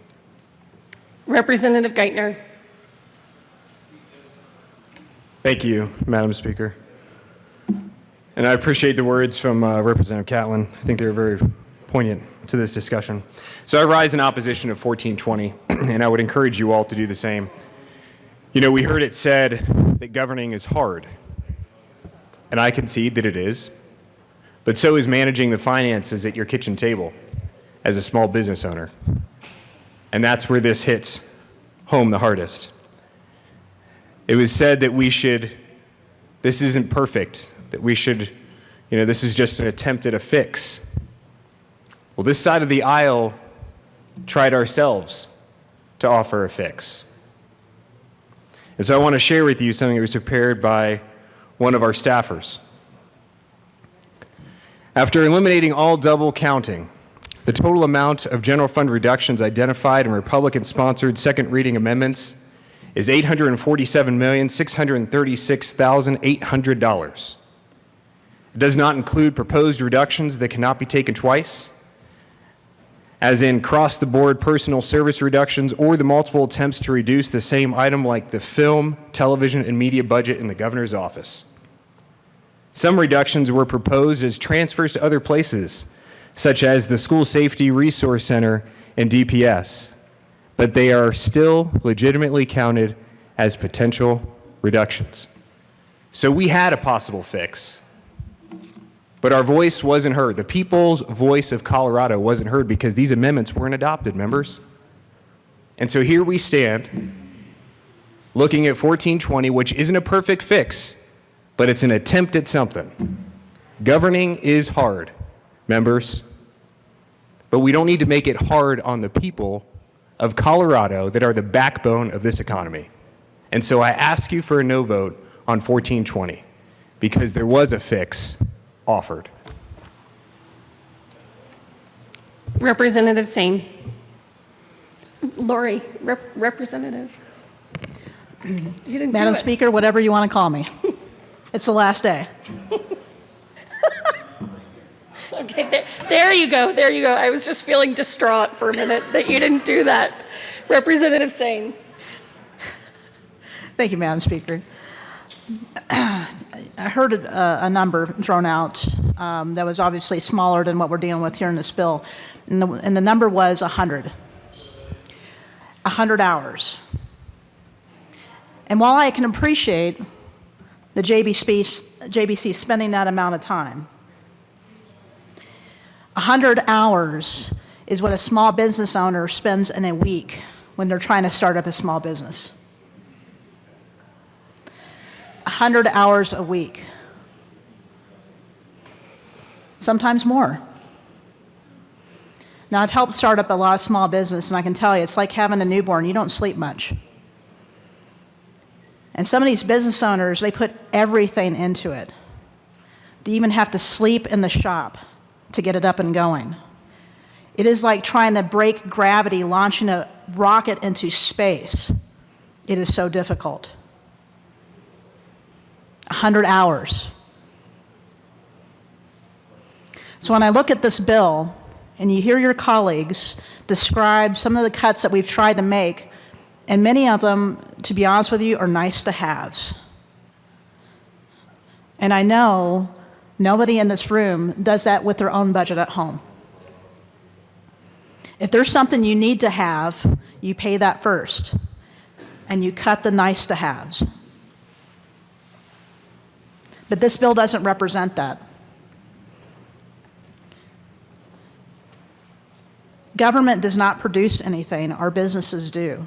A: Representative Geithner.
P: Thank you, Madam Speaker. And I appreciate the words from Representative Catlin. I think they were very poignant to this discussion. So I rise in opposition of 1420, and I would encourage you all to do the same. You know, we heard it said that governing is hard, and I concede that it is, but so is managing the finances at your kitchen table as a small business owner. And that's where this hits home the hardest. It was said that this isn't perfect, that we should, this is just an attempt at a fix. Well, this side of the aisle tried ourselves to offer a fix. And so I want to share with you something that was prepared by one of our staffers. After eliminating all double counting, the total amount of general fund reductions identified in Republican-sponsored second reading amendments is $847,636,800. It does not include proposed reductions that cannot be taken twice, as in cross-the-board personal service reductions or the multiple attempts to reduce the same item like the film, television, and media budget in the governor's office. Some reductions were proposed as transfers to other places, such as the School Safety Resource Center and DPS, but they are still legitimately counted as potential reductions. So we had a possible fix. But our voice wasn't heard. The people's voice of Colorado wasn't heard because these amendments weren't adopted, members. And so here we stand, looking at 1420, which isn't a perfect fix, but it's an attempt at something. Governing is hard, members. But we don't need to make it hard on the people of Colorado that are the backbone of this economy. And so I ask you for a no vote on 1420, because there was a fix offered.
A: Representative Sane. Lori, Representative. You didn't
Q: Madam
A: do it.
Q: Speaker, whatever you want to call me. It's the last day.
A: Okay, there you go, there you go. I was just feeling distraught for a minute that you didn't do that. Representative Sane.
Q: Thank you, Madam Speaker. I heard a number thrown out that was obviously smaller than what we're dealing with here in this bill, and the number was 100. 100 hours. And while I can appreciate the JBC spending that amount of time, 100 hours is what a small business owner spends in a week when they're trying to start up a small business. 100 hours a week. Sometimes more. Now, I've helped start up a lot of small business, and I can tell you, it's like having a newborn. You don't sleep much. And some of these business owners, they put everything into it. They even have to sleep in the shop to get it up and going. It is like trying to break gravity, launching a rocket into space. It is so difficult. 100 hours. So when I look at this bill, and you hear your colleagues describe some of the cuts that we've tried to make, and many of them, to be honest with you, are nice to haves. And I know nobody in this room does that with their own budget at home. If there's something you need to have, you pay that first, and you cut the nice to haves. But this bill doesn't represent that. Government does not produce anything, our businesses do.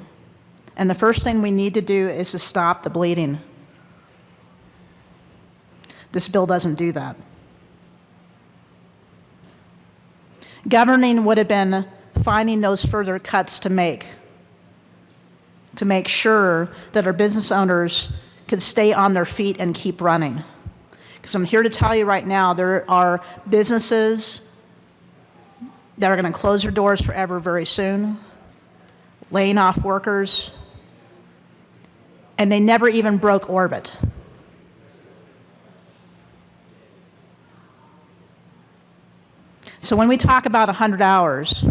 Q: And the first thing we need to do is to stop the bleeding. This bill doesn't do that. Governing would have been finding those further cuts to make sure that our business owners could stay on their feet and keep running. Because I'm here to tell you right now, there are businesses that are going to close their doors forever very soon, laying off workers, and they never even broke orbit. So when we talk about 100 hours,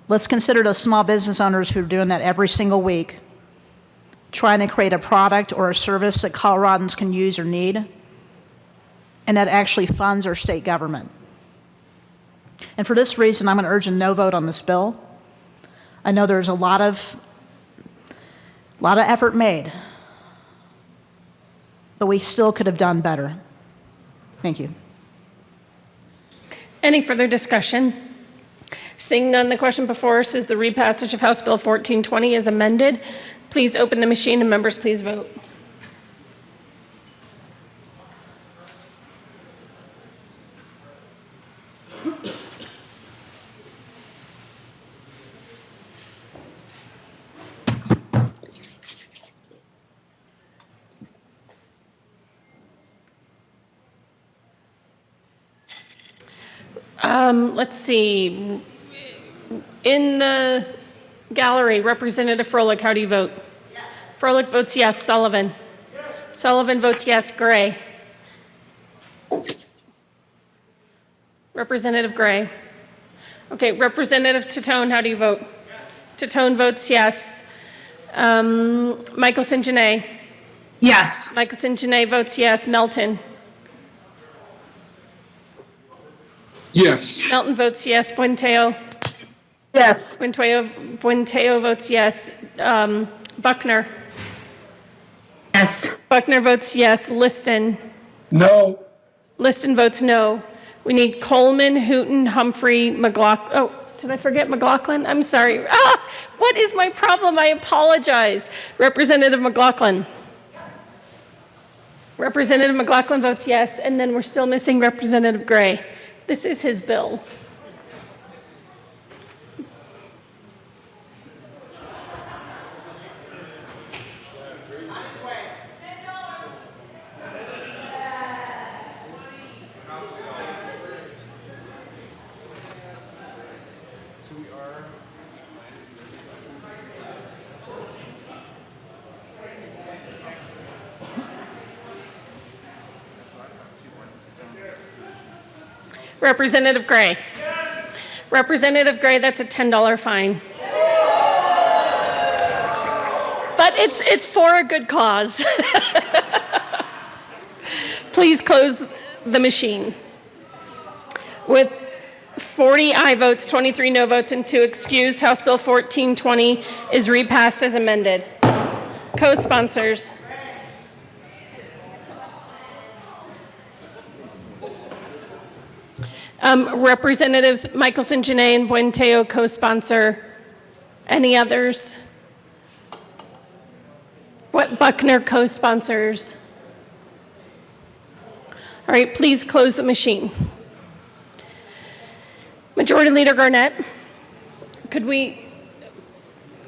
Q: let's consider those small business owners who are doing that every single week, trying to create a product or a service that Coloradans can use or need, and that actually funds our state government. And for this reason, I'm going to urge a no vote on this bill. I know there's a lot of effort made, but we still could have done better. Thank you.
A: Any further discussion? Seeing none, the question before us is the repassage of House Bill 1420 as amended. Please open the machine and members please vote. Let's see. In the gallery, Representative Froelich, how do you vote? Yes. Froelich votes yes. Sullivan? Yes. Sullivan votes yes. Gray? Representative Gray? Okay, Representative Titone, how do you vote? Yes. Titone votes yes. Michelson Janae?
J: Yes.
A: Michelson Janae votes yes. Melton?
D: Yes.
A: Melton votes yes. Buenteo?
J: Yes.
A: Buenteo votes yes. Buckner?
J: Yes.
A: Buckner votes yes. Liston?
D: No.
A: Liston votes no. We need Coleman, Hooton, Humphrey, McLaughlin. Oh, did I forget McLaughlin? I'm sorry. What is my problem? I apologize. Representative McLaughlin? Yes. Representative McLaughlin votes yes, and then we're still missing Representative Gray. This is his bill. Representative Gray? Representative Gray, that's a $10 fine. But it's for a good cause. Please close the machine. With 40 aye votes, 23 no votes, and 2 excused, House Bill 1420 is repassed as amended. Co-sponsors. Representatives Michelson, Janae, and Buenteo co-sponsor. Any others? What Buckner co-sponsors? All right, please close the machine. Majority Leader Garnett, could we,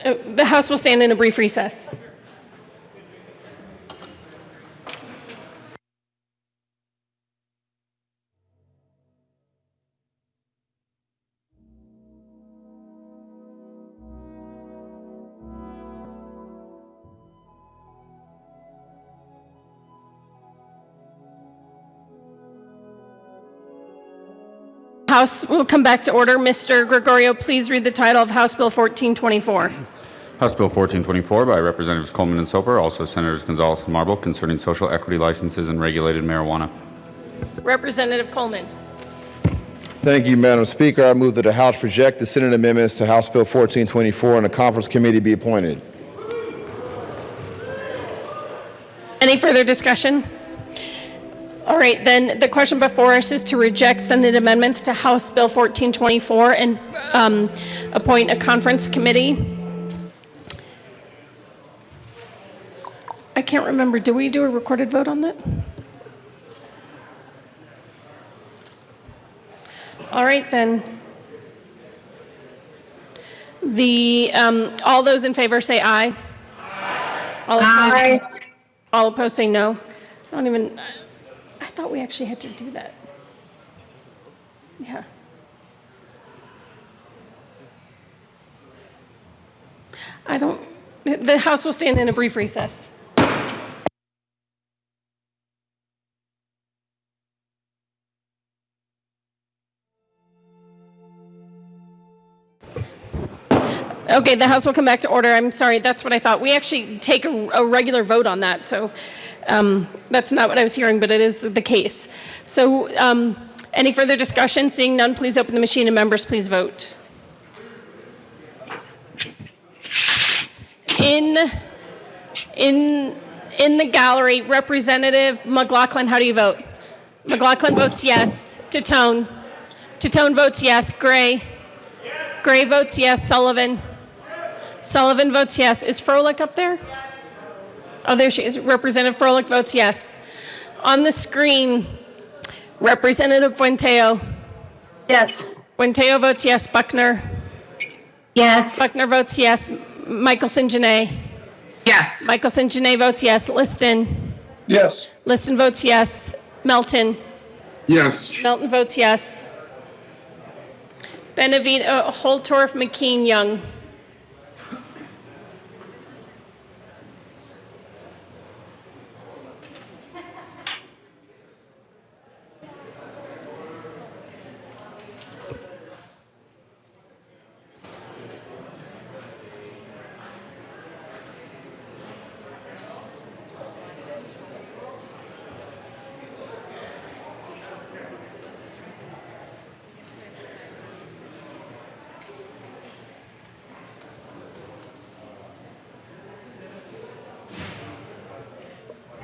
A: the House will stand in a brief recess. House will come back to order. Mr. Gregorio, please read the title of House Bill 1424.
B: House Bill 1424 by Representatives Coleman and Soper, also Senators Gonzalez and Marble, concerning social equity licenses and regulated marijuana.
A: Representative Coleman.
K: Thank you, Madam Speaker. I move that the House reject the Senate amendments to House Bill 1424 and a conference committee be appointed.
A: Any further discussion? All right, then the question before us is to reject Senate amendments to House Bill 1424 and appoint a conference committee. I can't remember. Do we do a recorded vote on that? All right, then. All those in favor say aye. Aye. All opposed say no. I thought we actually had to do that. Yeah. The House will stand in a brief recess. Okay, the House will come back to order. I'm sorry, that's what I thought. We actually take a regular vote on that, so that's not what I was hearing, but it is the case. So any further discussion? Seeing none, please open the machine and members, please vote. In the gallery, Representative McLaughlin, how do you vote? McLaughlin votes yes. Titone. Titone votes yes. Gray. Gray votes yes. Sullivan. Sullivan votes yes. Is Froelich up there? Oh, there she is. Representative Froelich votes yes. On the screen, Representative Buenteo.
J: Yes.
A: Buenteo votes yes. Buckner.
J: Yes.
A: Buckner votes yes. Michelson Janae.
J: Yes.
A: Michelson Janae votes yes. Liston.
D: Yes.
A: Liston votes yes. Melton.
D: Yes.
A: Melton votes yes. Benavide, Holtorf, McKean, Young.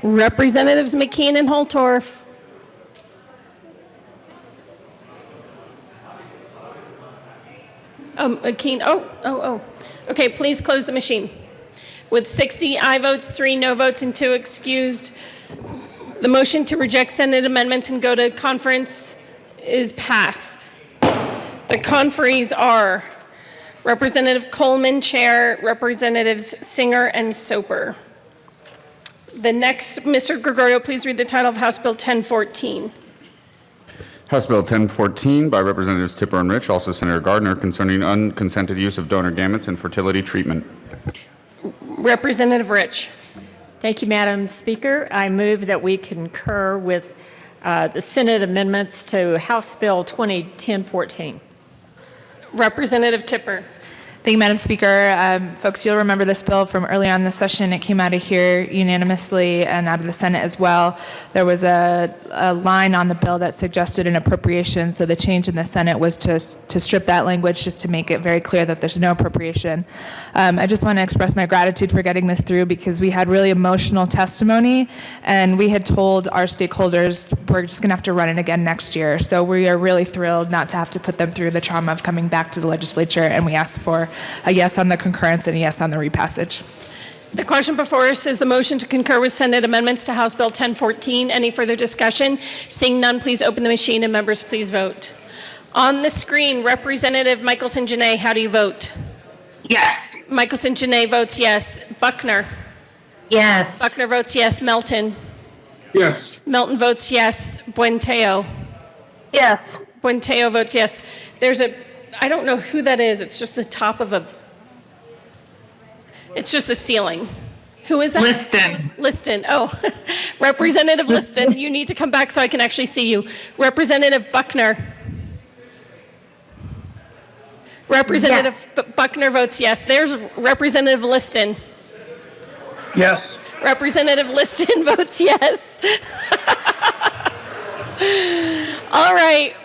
A: Representatives McKean and Holtorf. McKean, Okay, please close the machine. With 60 aye votes, 3 no votes, and 2 excused, the motion to reject Senate amendments and go to conference is passed. The conferees are Representative Coleman, Chair, Representatives Singer and Soper. The next, Mr. Gregorio, please read the title of House Bill 1014.
B: House Bill 1014 by Representatives Tipper and Rich, also Senator Gardner, concerning unconsented use of donor gametes and fertility treatment.
A: Representative Rich.
L: Thank you, Madam Speaker. I move that we concur with the Senate amendments to House Bill 2010-14.
A: Representative Tipper.
F: Thank you, Madam Speaker. Folks, you'll remember this bill from earlier on in the session. It came out of here unanimously and out of the Senate as well. There was a line on the bill that suggested an appropriation, so the change in the Senate was to strip that language just to make it very clear that there's no appropriation. I just want to express my gratitude for getting this through because we had really emotional testimony and we had told our stakeholders we're just going to have to run it again next year. So we are really thrilled not to have to put them through the trauma of coming back to the legislature, and we ask for a yes on the concurrence and a yes on the repassage.
A: The question before us is the motion to concur with Senate amendments to House Bill 1014. Any further discussion? Seeing none, please open the machine and members please vote. On the screen, Representative Michelson-Janae, how do you vote?
J: Yes.
A: Michelson-Janae votes yes. Buckner?
J: Yes.
A: Buckner votes yes. Melton?
D: Yes.
A: Melton votes yes. Buenteo?
J: Yes.
A: Buenteo votes yes. There's I don't know who that is. It's just the top of it's just the ceiling. Who is that?
J: Liston.
A: Liston. Oh, Representative Liston, you need to come back so I can actually see you. Representative Buckner. Representative Buckner votes yes. There's Representative Liston.
D: Yes.
A: Representative Liston votes yes. All right.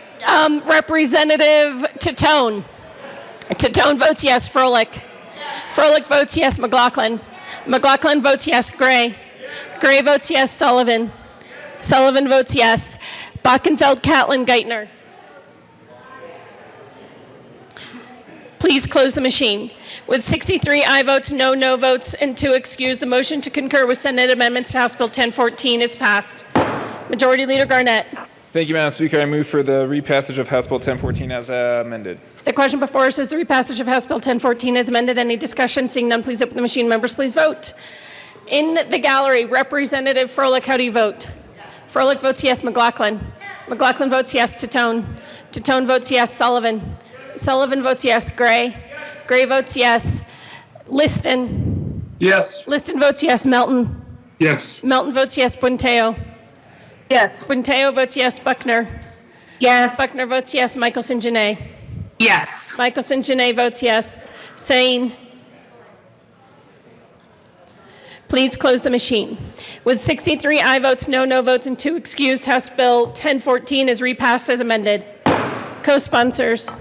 A: Representative Titone. Titone votes yes. Froelich. Froelich votes yes. McLaughlin. McLaughlin votes yes. Gray. Gray votes yes. Sullivan. Sullivan votes yes. Bockenfeld, Catlin, Geithner. Please close the machine. With 63 aye votes, no votes, and 2 excused, the motion to concur with Senate amendments to House Bill 1014 is passed. Majority Leader Garnett.
H: Thank you, Madam Speaker. I move for the repassage of House Bill 1014 as amended.
A: The question before us is the repassage of House Bill 1014 as amended. Any discussion? Seeing none, please open the machine. Members, please vote. In the gallery, Representative Froelich, how do you vote? Froelich votes yes. McLaughlin. McLaughlin votes yes. Titone. Titone votes yes. Sullivan. Sullivan votes yes. Gray. Gray votes yes. Liston.
D: Yes.
A: Liston votes yes. Melton.
D: Yes.
A: Melton votes yes. Buenteo.
J: Yes.
A: Buenteo votes yes. Buckner.
J: Yes.
A: Buckner votes yes. Michelson-Janae.
J: Yes.
A: Michelson-Janae votes yes. Sane. Please close the machine. With 63 aye votes, no votes, and 2 excused, House Bill 1014 is repassed as amended. Co-sponsors.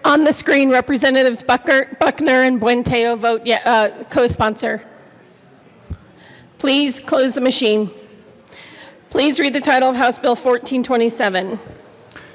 A: On the screen, Representatives Buckner and Buenteo vote co-sponsor. Please close the machine. Please read the title of House Bill 1427.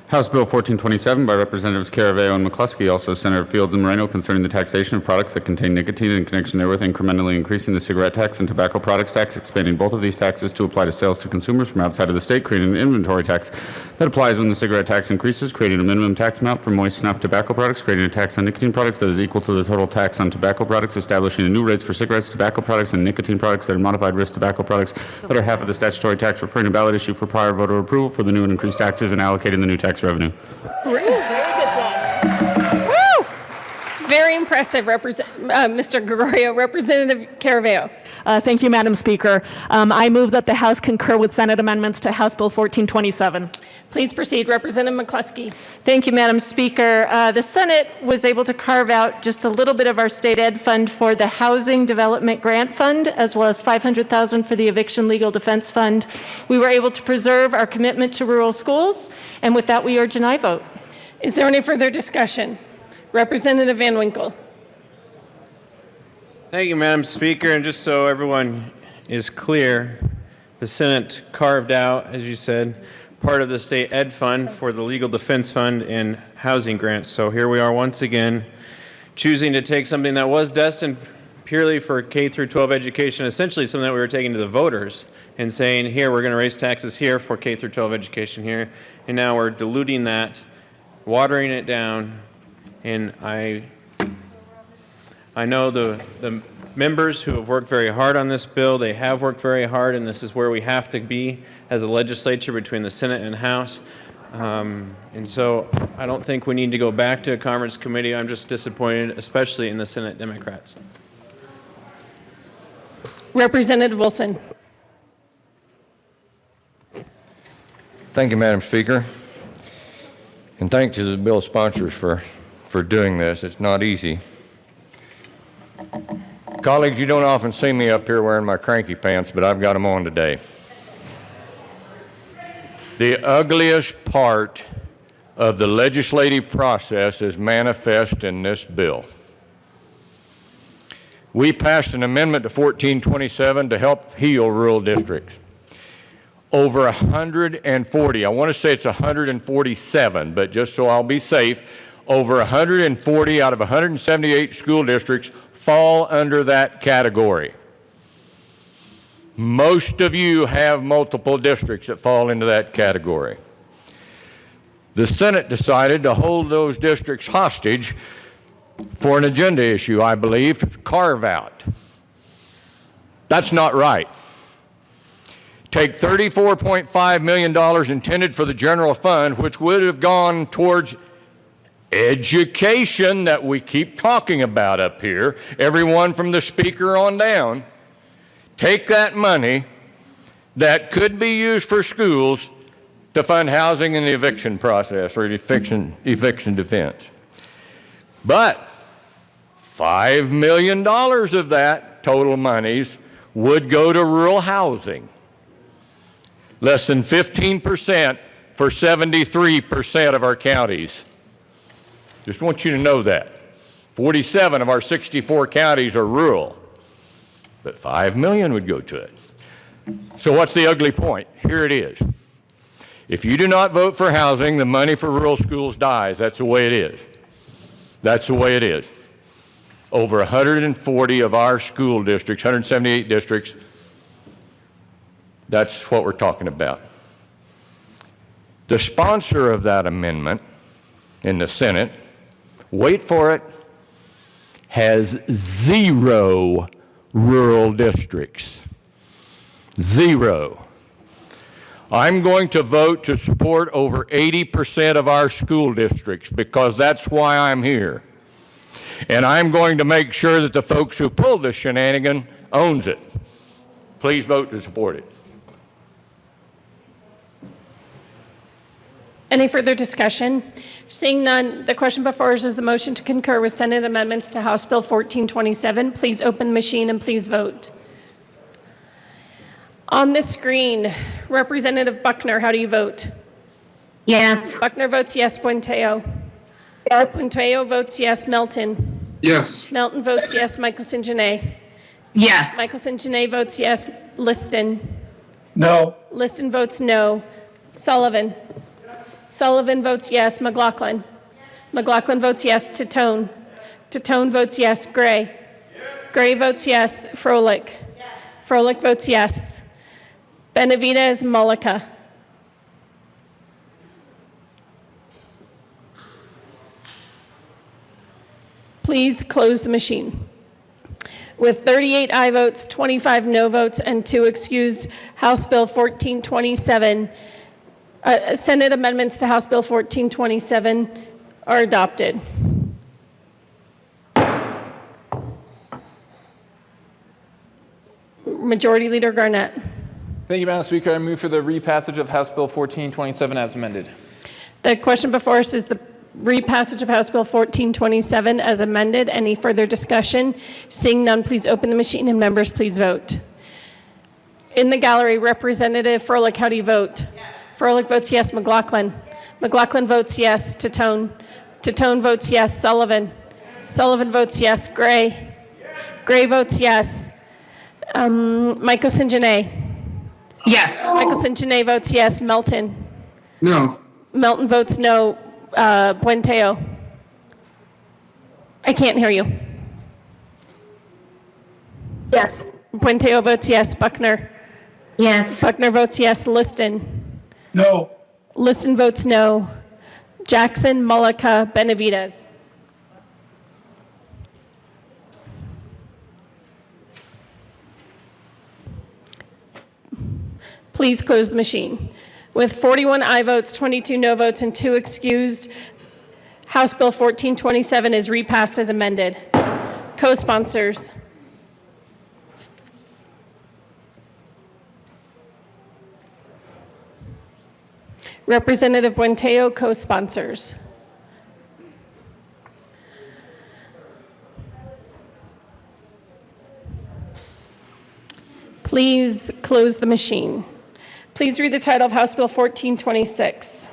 B: House Bill 1427 by Representatives Caraveo and McCluskey, also Senator Fields and Moreno, concerning the taxation of products that contain nicotine and in connection therewith incrementally increasing the cigarette tax and tobacco products tax, expanding both of these taxes to apply to sales to consumers from outside of the state, creating an inventory tax that applies when the cigarette tax increases, creating a minimum tax amount for moist snuff tobacco products, creating a tax on nicotine products that is equal to the total tax on tobacco products, establishing new rates for cigarettes, tobacco products, and nicotine products that are modified risk tobacco products that are half of the statutory tax, referring to ballot issue for prior voter approval for the new and increased taxes, and allocating the new tax revenue.
A: Very good job. Woo! Very impressive, Mr. Gregorio. Representative Caraveo.
R: Thank you, Madam Speaker. I move that the House concur with Senate amendments to House Bill 1427.
A: Please proceed. Representative McCluskey.
R: Thank you, Madam Speaker. The Senate was able to carve out just a little bit of our state ed fund for the Housing Development Grant Fund, as well as $500,000 for the Eviction Legal Defense Fund. We were able to preserve our commitment to rural schools, and with that, we urge an aye vote.
A: Is there any further discussion? Representative Van Winkle.
T: Thank you, Madam Speaker. And just so everyone is clear, the Senate carved out, as you said, part of the state ed fund for the legal defense fund and housing grants. So here we are once again choosing to take something that was destined purely for K through 12 education, essentially something that we were taking to the voters and saying, here, we're going to raise taxes here for K through 12 education here. And now we're diluting that, watering it down. And I know the members who have worked very hard on this bill. They have worked very hard, and this is where we have to be as a legislature between the Senate and House.
S: And so I don't think we need to go back to a conference committee. I'm just disappointed, especially in the Senate Democrats.
A: Representative Wilson.
U: Thank you, Madam Speaker. And thanks to the bill sponsors for doing this. It's not easy. Colleagues, you don't often see me up here wearing my cranky pants, but I've got them on today. The ugliest part of the legislative process is manifest in this bill. We passed an amendment to 1427 to help heal rural districts. Over 140, I want to say it's 147, but just so I'll be safe, over 140 out of 178 school districts fall under that category. Most of you have multiple districts that fall into that category. The Senate decided to hold those districts hostage for an agenda issue, I believe, carve out. That's not right. Take $34.5 million intended for the general fund, which would have gone towards education that we keep talking about up here, everyone from the speaker on down. Take that money that could be used for schools to fund housing in the eviction process or eviction defense. But $5 million of that total monies would go to rural housing. Less than 15% for 73% of our counties. Just want you to know that. 47 of our 64 counties are rural, but $5 million would go to it. So what's the ugly point? Here it is. If you do not vote for housing, the money for rural schools dies. That's the way it is. That's the way it is. Over 140 of our school districts, 178 districts, that's what we're talking about. The sponsor of that amendment in the Senate, wait for it, has 0 rural districts. 0. I'm going to vote to support over 80% of our school districts because that's why I'm here. And I'm going to make sure that the folks who pulled this shenanigan owns it. Please vote to support it.
A: Any further discussion? Seeing none, the question before us is the motion to concur with Senate amendments to House Bill 1427. Please open the machine and please vote. On the screen, Representative Buckner, how do you vote?
J: Yes.
A: Buckner votes yes. Buenteo.
J: Yes.
A: Buenteo votes yes. Melton.
D: Yes.
A: Melton votes yes. Michelson Janae.
J: Yes.
A: Michelson Janae votes yes. Liston.
D: No.
A: Liston votes no. Sullivan. Sullivan votes yes. McLaughlin. McLaughlin votes yes. Titone. Titone votes yes. Gray. Gray votes yes. Froelich. Froelich votes yes. Benavidez Mullica. Please close the machine. With 38 aye votes, 25 no votes, and 2 excused, House Bill 1427, Senate amendments to House Bill 1427 are adopted. Majority Leader Garnett.
H: Thank you, Madam Speaker. I move for the repassage of House Bill 1427 as amended.
A: The question before us is the repassage of House Bill 1427 as amended. Any further discussion? Seeing none, please open the machine and members, please vote. In the gallery, Representative Froelich, how do you vote? Yes. Froelich votes yes. McLaughlin. McLaughlin votes yes. Titone. Titone votes yes. Sullivan. Sullivan votes yes. Gray. Gray votes yes. Michelson Janae.
J: Yes.
A: Michelson Janae votes yes. Melton.
D: No.
A: Melton votes no. Buenteo. I can't hear you.
J: Yes.
A: Buenteo votes yes. Buckner.
J: Yes.
A: Buckner votes yes. Liston.
D: No.
A: Liston votes no. Jackson, Mullica, Benavidez. Please close the machine. With 41 aye votes, 22 no votes, and 2 excused, House Bill 1427 is repassed as amended. Co-sponsors. Representative Buenteo, co-sponsors. Please close the machine. Please read the title of House Bill 1426.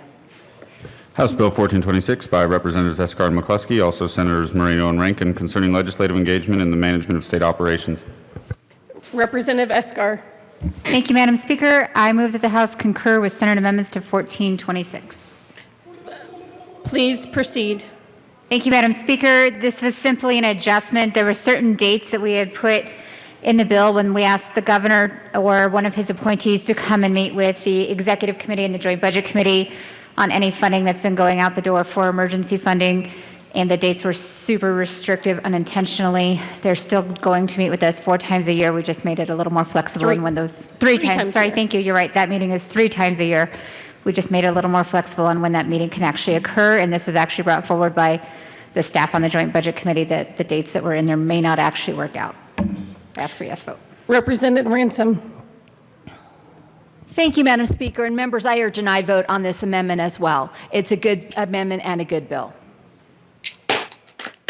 B: House Bill 1426 by Representatives Escar and McCluskey, also Senators Moreno and Rankin, concerning legislative engagement in the management of state operations.
A: Representative Escar.
I: Thank you, Madam Speaker. I move that the House concur with Senate amendments to 1426.
A: Please proceed.
I: Thank you, Madam Speaker. This was simply an adjustment. There were certain dates that we had put in the bill when we asked the governor or one of his appointees to come and meet with the Executive Committee and the Joint Budget Committee on any funding that's been going out the door for emergency funding, and the dates were super restrictive unintentionally. They're still going to meet with us 4 times a year. We just made it a little more flexible in when those three times. Sorry, thank you. You're right. That meeting is 3 times a year. We just made it a little more flexible on when that meeting can actually occur, and this was actually brought forward by the staff on the Joint Budget Committee that the dates that were in there may not actually work out. Ask for yes vote.
A: Representative Ransom.
G: Thank you, Madam Speaker. And members, I urge an aye vote on this amendment as well. It's a good amendment and a good bill.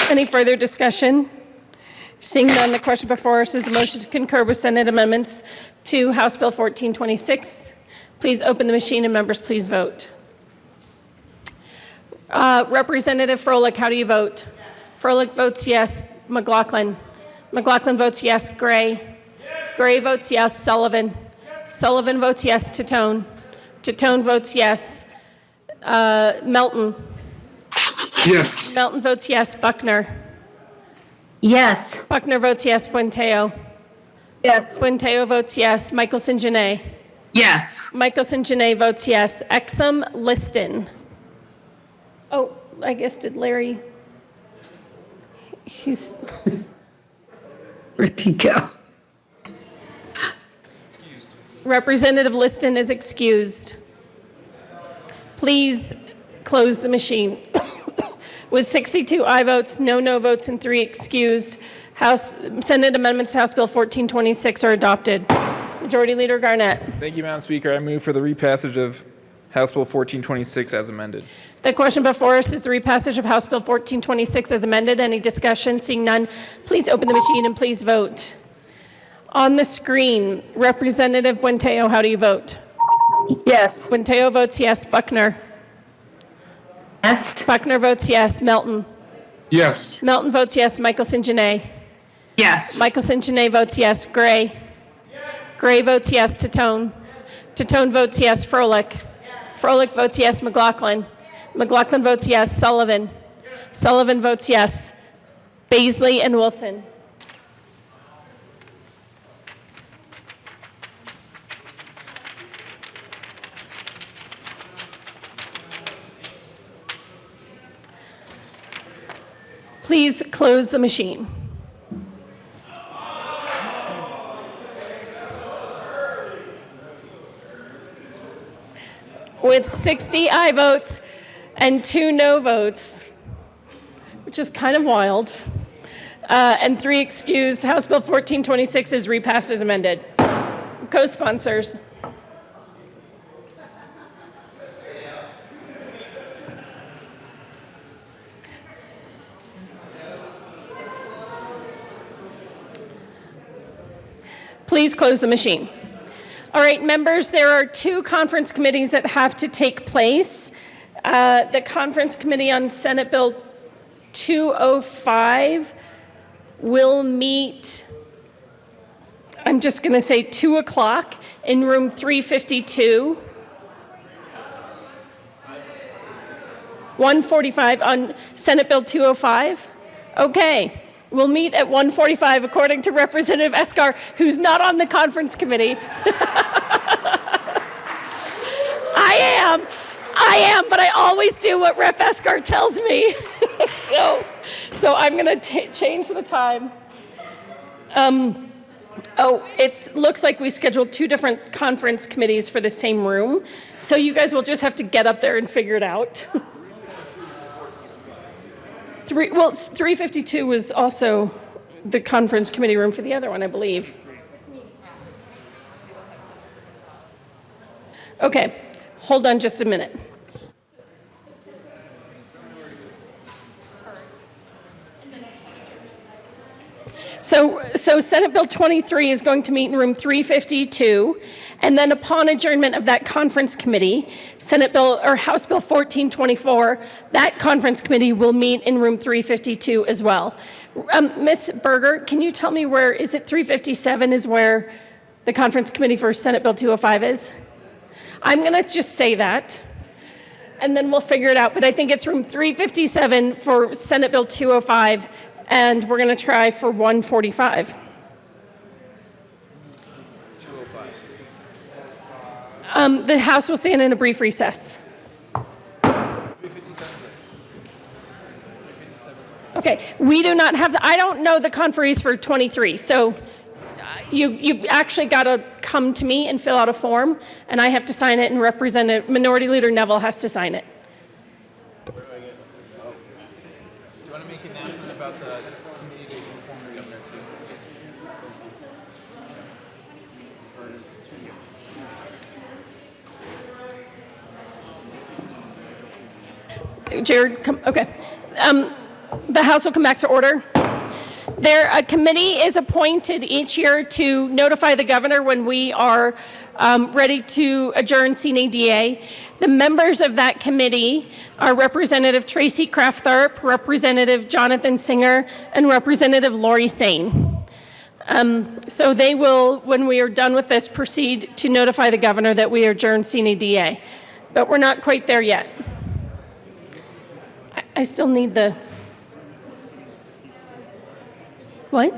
A: Any further discussion? Seeing none, the question before us is the motion to concur with Senate amendments to House Bill 1426. Please open the machine and members, please vote. Representative Froelich, how do you vote? Froelich votes yes. McLaughlin. McLaughlin votes yes. Gray. Gray votes yes. Sullivan. Sullivan votes yes. Titone. Titone votes yes. Melton.
D: Yes.
A: Melton votes yes. Buckner.
J: Yes.
A: Buckner votes yes. Buenteo.
J: Yes.
A: Buenteo votes yes. Michelson Janae.
J: Yes.
A: Michelson Janae votes yes. Exum Liston. Oh, I guess did Larry? He's.
J: Where'd he go?
A: Representative Liston is excused. Please close the machine. With 62 aye votes, no votes, and 3 excused, Senate amendments to House Bill 1426 are adopted. Majority Leader Garnett.
H: Thank you, Madam Speaker. I move for the repassage of House Bill 1426 as amended.
A: The question before us is the repassage of House Bill 1426 as amended. Any discussion? Seeing none, please open the machine and please vote. On the screen, Representative Buenteo, how do you vote?
J: Yes.
A: Buenteo votes yes. Buckner.
J: Yes.
A: Buckner votes yes. Melton.
D: Yes.
A: Melton votes yes. Michelson Janae.
J: Yes.
A: Michelson Janae votes yes. Gray. Gray votes yes. Titone. Titone votes yes. Froelich. Froelich votes yes. McLaughlin. McLaughlin votes yes. Sullivan. Sullivan votes yes. Baisley and Wilson. Please close the machine. With 60 aye votes and 2 no votes, which is kind of wild, and 3 excused, House Bill 1426 is repassed as amended. Co-sponsors. Please close the machine. All right, members, there are 2 conference committees that have to take place. The Conference Committee on Senate Bill 205 will meet, I'm just going to say 2 o'clock in room 352. 1:45 on Senate Bill 205? Okay. We'll meet at 1:45 according to Representative Escar, who's not on the conference committee. I am, but I always do what Rep. Escar tells me. so I'm going to change the time. Oh, looks like we scheduled two different conference committees for the same room, so you guys will just have to get up there and figure it out. 352 was also the conference committee room for the other one, I believe. Okay, hold on just a minute. So Senate Bill 23 is going to meet in room 352, and then upon adjournment of that conference committee, House Bill 1424, that conference committee will meet in room 352 as well. Ms. Berger, can you tell me is it 357 is where the conference committee for Senate Bill 205 is? I'm going to just say that, and then we'll figure it out, but I think it's room 357 for Senate Bill 205, and we're going to try for 145. The House will stand in a brief recess. Okay, we do not have, I don't know the conferees for 23, so you've actually got to come to me and fill out a form, and I have to sign it, and Minority Leader Neville has to sign it.
H: Do you want to make an announcement about the committee that you formed the governor to?
A: Jared, come, okay. The House will come back to order. A committee is appointed each year to notify the governor when we are ready to adjourn sine die. The members of that committee are Representative Tracy Kraft-Tharp, Representative Jonathan Singer, and Representative Lori Sane. So they will, when we are done with this, proceed to notify the governor that we adjourn sine die. But we're not quite there yet. I still need the... What?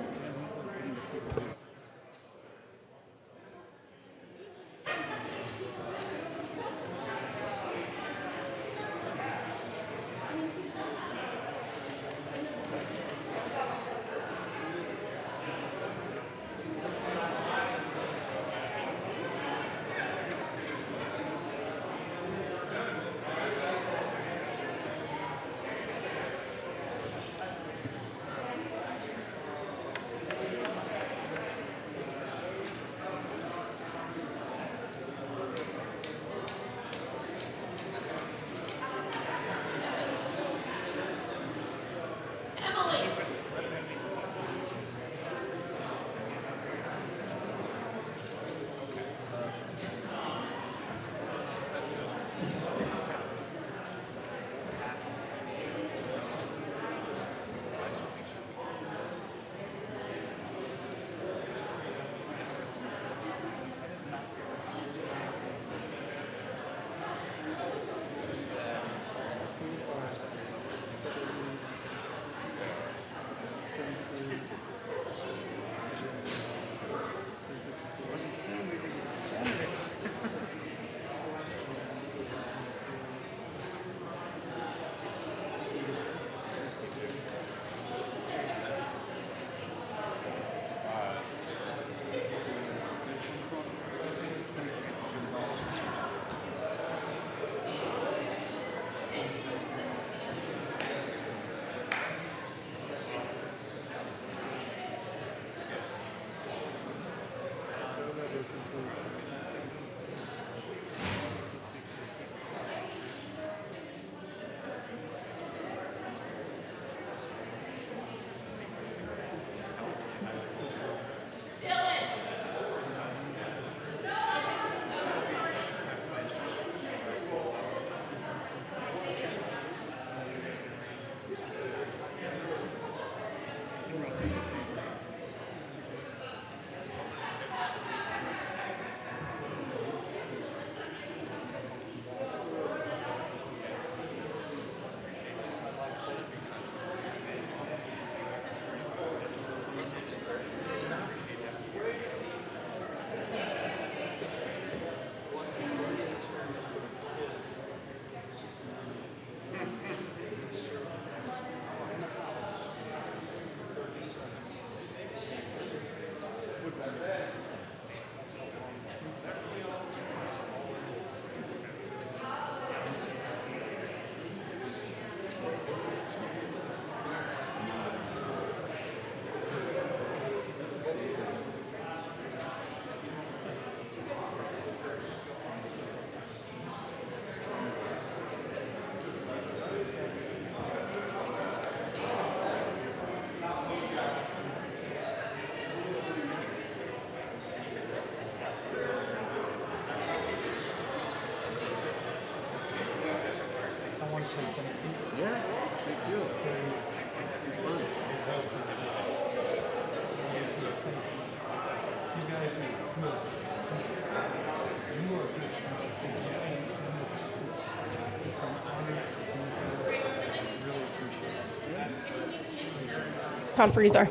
A: Conferees are.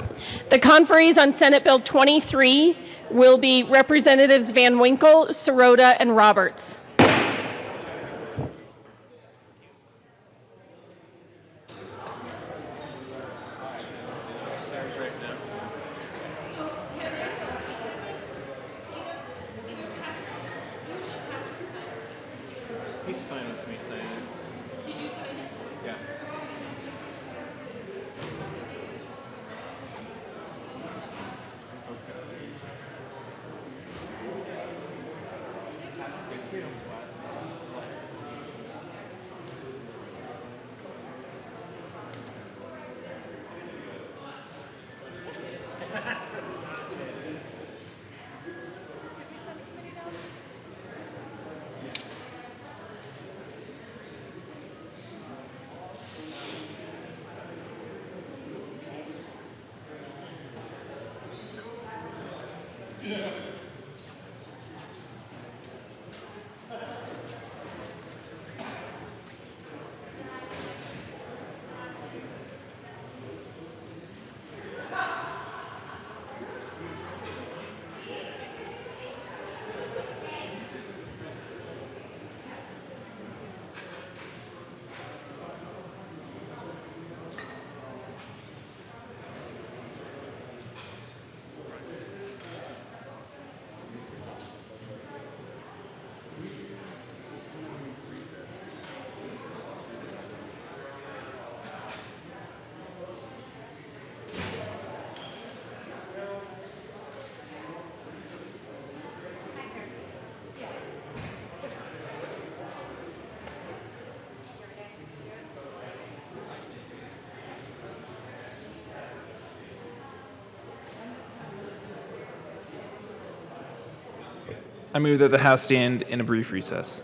A: The conferees on Senate Bill 23 will be Representatives Van Winkle, Sirota, and Roberts.
S: He's fine with me saying it. Did you sign it? Yeah. I move that the House stand in a brief recess.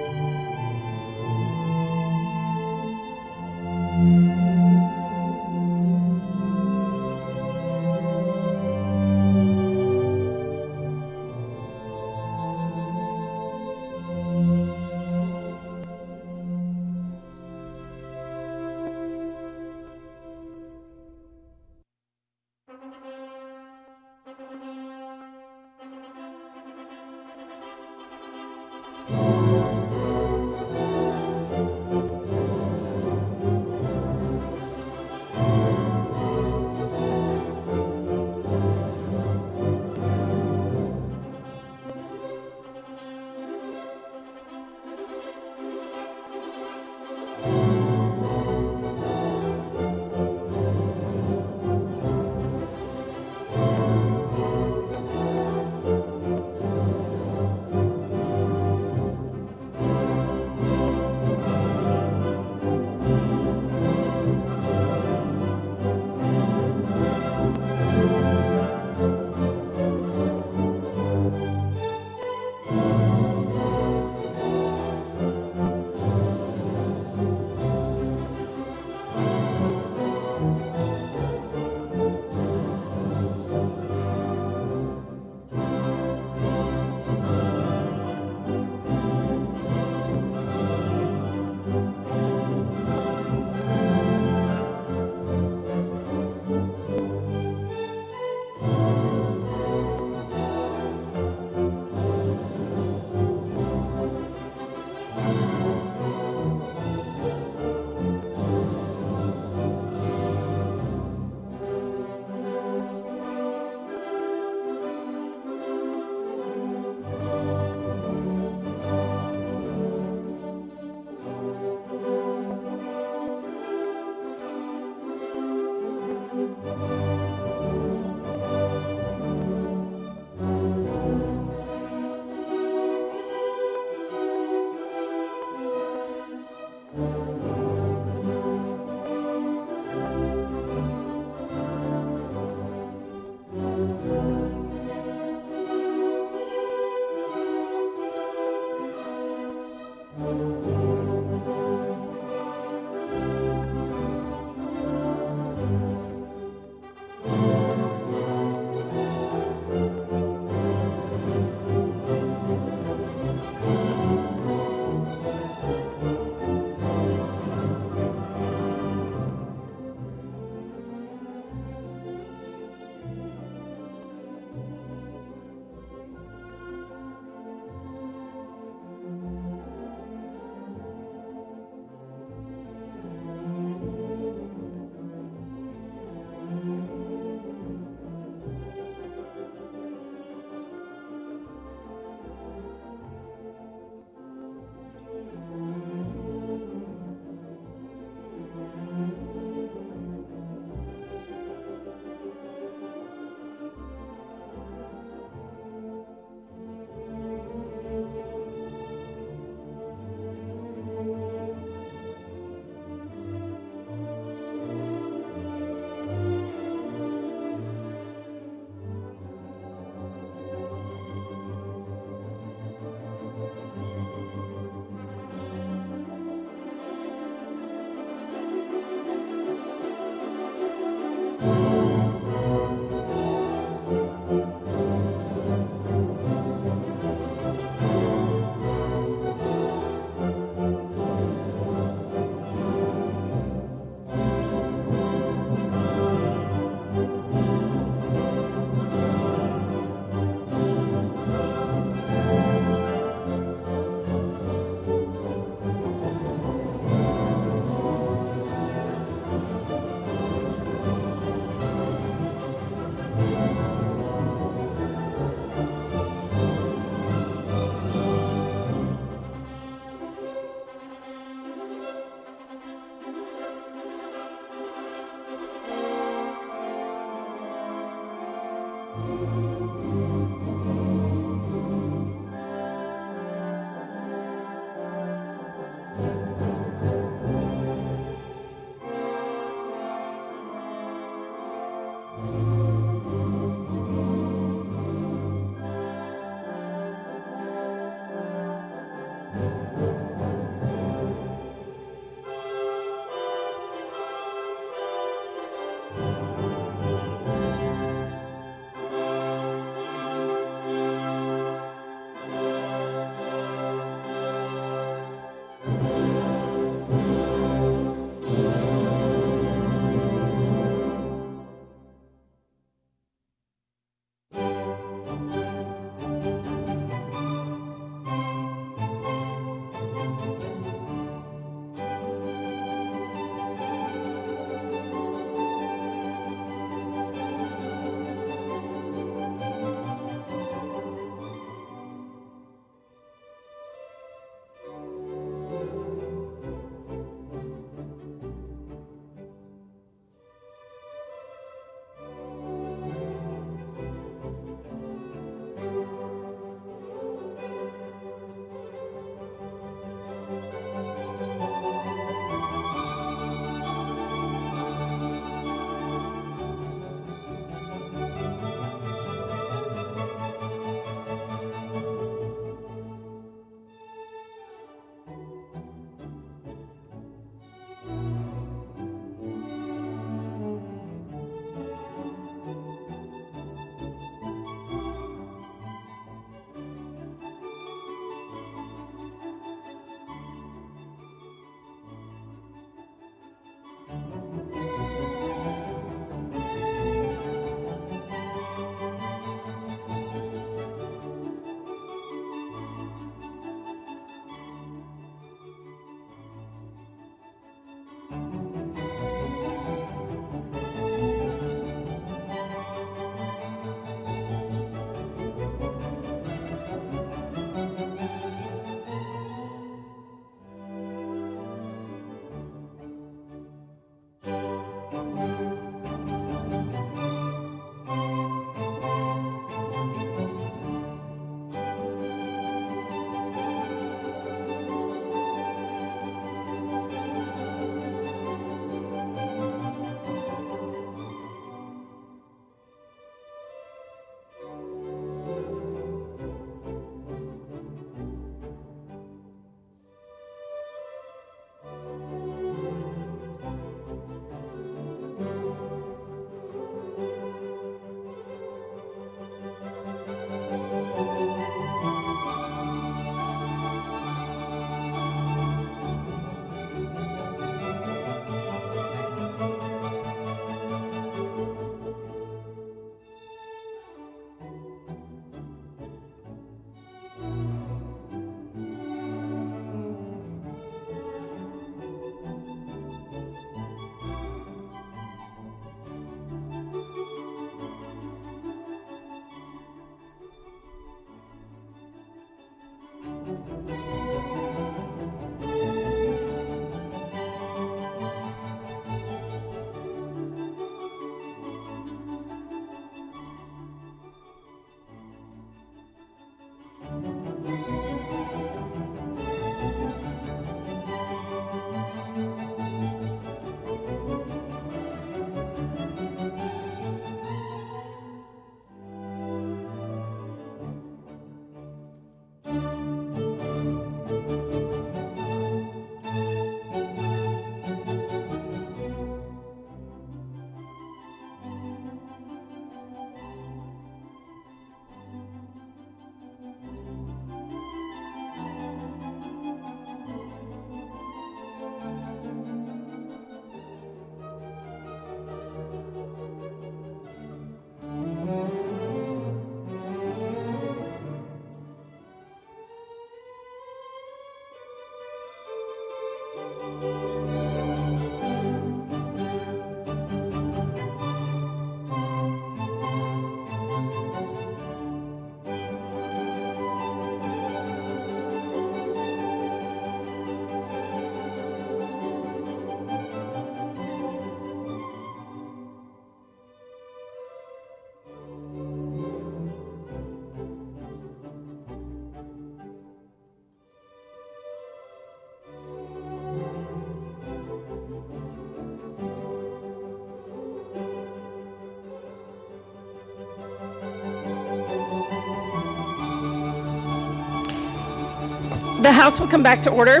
A: The House will come back to order.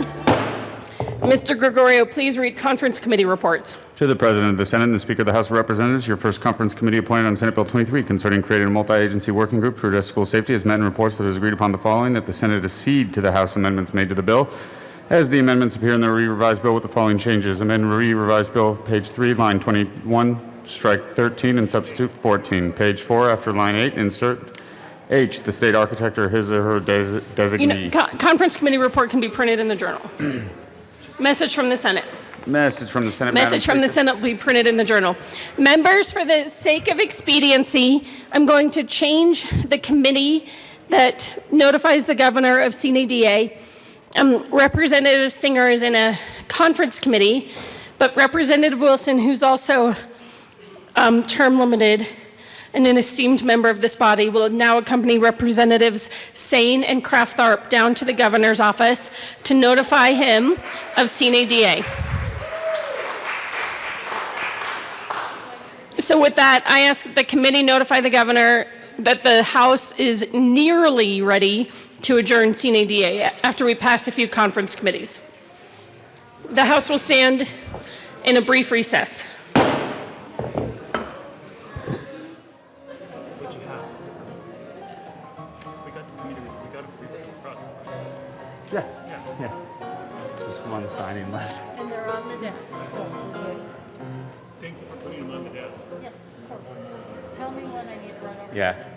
A: Mr. Gregorio, please read conference committee reports.
B: To the President of the Senate and the Speaker of the House of Representatives, your first conference committee appointed on Senate Bill 23 concerning creating a multi-agency working group to address school safety has met and reports that it has agreed upon the following: that the Senate accede to the House amendments made to the bill as the amendments appear in the re-revised bill with the following changes. Amend re-revised bill, page 3, line 21, strike 13 and substitute 14. Page 4, after line 8, insert H, the state architect or his or her designee.
A: Conference committee report can be printed in the journal. Message from the Senate.
B: Message from the Senate.
A: Message from the Senate will be printed in the journal. Members, for the sake of expediency, I'm going to change the committee that notifies the governor of CNADA. Representative Singer is in a conference committee, but Representative Wilson, who's also term limited and an esteemed member of this body, will now accompany Representatives Sane and Kraft-Tharp down to the governor's office to notify him of CNADA. So with that, I ask that the committee notify the governor that the House is nearly ready to adjourn CNADA after we pass a few conference committees. The House will stand in a brief recess.
B: Yeah. Just one signing left.
A: And they're on the desk.
B: Thank you for putting them on the desk.
A: Yes, of course. Tell me when I need to run over.
B: Yeah.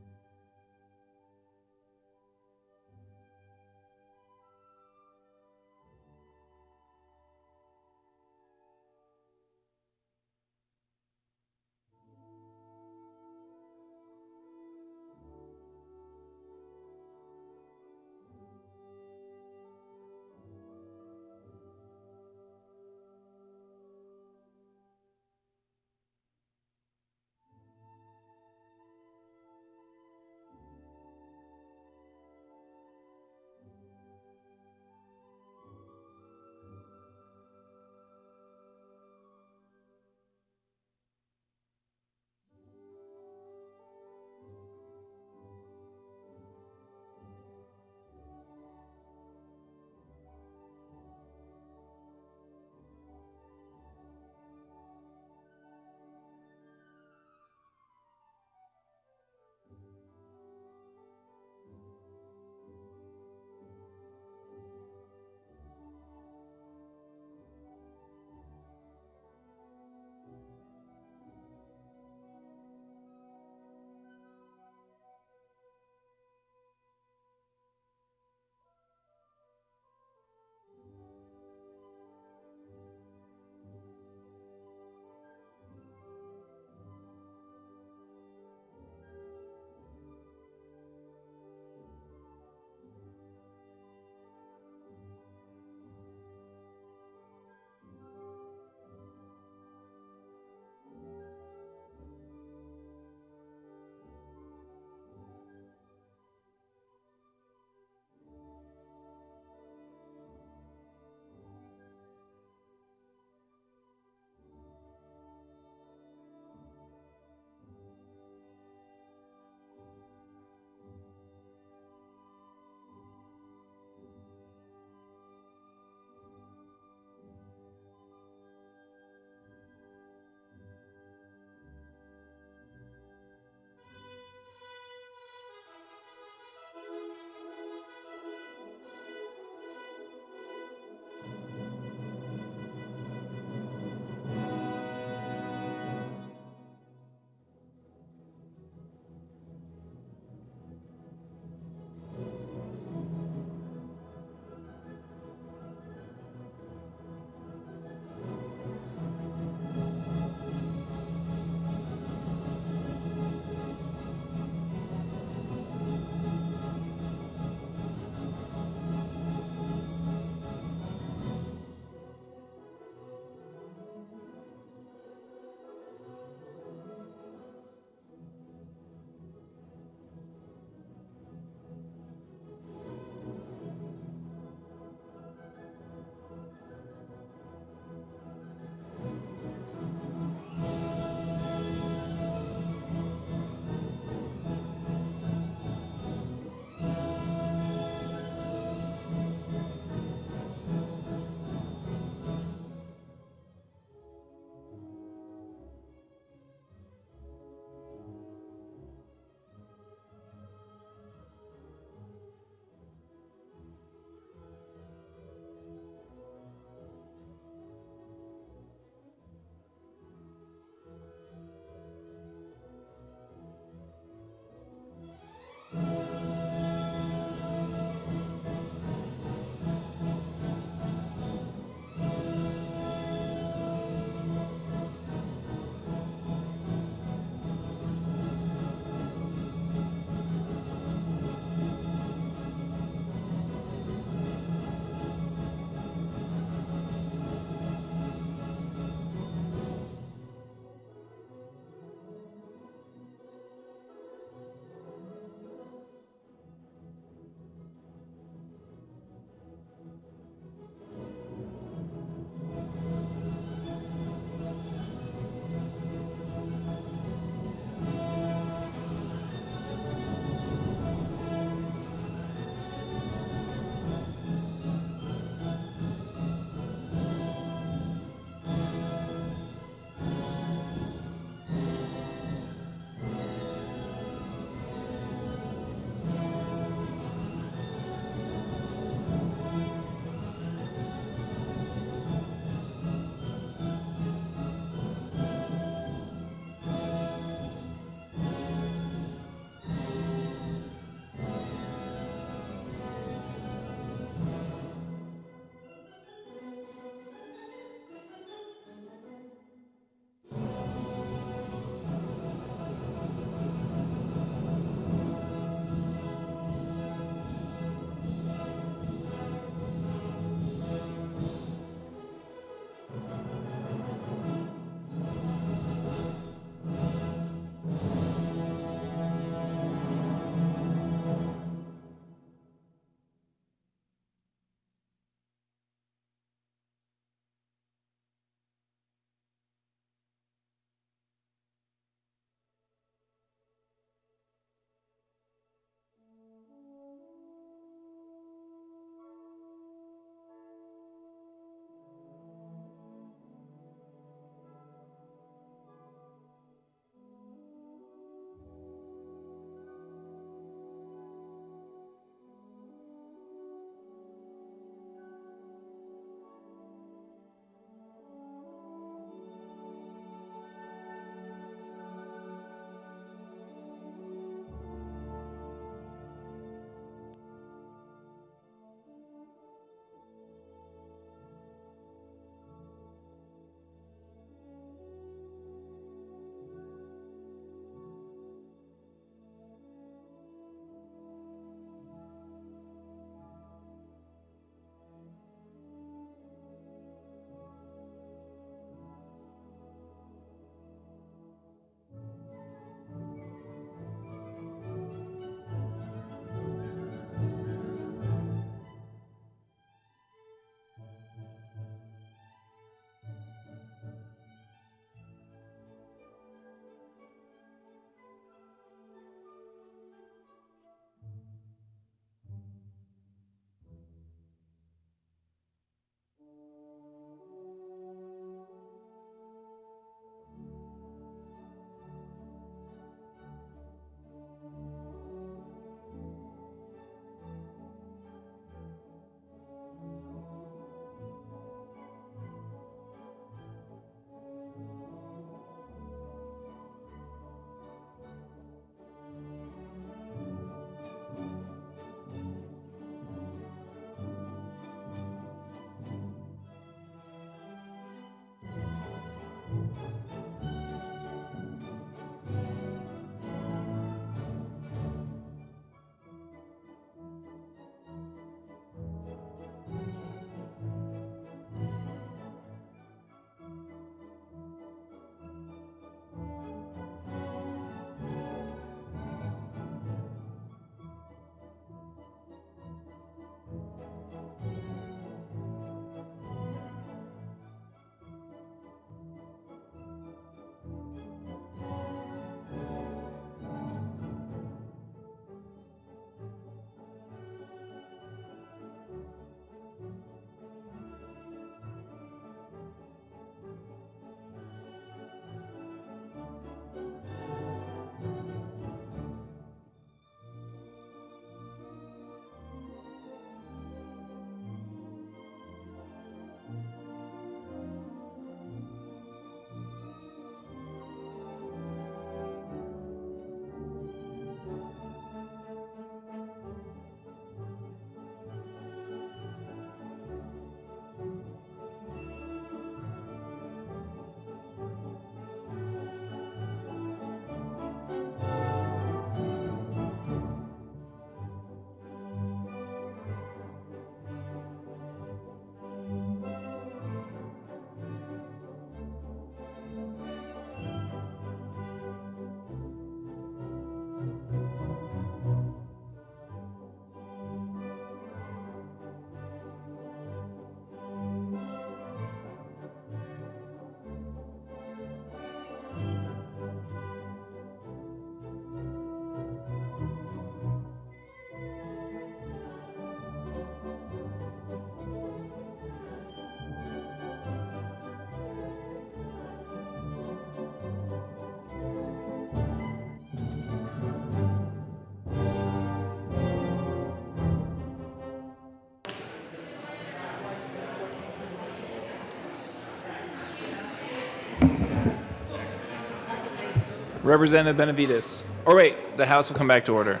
H: Representative Benavides. Or wait, the House will come back to order.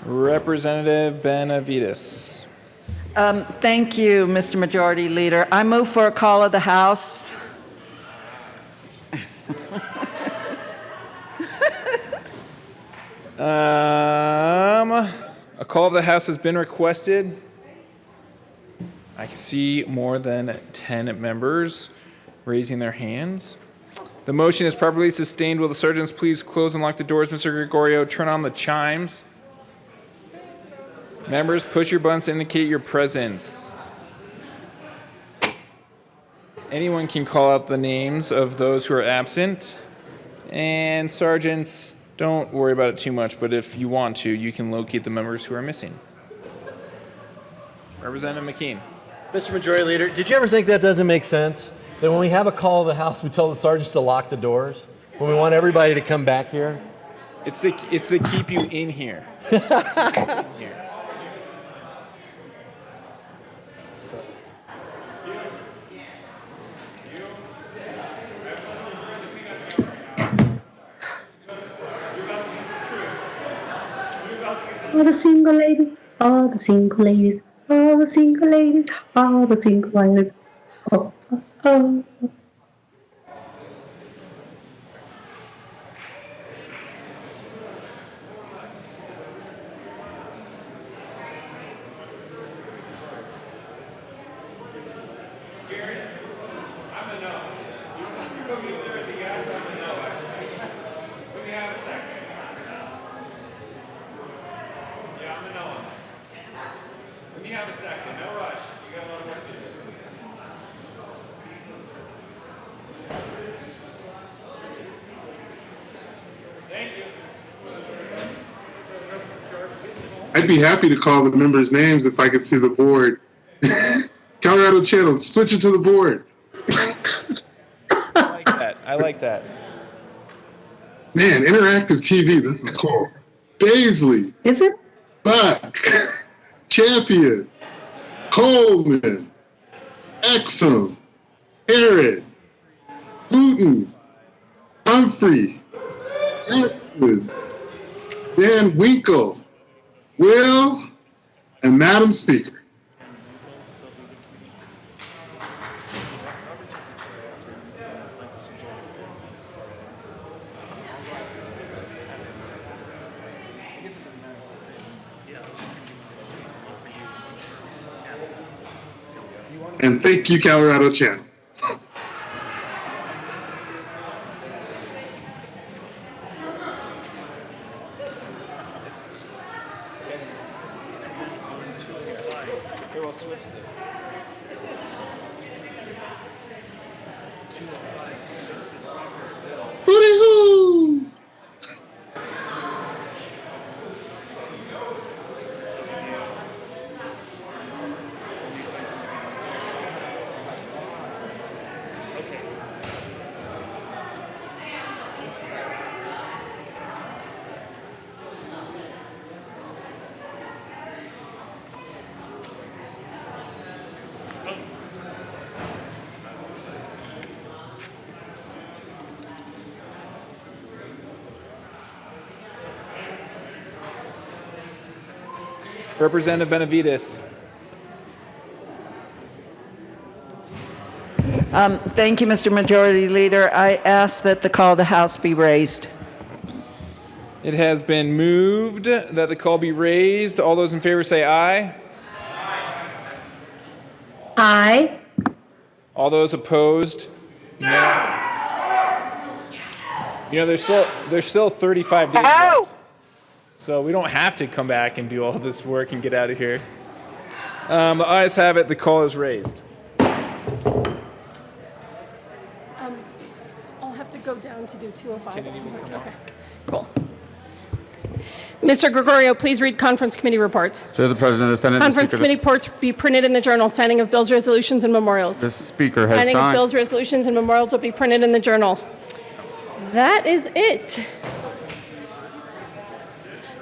H: Representative Benavides.
C: Thank you, Mr. Majority Leader. I move for a call of the House.
H: A call of the House has been requested. I see more than 10 members raising their hands. The motion is properly sustained. Will the sergeants please close and lock the doors? Mr. Gregorio, turn on the chimes. Members, push your buttons to indicate your presence. Anyone can call out the names of those who are absent. And sergeants, don't worry about it too much, but if you want to, you can locate the members who are missing. Representative McKean.
V: Mr. Majority Leader, did you ever think that doesn't make sense? That when we have a call of the House, we tell the sergeants to lock the doors? When we want everybody to come back here?
H: It's to keep you in here.
J: All the single ladies, all the single ladies, all the single ladies, all the single ladies. Oh, oh, oh.
D: I'd be happy to call the members' names if I could see the board. Colorado Channel, switch it to the board.
H: I like that.
D: Man, interactive TV, this is cool. Baisley.
J: Is it?
D: Buck. Champion. Coleman. Exum. Herod. Hooten. Humphrey. Jackson. Dan Winkle. Will, and Madam Speaker. And thank you, Colorado Channel. Hooty-hoo!
H: Representative Benavides.
C: Thank you, Mr. Majority Leader. I ask that the call of the House be raised.
H: It has been moved that the call be raised. All those in favor say aye.
J: Aye.
H: All those opposed? No. You know, there's still 35 days left. So we don't have to come back and do all this work and get out of here. The ayes have it. The call is raised.
A: I'll have to go down to do 205. Okay, cool. Mr. Gregorio, please read conference committee reports.
B: To the President of the Senate.
A: Conference committee reports be printed in the journal. Signing of bills, resolutions, and memorials.
B: The Speaker has
A: Signing of
B: signed.
A: bills, resolutions, and memorials will be printed in the journal. That is it.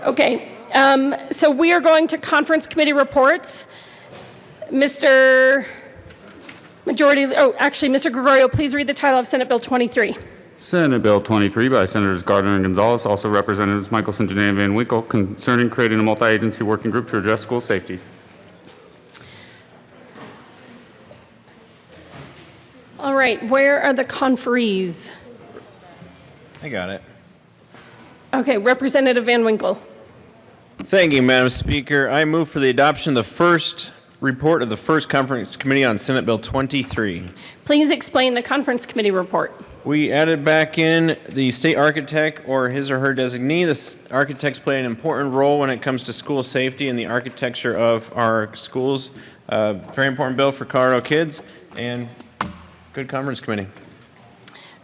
A: Okay, so we are going to conference committee reports. Mr. Mr. Gregorio, please read the title of Senate Bill 23.
B: Senate Bill 23 by Senators Gardner and Gonzalez, also Representatives Michelson, Janae, and Van Winkle, concerning creating a multi-agency working group to address school safety.
A: All right, where are the conferees?
S: I got it.
A: Okay, Representative Van Winkle.
S: Thank you, Madam Speaker. I move for the adoption of the first report of the first conference committee on Senate Bill 23.
A: Please explain the conference committee report.
S: We added back in the state architect or his or her designee. The architects play an important role when it comes to school safety and the architecture of our schools. Very important bill for Colorado kids, and good conference committee.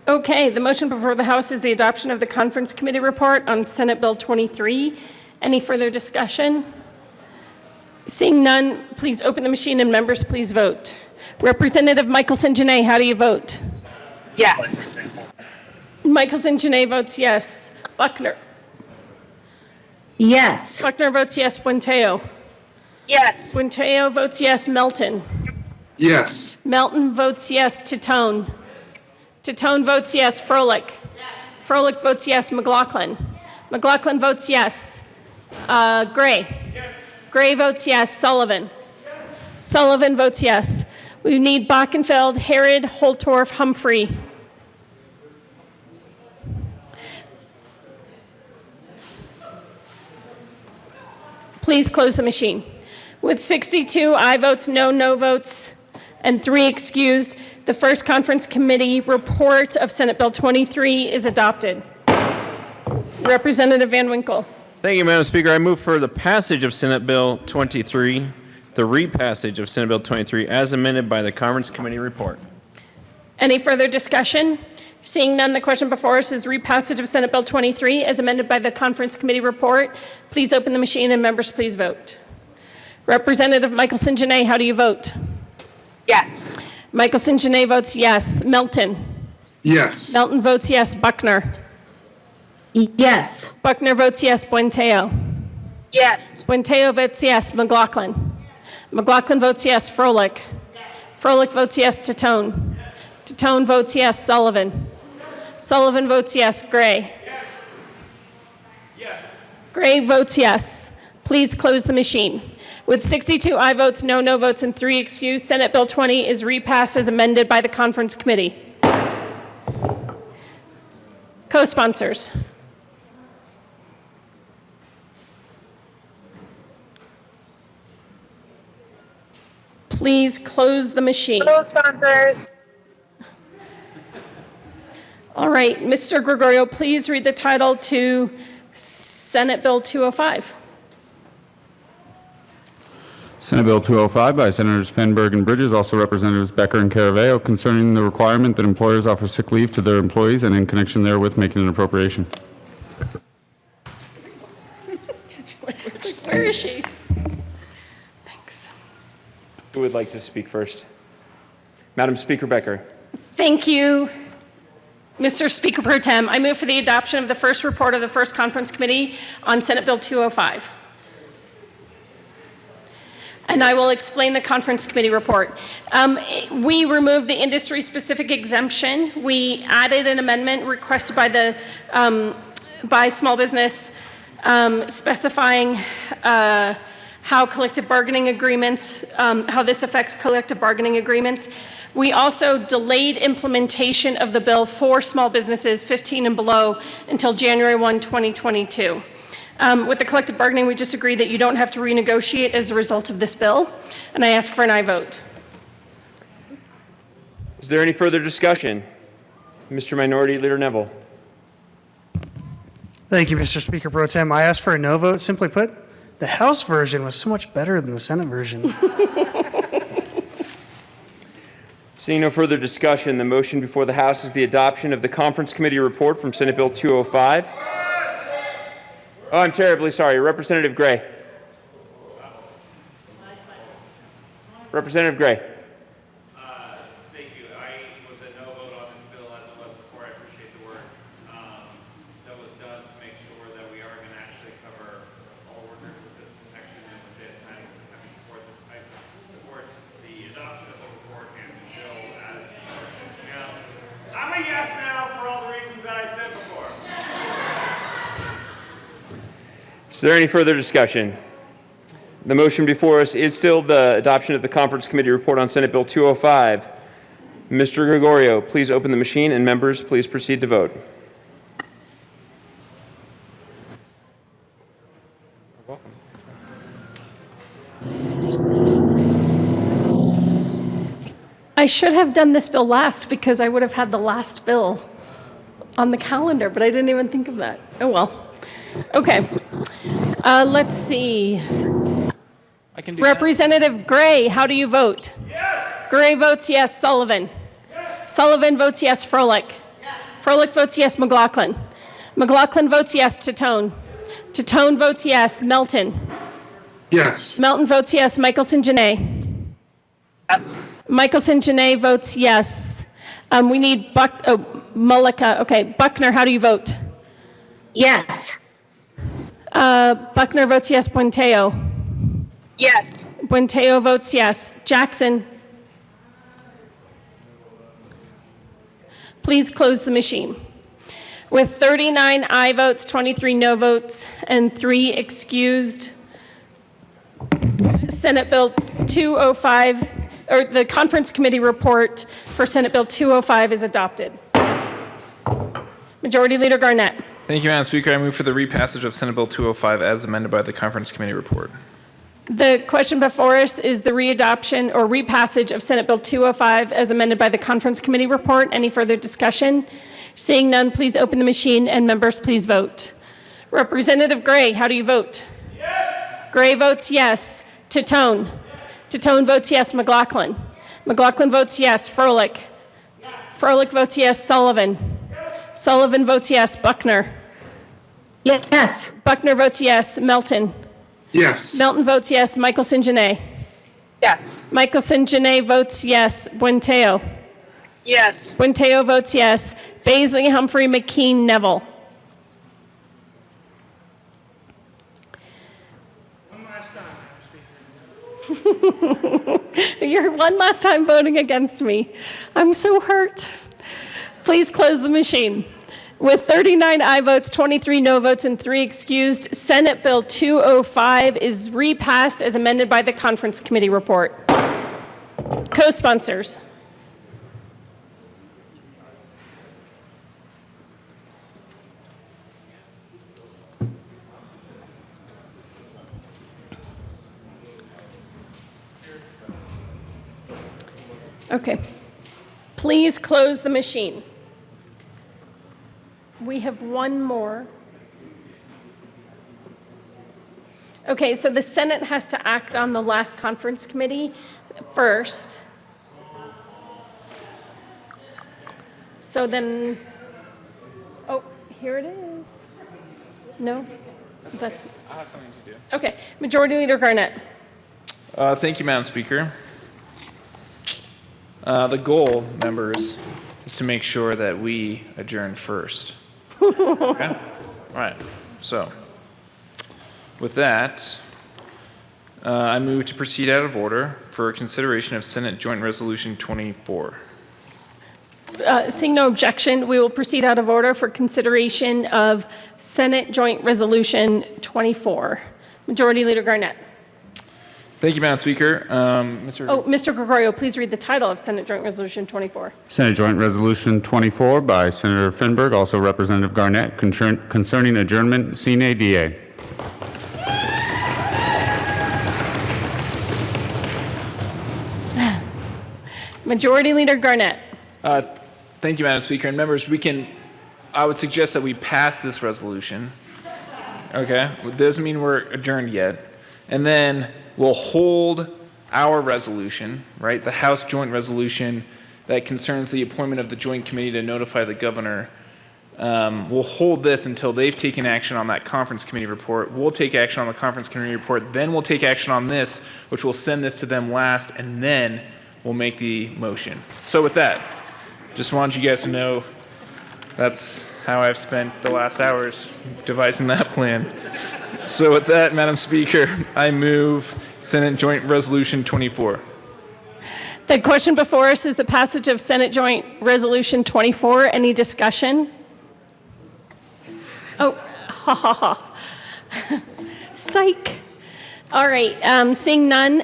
A: Okay, the motion before the House is the adoption of the conference committee report on Senate Bill 23. Any further discussion? Seeing none, please open the machine and members please vote. Representative Michelson Janae, how do you vote?
E: Yes.
A: Michelson Janae votes yes. Buckner.
J: Yes.
A: Buckner votes yes. Buenteo.
E: Yes.
A: Buenteo votes yes. Melton.
D: Yes.
A: Melton votes yes. Titone. Titone votes yes. Froelich. Froelich votes yes. McLaughlin. McLaughlin votes yes. Gray. Gray votes yes. Sullivan. Sullivan votes yes. We need Bockenfeld, Herod, Holtorf, Humphrey. Please close the machine. With 62 aye votes, no votes, and 3 excused, the first conference committee report of Senate Bill 23 is adopted. Representative Van Winkle.
S: Thank you, Madam Speaker. I move for the passage of Senate Bill 23, the repassage of Senate Bill 23 as amended by the conference committee report.
A: Any further discussion? Seeing none, the question before us is repassage of Senate Bill 23 as amended by the conference committee report. Please open the machine and members please vote. Representative Michelson Janae, how do you vote?
E: Yes.
A: Michelson Janae votes yes. Melton.
D: Yes.
A: Melton votes yes. Buckner.
J: Yes.
A: Buckner votes yes. Buenteo.
E: Yes.
A: Buenteo votes yes. McLaughlin. McLaughlin votes yes. Froelich. Froelich votes yes. Titone. Titone votes yes. Sullivan. Sullivan votes yes. Gray. Gray votes yes. Please close the machine. With 62 aye votes, no votes, and 3 excused, Senate Bill 20 is repassed as amended by the conference committee. Co-sponsors. Please close the machine.
E: Co-sponsors.
A: All right, Mr. Gregorio, please read the title to Senate Bill 205.
B: Senate Bill 205 by Senators Fenberg and Bridges, also Representatives Becker and Caraveo, concerning the requirement that employers offer sick leave to their employees and in connection therewith making an appropriation.
A: Where is she? Thanks.
S: Who would like to speak first? Madam Speaker Becker.
A: Thank you, Mr. Speaker Pro Tem. I move for the adoption of the first report of the First Conference Committee on Senate Bill 205. And I will explain the Conference Committee report. We removed the industry-specific exemption. We added an amendment requested by the by small business specifying how collective bargaining agreements, how this affects collective bargaining agreements. We also delayed implementation of the bill for small businesses 15 and below until January 1, 2022. With the collective bargaining, we just agreed that you don't have to renegotiate as a result of this bill, and I ask for an aye vote.
S: Is there any further discussion? Mr. Minority Leader Neville.
M: Thank you, Mr. Speaker Pro Tem. I ask for a no vote. Simply put, the House version was so much better than the Senate version.
S: Seeing no further discussion, the motion before the House is the adoption of the Conference Committee report from Senate Bill 205. Oh, I'm terribly sorry. Representative Gray. Representative Gray.
N: Thank you. I was a no vote on this bill as it was before. I appreciate the work that was done to make sure that we are going to actually cover all workers with this protection and with this. I support this. I support the adoption of the report and the bill as I'm a yes now for all the reasons that I said before.
S: Is there any further discussion? The motion before us is still the adoption of the Conference Committee report on Senate Bill 205. Mr. Gregorio, please open the machine, and members, please proceed to vote.
A: I should have done this bill last because I would have had the last bill on the calendar, but I didn't even think of that. Oh well. Okay. Let's see.
H: I can do
A: Representative Gray, how do you vote? Yes. Gray votes yes. Sullivan? Yes. Sullivan votes yes. Froelich? Yes. Froelich votes yes. McLaughlin? McLaughlin votes yes. Titone? Titone votes yes. Melton?
D: Yes.
A: Melton votes yes. Michelson Janae?
E: Yes.
A: Michelson Janae votes yes. We need Mullica. Okay, Buckner, how do you vote?
E: Yes.
A: Buckner votes yes. Buenteo?
E: Yes.
A: Buenteo votes yes. Jackson? Please close the machine. With 39 aye votes, 23 no votes, and 3 excused, Senate Bill 205, or the Conference Committee report for Senate Bill 205 is adopted. Majority Leader Garnett.
H: Thank you, Madam Speaker. I move for the repassage of Senate Bill 205 as amended by the Conference Committee report.
A: The question before us is the readoption or repassage of Senate Bill 205 as amended by the Conference Committee report. Any further discussion? Seeing none, please open the machine and members please vote. Representative Gray, how do you vote? Yes. Gray votes yes. Titone? Yes. Titone votes yes. McLaughlin? McLaughlin votes yes. Froelich? Yes. Froelich votes yes. Sullivan? Yes. Sullivan votes yes. Buckner?
J: Yes. Yes.
A: Buckner votes yes. Melton?
D: Yes.
A: Melton votes yes. Michelson Janae?
E: Yes.
A: Michelson Janae votes yes. Buenteo?
E: Yes.
A: Buenteo votes yes. Baisley, Humphrey, McKean, Neville?
M: One last time, Madam Speaker.
A: You're one last time voting against me. I'm so hurt. Please close the machine. With 39 aye votes, 23 no votes, and 3 excused, Senate Bill 205 is repassed as amended by the Conference Committee report. Co-sponsors. Okay. Please close the machine. We have one more. Okay, so the Senate has to act on the last conference committee first. So then, oh, here it is. No, that's,
H: I have something to do.
A: okay. Majority Leader Garnett.
H: Thank you, Madam Speaker. The goal, members, is to make sure that we adjourn first. Okay? All right. So, with that, I move to proceed out of order for consideration of Senate Joint Resolution 24.
A: Seeing no objection, we will proceed out of order for consideration of Senate Joint Resolution 24. Majority Leader Garnett.
H: Thank you, Madam Speaker.
A: Mr. Gregorio, please read the title of Senate Joint Resolution 24.
B: Senate Joint Resolution 24 by Senator Finberg, also Representative Garnett, concerning adjournment sine die.
A: Majority Leader Garnett.
H: Thank you, Madam Speaker. And members, I would suggest that we pass this resolution. Okay? It doesn't mean we're adjourned yet. And then we'll hold our resolution, right? The House Joint Resolution that concerns the appointment of the Joint Committee to notify the governor. We'll hold this until they've taken action on that conference committee report. We'll take action on the conference committee report. Then we'll take action on this, which will send this to them last, and then we'll make the motion. So with that, just wanted you guys to know that's how I've spent the last hours devising that plan. So with that, Madam Speaker, I move Senate Joint Resolution 24.
A: The question before us is the passage of Senate Joint Resolution 24. Any discussion? Oh, ha ha ha. Psych. All right, seeing none,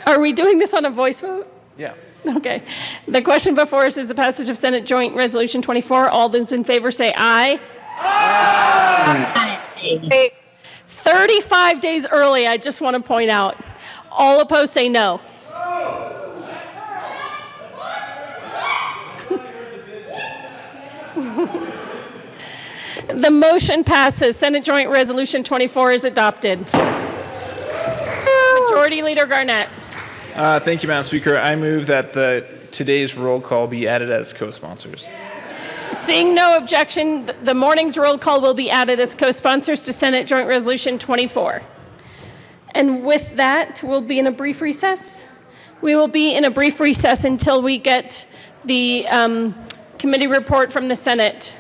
A: are we doing this on a voice vote?
H: Yeah.
A: Okay. The question before us is the passage of Senate Joint Resolution 24. All those in favor say aye. Aye. 35 days early, I just want to point out. All opposed say no. The motion passes. Senate Joint Resolution 24 is adopted. Majority Leader Garnett.
H: Thank you, Madam Speaker. I move that today's roll call be added as co-sponsors.
A: Seeing no objection, the morning's roll call will be added as co-sponsors to Senate Joint Resolution 24. And with that, we'll be in a brief recess. We will be in a brief recess until we get the committee report from the Senate.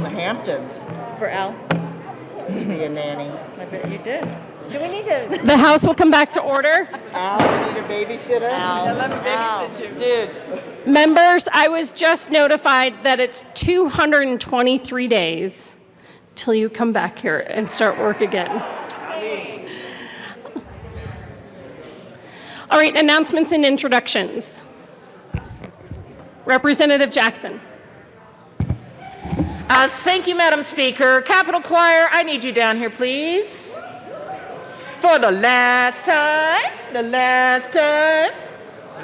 C: the Hamptons.
E: For Al.
C: To be a nanny. I bet you did.
E: Do we need to?
A: The House will come back to order.
C: Al, you need a babysitter?
E: Al. Let me babysit you.
C: Dude.
A: Members, I was just notified that it's 223 days till you come back here and start work again. All right, announcements and introductions. Representative Jackson.
C: Thank you, Madam Speaker. Capitol Choir, I need you down here, please. For the last time,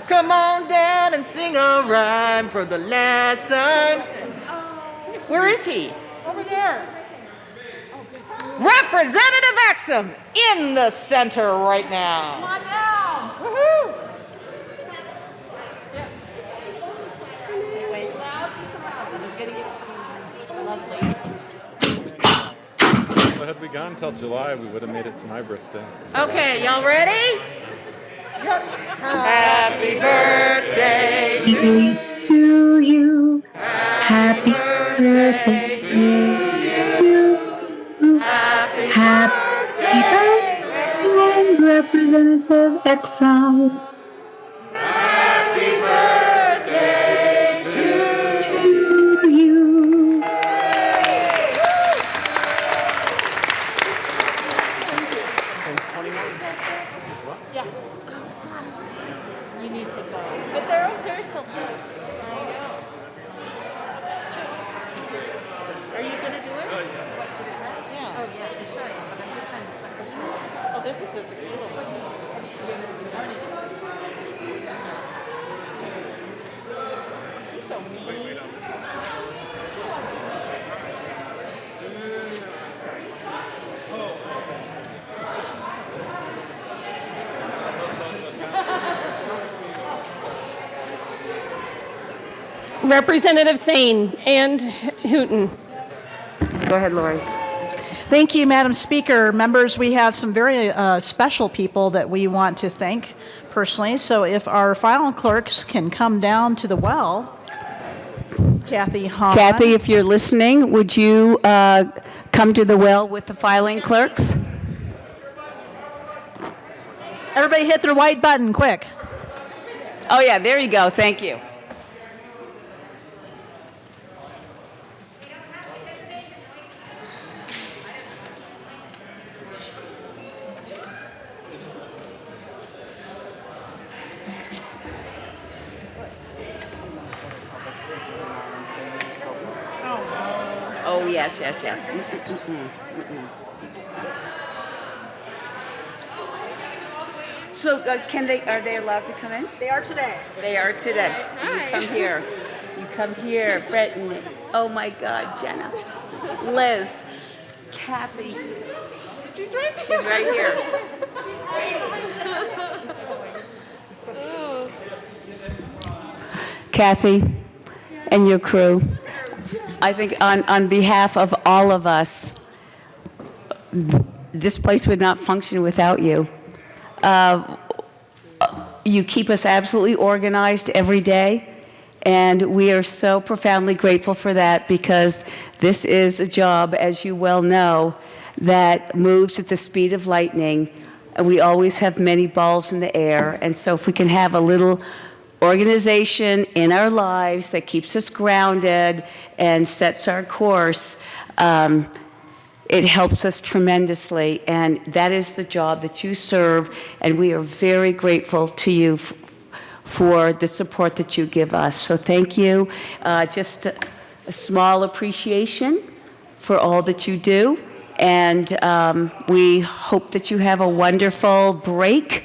C: come on down and sing a rhyme for the last time. Where is he?
A: Over there.
C: Representative Exum in the center right now.
A: Come on down. Woohoo!
O: Had we gone till July, we would have made it to my birthday.
C: Okay, y'all ready? Happy birthday
J: To you. Happy birthday to you. Happy birthday, Representative Exum.
C: Happy birthday
J: To you.
R: Yeah. You need to go. But they're out there till 6. I know.
C: Are you gonna do it? Yeah.
R: Oh, yeah, for sure. But I'm just trying to
C: Oh, this is a tequila one. You're so mean.
A: Representative Sane and Hooton.
Q: Go ahead, Lori. Thank you, Madam Speaker. Members, we have some very special people that we want to thank personally. So if our file clerks can come down to the well. Kathy Hahn.
P: Kathy, if you're listening, would you come to the well with the filing clerks?
Q: Everybody hit their white button, quick.
P: Oh, yeah, there you go. Thank you. Oh, yes, yes, yes. So are they allowed to come in?
Q: They are today.
P: They are today. You come here. You come here, Brett and, oh my God, Jenna, Liz, Kathy.
E: She's right here.
P: She's right here. Kathy and your crew, I think on behalf of all of us, this place would not function without you. You keep us absolutely organized every day, and we are so profoundly grateful for that, because this is a job, as you well know, that moves at the speed of lightning. We always have many balls in the air, and so if we can have a little organization in our lives that keeps us grounded and sets our course, it helps us tremendously, and that is the job that you serve, and we are very grateful to you for the support that you give us. So thank you. Just a small appreciation for all that you do, and we hope that you have a wonderful break,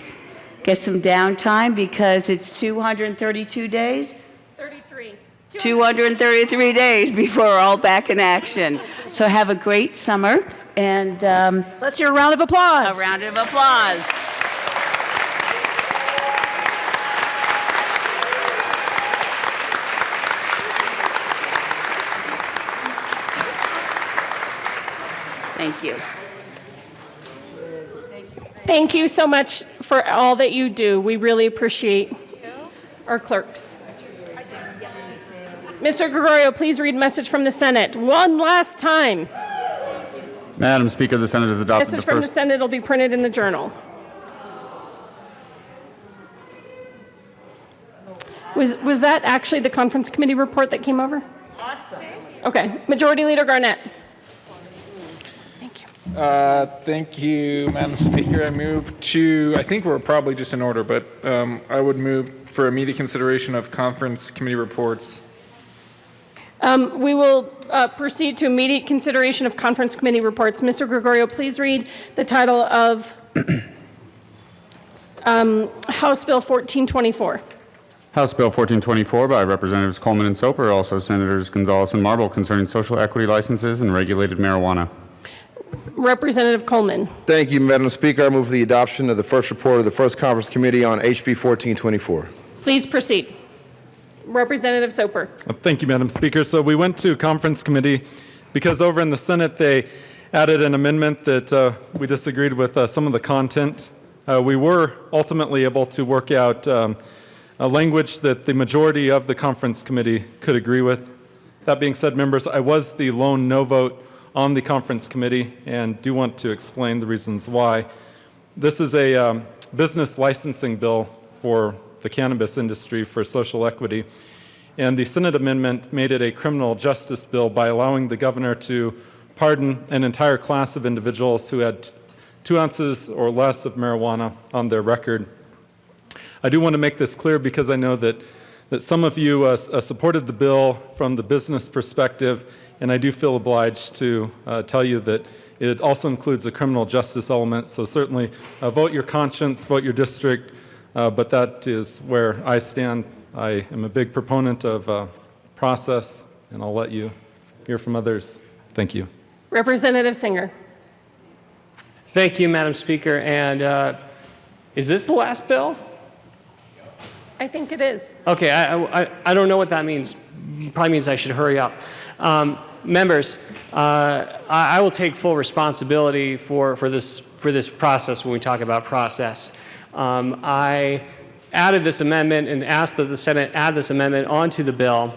P: get some downtime, because it's 232 days? 233 days before we're all back in action. So have a great summer, and
Q: let's hear a round of applause.
P: A round of applause. Thank you.
A: Thank you so much for all that you do. We really appreciate our clerks. Mr. Gregorio, please read message from the Senate one last time.
B: Madam Speaker, the Senate has adopted
A: Message
B: the
A: from the
B: first.
A: Senate will be printed in the journal. Was that actually the conference committee report that came over?
E: Awesome.
A: Okay. Majority Leader Garnett.
H: Thank you, Madam Speaker. I move to, I think we're probably just in order, but I would move for immediate consideration of conference committee reports.
A: We will proceed to immediate consideration of conference committee reports. Mr. Gregorio, please read the title of House Bill 1424.
B: House Bill 1424 by Representatives Coleman and Soper, also Senators Gonzalez and Marble, concerning social equity licenses and regulated marijuana.
A: Representative Coleman.
K: Thank you, Madam Speaker. I move for the adoption of the first report of the First Conference Committee on HB 1424.
A: Please proceed. Representative Soper.
L: Thank you, Madam Speaker. So we went to conference committee because over in the Senate they added an amendment that we disagreed with some of the content. We were ultimately able to work out a language that the majority of the conference committee could agree with. That being said, members, I was the lone no vote on the conference committee and do want to explain the reasons why. This is a business licensing bill for the cannabis industry for social equity, and the Senate amendment made it a criminal justice bill by allowing the governor to pardon an entire class of individuals who had 2 ounces or less of marijuana on their record. I do want to make this clear because I know that some of you supported the bill from the business perspective, and I do feel obliged to tell you that it also includes a criminal justice element. So certainly vote your conscience, vote your district, but that is where I stand. I am a big proponent of process, and I'll let you hear from others. Thank you.
A: Representative Singer.
W: Thank you, Madam Speaker. And is this the last bill?
A: I think it is.
W: Okay, I don't know what that means. Probably means I should hurry up. Members, I will take full responsibility for this process when we talk about process. I added this amendment and asked that the Senate add this amendment onto the bill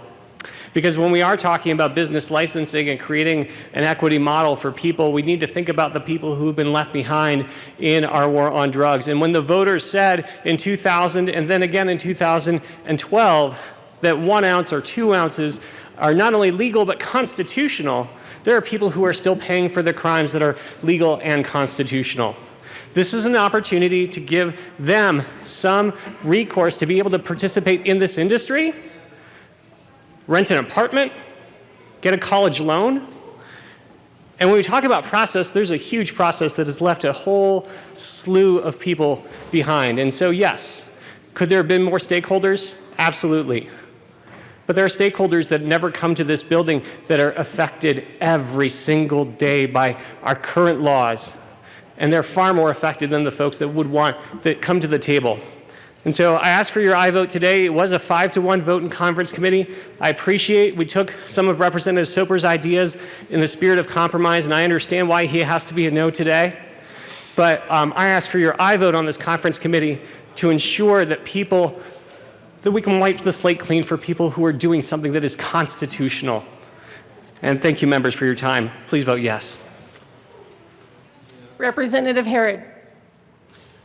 W: because when we are talking about business licensing and creating an equity model for people, we need to think about the people who have been left behind in our war on drugs. And when the voters said in 2000 and then again in 2012 that 1 ounce or 2 ounces are not only legal but constitutional, there are people who are still paying for the crimes that are legal and constitutional. This is an opportunity to give them some recourse to be able to participate in this industry, rent an apartment, get a college loan. And when we talk about process, there's a huge process that has left a whole slew of people behind. And so yes, could there have been more stakeholders? Absolutely. But there are stakeholders that never come to this building that are affected every single day by our current laws. And they're far more affected than the folks that would want that come to the table. And so I asked for your aye vote today. It was a 5-to-1 vote in conference committee. I appreciate we took some of Representative Soper's ideas in the spirit of compromise, and I understand why he has to be a no today. But I asked for your aye vote on this conference committee to ensure that we can wipe the slate clean for people who are doing something that is constitutional. And thank you, members, for your time. Please vote yes.
A: Representative Herod.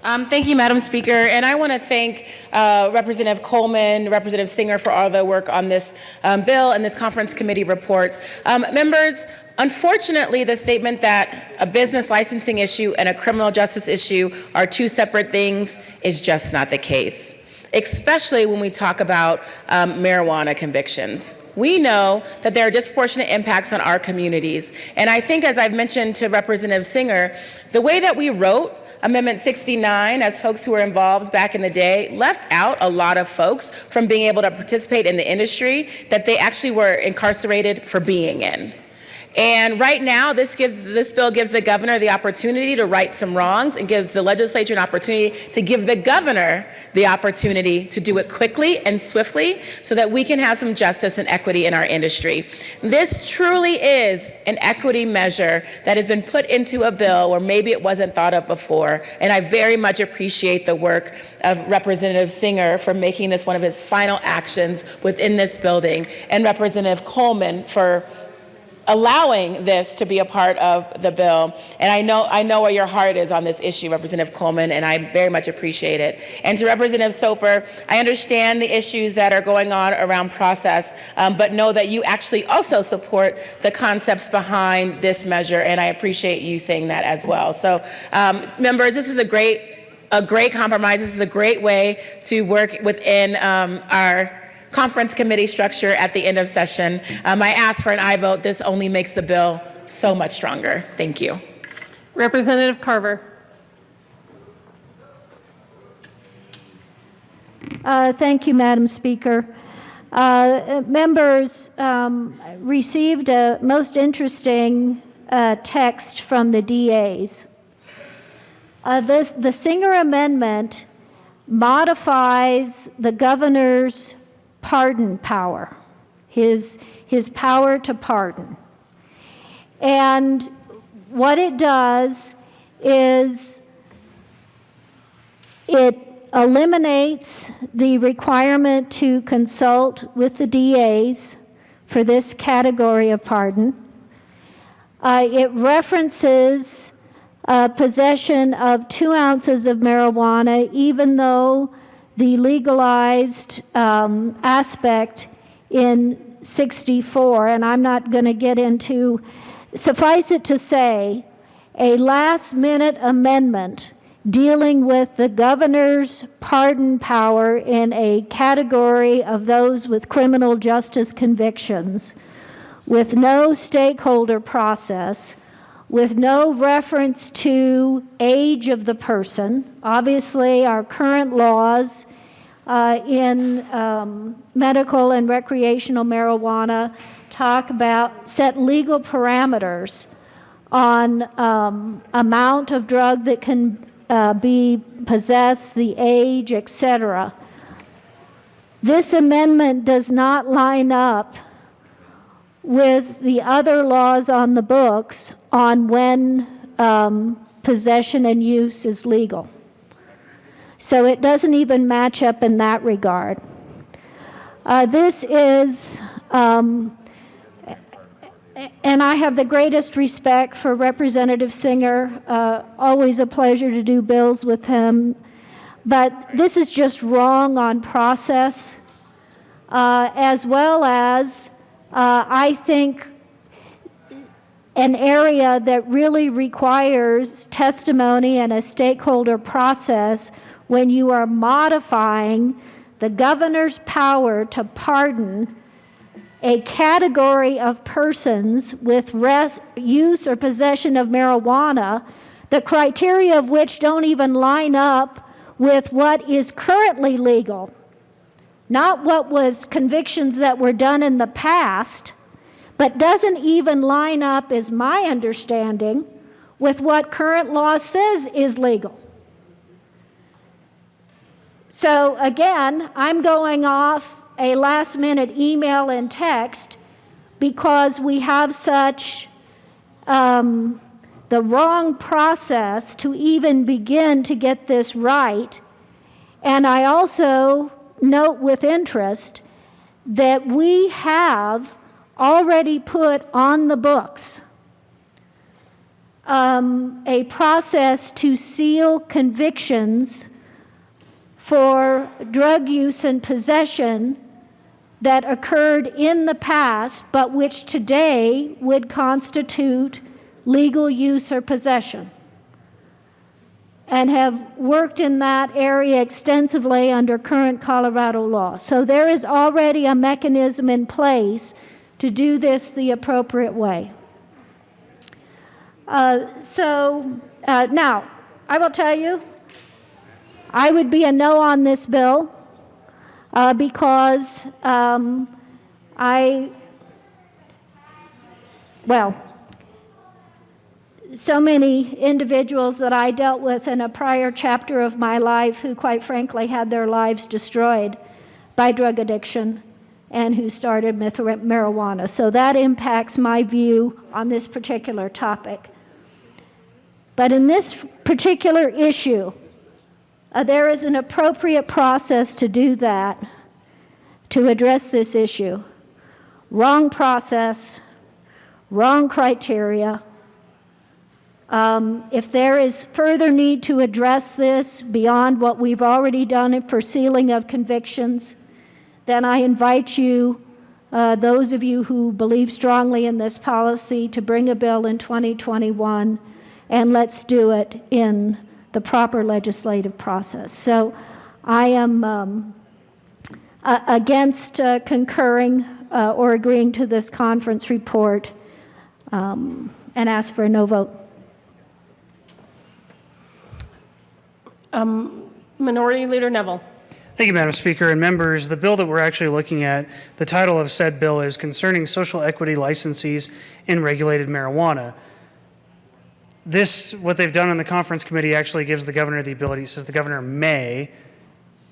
X: Thank you, Madam Speaker. And I want to thank Representative Coleman, Representative Singer for all their work on this bill and this conference committee report. Members, unfortunately, the statement that a business licensing issue and a criminal justice issue are 2 separate things is just not the case, especially when we talk about marijuana convictions. We know that there are disproportionate impacts on our communities. And I think, as I've mentioned to Representative Singer, the way that we wrote Amendment 69, as folks who were involved back in the day, left out a lot of folks from being able to participate in the industry that they actually were incarcerated for being in. And right now, this bill gives the governor the opportunity to right some wrongs and gives the legislature an opportunity to give the governor the opportunity to do it quickly and swiftly so that we can have some justice and equity in our industry. This truly is an equity measure that has been put into a bill where maybe it wasn't thought of before. And I very much appreciate the work of Representative Singer for making this one of his final actions within this building, and Representative Coleman for allowing this to be a part of the bill. And I know where your heart is on this issue, Representative Coleman, and I very much appreciate it. And to Representative Soper, I understand the issues that are going on around process, but know that you actually also support the concepts behind this measure, and I appreciate you saying that as well. So, members, this is a great compromise. This is a great way to work within our conference committee structure at the end of session. I ask for an aye vote. This only makes the bill so much stronger. Thank you.
A: Representative Carver.
J: Thank you, Madam Speaker. Members received a most interesting text from the DAs. The Singer Amendment modifies the governor's pardon power, his power to pardon. And what it does is it eliminates the requirement to consult with the DAs for this category of pardon. It references possession of 2 ounces of marijuana, even though the legalized aspect in 64, and I'm not going to get into, suffice it to say, a last-minute amendment dealing with the governor's pardon power in a category of those with criminal justice convictions, with no stakeholder process, with no reference to age of the person. Obviously, our current laws in medical and recreational marijuana set legal parameters on amount of drug that can be possessed, the age, etc. This amendment does not line up with the other laws on the books on when possession and use is legal. So it doesn't even match up in that regard. This is, and I have the greatest respect for Representative Singer, always a pleasure to do bills with him, but this is just wrong on process, as well as I think an area that really requires testimony and a stakeholder process when you are modifying the governor's power to pardon a category of persons with use or possession of marijuana, the criteria of which don't even line up with what is currently legal. Not what was convictions that were done in the past, but doesn't even line up, is my understanding, with what current law says is legal. So again, I'm going off a last-minute email and text because we have such the wrong process to even begin to get this right. And I also note with interest that we have already put on the books a process to seal convictions for drug use and possession that occurred in the past, but which today would constitute legal use or possession, and have worked in that area extensively under current Colorado law. So there is already a mechanism in place to do this the appropriate way. Now, I will tell you, I would be a no on this bill well, so many individuals that I dealt with in a prior chapter of my life who, quite frankly, had their lives destroyed by drug addiction and who started with marijuana. So that impacts my view on this particular topic. But in this particular issue, there is an appropriate process to do that, to address this issue. Wrong process, wrong criteria. If there is further need to address this beyond what we've already done for sealing of convictions, then I invite you, those of you who believe strongly in this policy, to bring a bill in 2021, and let's do it in the proper legislative process. So I am against concurring or agreeing to this conference report and ask for a no vote.
A: Minority Leader Neville.
M: Thank you, Madam Speaker and members. The bill that we're actually looking at, the title of said bill is Concerning Social Equity Licensees in Regulated Marijuana. This, what they've done in the conference committee, actually gives the governor the ability. It says the governor may,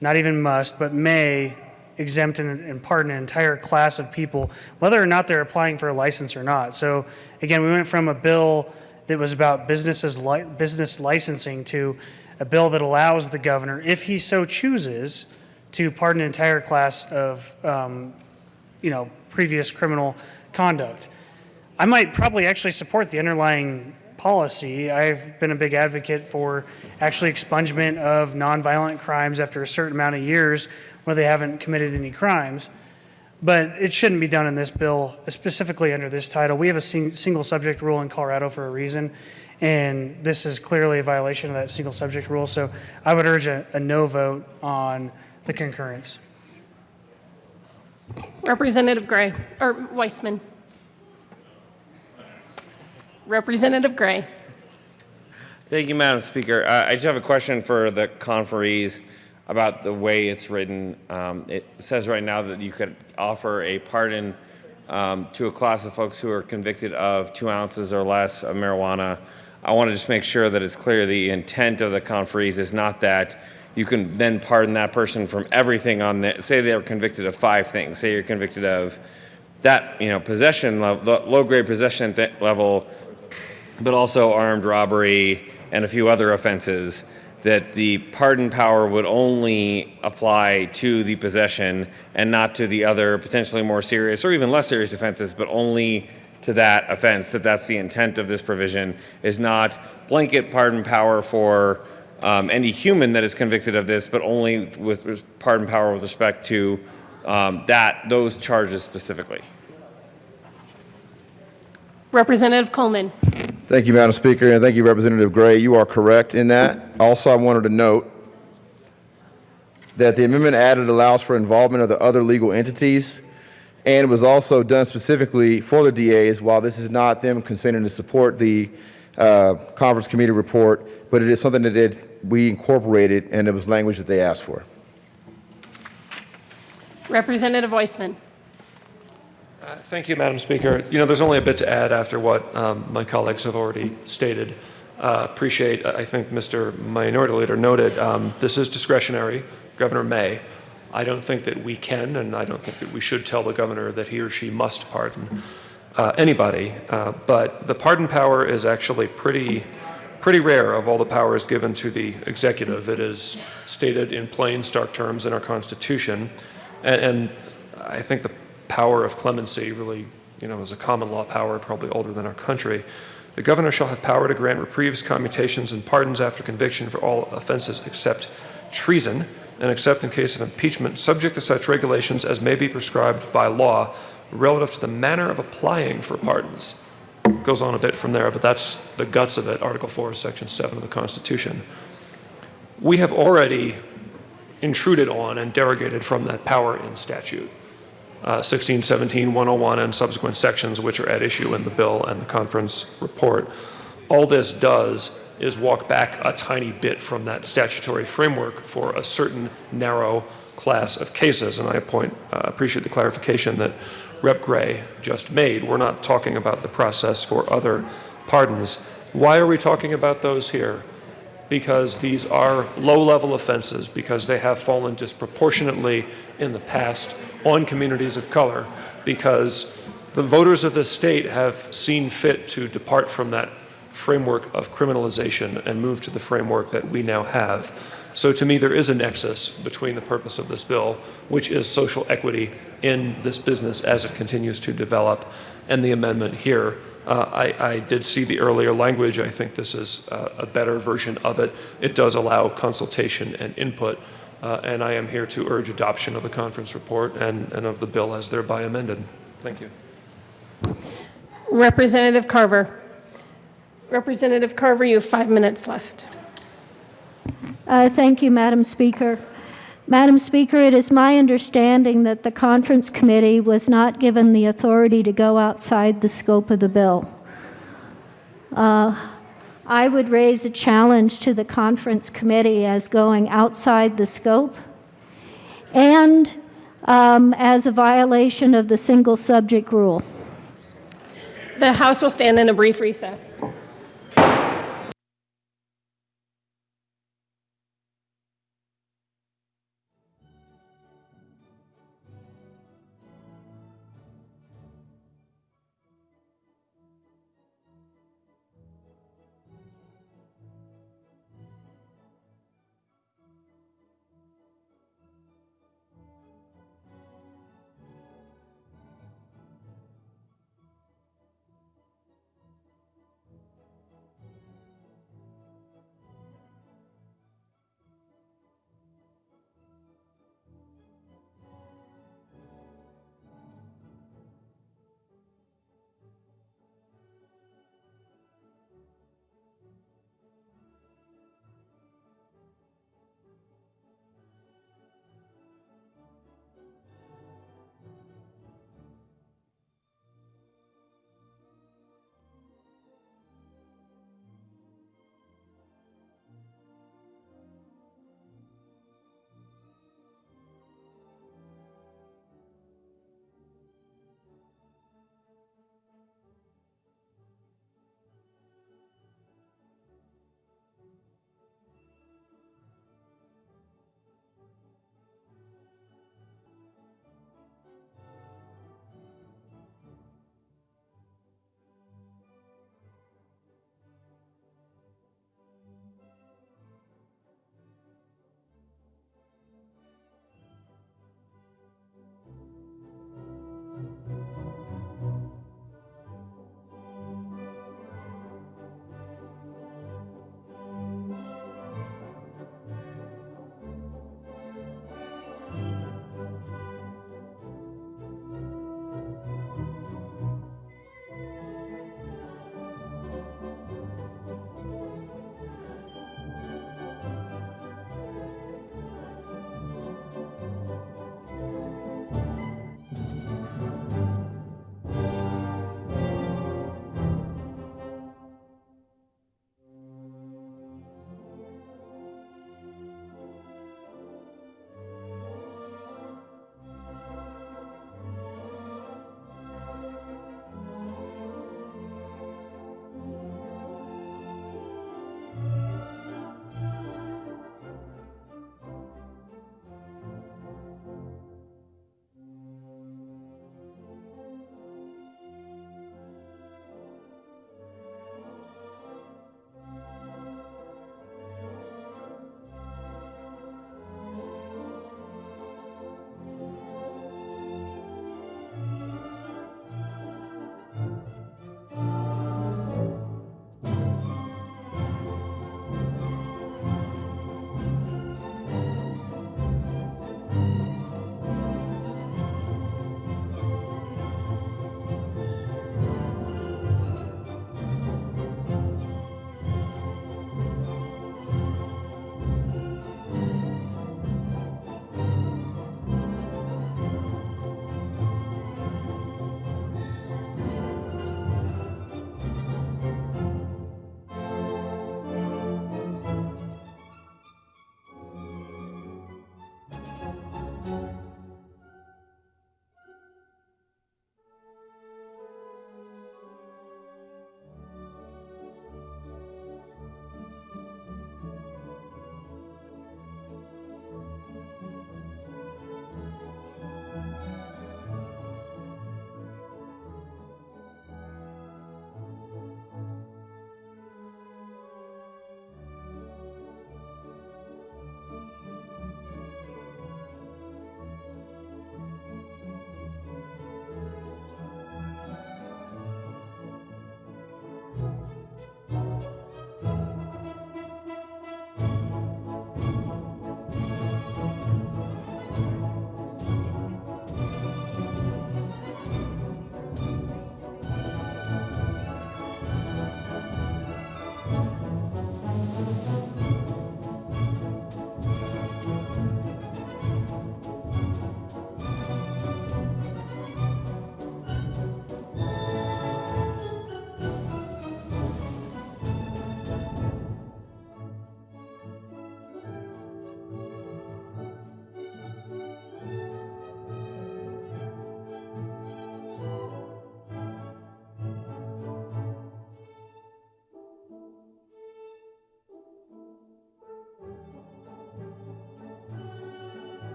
M: not even must, but may exempt and pardon an entire class of people, whether or not they're applying for a license or not. So again, we went from a bill that was about business licensing to a bill that allows the governor, if he so chooses, to pardon an entire class of previous criminal conduct. I might probably actually support the underlying policy. I've been a big advocate for actually expungement of nonviolent crimes after a certain amount of years where they haven't committed any crimes. But it shouldn't be done in this bill, specifically under this title. We have a single subject rule in Colorado for a reason, and this is clearly a violation of that single subject rule. So I would urge a no vote on the concurrence.
A: Representative Gray, or Weissman. Representative Gray.
S: Thank you, Madam Speaker. I just have a question for the conferees about the way it's written. It says right now that you could offer a pardon to a class of folks who are convicted of 2 ounces or less of marijuana. I want to just make sure that it's clear the intent of the conferees is not that you can then pardon that person from everything on the, say they were convicted of 5 things. Say you're convicted of that, possession level, low-grade possession level, but also armed robbery and a few other offenses, that the pardon power would only apply to the possession and not to the other potentially more serious or even less serious offenses, but only to that offense, that's the intent of this provision, is not blanket pardon power for any human that is convicted of this, but only with pardon power with respect to those charges specifically.
A: Representative Coleman.
K: Thank you, Madam Speaker, and thank you, Representative Gray. You are correct in that. Also, I wanted to note that the amendment added allows for involvement of the other legal entities and was also done specifically for the DAs. While this is not them consenting to support the conference committee report, but it is something that we incorporated, and it was language that they asked for.
A: Representative Weissman.
F: Thank you, Madam Speaker. There's only a bit to add after what my colleagues have already stated. Appreciate, I think Mr. Minority Leader noted, this is discretionary. Governor may. I don't think that we can, and I don't think that we should tell the governor that he or she must pardon anybody. But the pardon power is actually pretty rare of all the powers given to the executive. It is stated in plain, stark terms in our Constitution. And I think the power of clemency really, is a common law power, probably older than our country. The governor shall have power to grant reprieves, commutations, and pardons after conviction for all offenses except treason, and except in case of impeachment, subject to such regulations as may be prescribed by law relative to the manner of applying for pardons. Goes on a bit from there, but that's the guts of it, Article 4, Section 7 of the Constitution. We have already intruded on and derogated from that power in statute. 16, 17, 101, and subsequent sections which are at issue in the bill and the conference report. All this does is walk back a tiny bit from that statutory framework for a certain narrow class of cases. And I appreciate the clarification that Rep. Gray just made. We're not talking about the process for other pardons. Why are we talking about those here? Because these are low-level offenses, because they have fallen disproportionately in the past on communities of color, because the voters of this state have seen fit to depart from that framework of criminalization and move to the framework that we now have. So to me, there is a nexus between the purpose of this bill, which is social equity in this business as it continues to develop, and the amendment here. I did see the earlier language. I think this is a better version of it. It does allow consultation and input, and I am here to urge adoption of the conference report and of the bill as thereby amended. Thank you.
A: Representative Carver. Representative Carver, you have 5 minutes left.
J: Thank you, Madam Speaker. Madam Speaker, it is my understanding that the conference committee was not given the authority to go outside the scope of the bill. I would raise a challenge to the conference committee as going outside the scope and as a violation of the single subject rule.
A: The House will stand in a brief recess.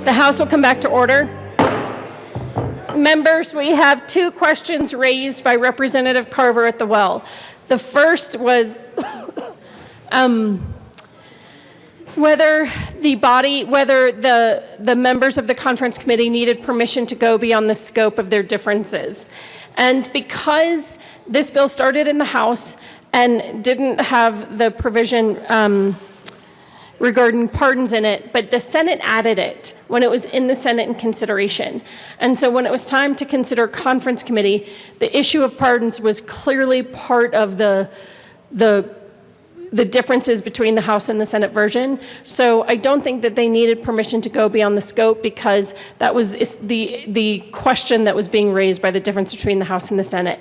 A: The House will come back to order. Members, we have two questions raised by Representative Carver at the well. The first was whether the members of the conference committee needed permission to go beyond the scope of their differences. And because this bill started in the House and didn't have the provision regarding pardons in it, but the Senate added it when it was in the Senate in consideration. And so when it was time to consider conference committee, the issue of pardons was clearly part of the differences between the House and the Senate version. So I don't think that they needed permission to go beyond the scope, because that was the question that was being raised by the difference between the House and the Senate.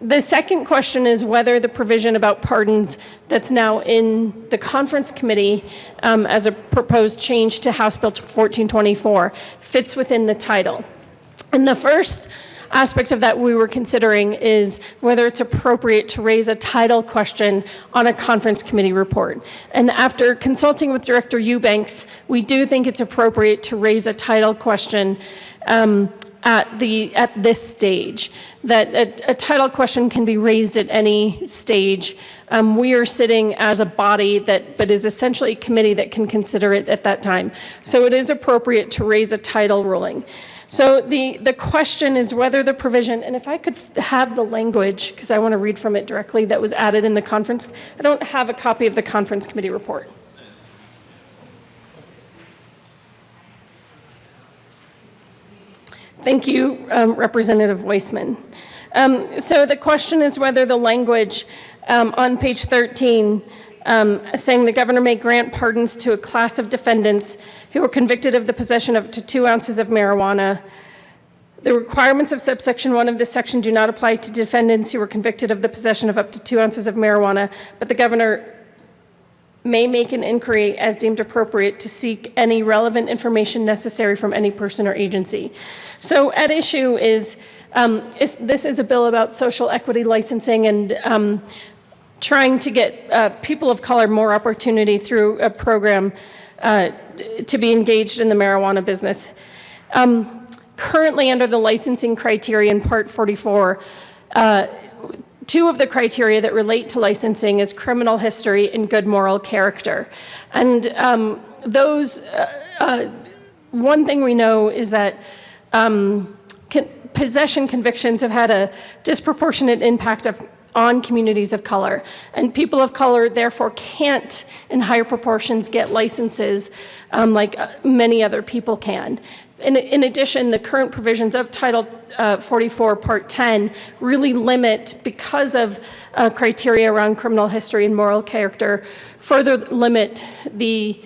A: The second question is whether the provision about pardons that's now in the conference committee as a proposed change to House Bill 1424 fits within the title. And the first aspect of that we were considering is whether it's appropriate to raise a title question on a conference committee report. And after consulting with Director Eubanks, we do think it's appropriate to raise a title question at this stage. That a title question can be raised at any stage. We are sitting as a body but is essentially a committee that can consider it at that time. So it is appropriate to raise a title ruling. So the question is whether the provision, and if I could have the language, because I want to read from it directly, that was added in the conference. I don't have a copy of the conference committee report. Thank you, Representative Weissman. So the question is whether the language on page 13 saying the governor may grant pardons to a class of defendants who were convicted of the possession of up to 2 ounces of marijuana. The requirements of subsection 1 of this section do not apply to defendants who were convicted of the possession of up to 2 ounces of marijuana, but the governor may make an inquiry as deemed appropriate to seek any relevant information necessary from any person or agency. So at issue is this is a bill about social equity licensing and trying to get people of color more opportunity through a program to be engaged in the marijuana business. Currently under the licensing criteria in Part 44, 2 of the criteria that relate to licensing is criminal history and good moral character. And one thing we know is that possession convictions have had a disproportionate impact on communities of color. And people of color, therefore, can't, in higher proportions, get licenses like many other people can. In addition, the current provisions of Title 44, Part 10 really limit, because of criteria around criminal history and moral character, further limit the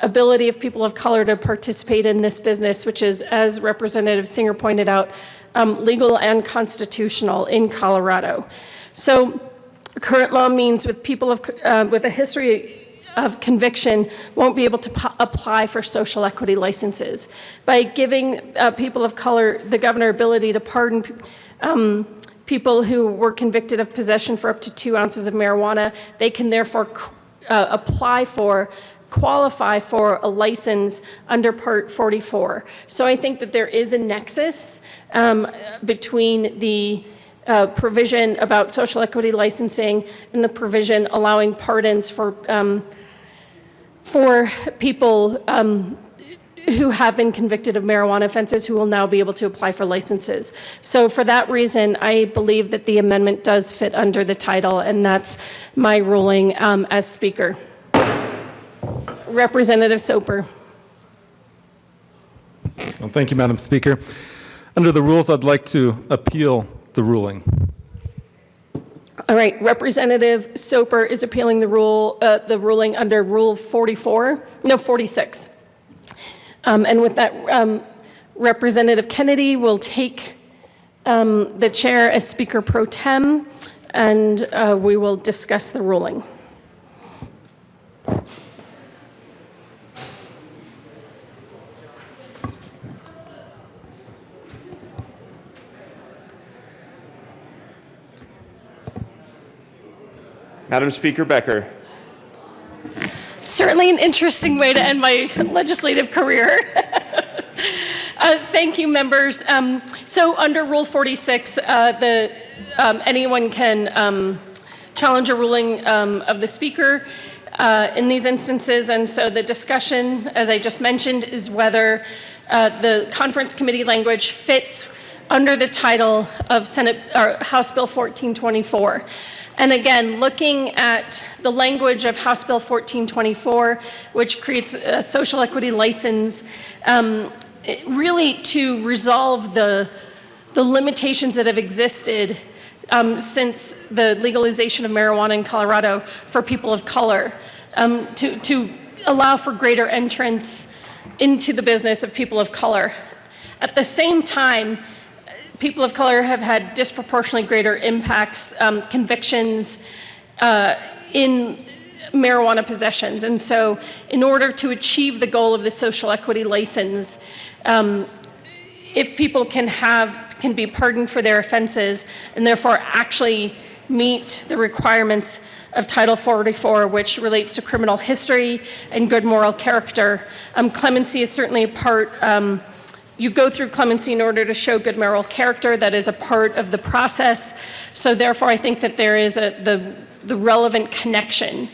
A: ability of people of color to participate in this business, which is, as Representative Singer pointed out, legal and constitutional in Colorado. So current law means with people with a history of conviction won't be able to apply for social equity licenses. By giving people of color, the governor, ability to pardon people who were convicted of possession for up to 2 ounces of marijuana, they can therefore qualify for a license under Part 44. So I think that there is a nexus between the provision about social equity licensing and the provision allowing pardons for people who have been convicted of marijuana offenses who will now be able to apply for licenses. So for that reason, I believe that the amendment does fit under the title, and that's my ruling as Speaker. Representative Soper.
L: Well, thank you, Madam Speaker. Under the rules, I'd like to appeal the ruling.
A: All right, Representative Soper is appealing the ruling under Rule 46. And with that, Representative Kennedy will take the chair as Speaker Pro Tem, and we will discuss the ruling.
S: Madam Speaker Becker.
A: Certainly an interesting way to end my legislative career. Thank you, members. So under Rule 46, anyone can challenge a ruling of the speaker in these instances. And so the discussion, as I just mentioned, is whether the conference committee language fits under the title of House Bill 1424. And again, looking at the language of House Bill 1424, which creates a social equity license, really to resolve the limitations that have existed since the legalization of marijuana in Colorado for people of color, to allow for greater entrance into the business of people of color. At the same time, people of color have had disproportionately greater impacts, convictions in marijuana possessions. And so in order to achieve the goal of the social equity license, if people can be pardoned for their offenses and therefore actually meet the requirements of Title 44, which relates to criminal history and good moral character, clemency is certainly a part. You go through clemency in order to show good moral character. That is a part of the process. So therefore, I think that there is the relevant connection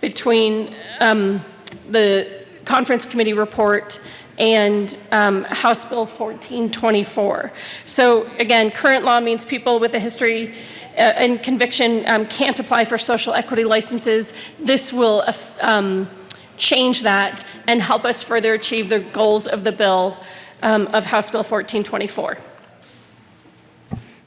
A: between the conference committee report and House Bill 1424. So again, current law means people with a history and conviction can't apply for social equity licenses. This will change that and help us further achieve the goals of the bill of House Bill 1424.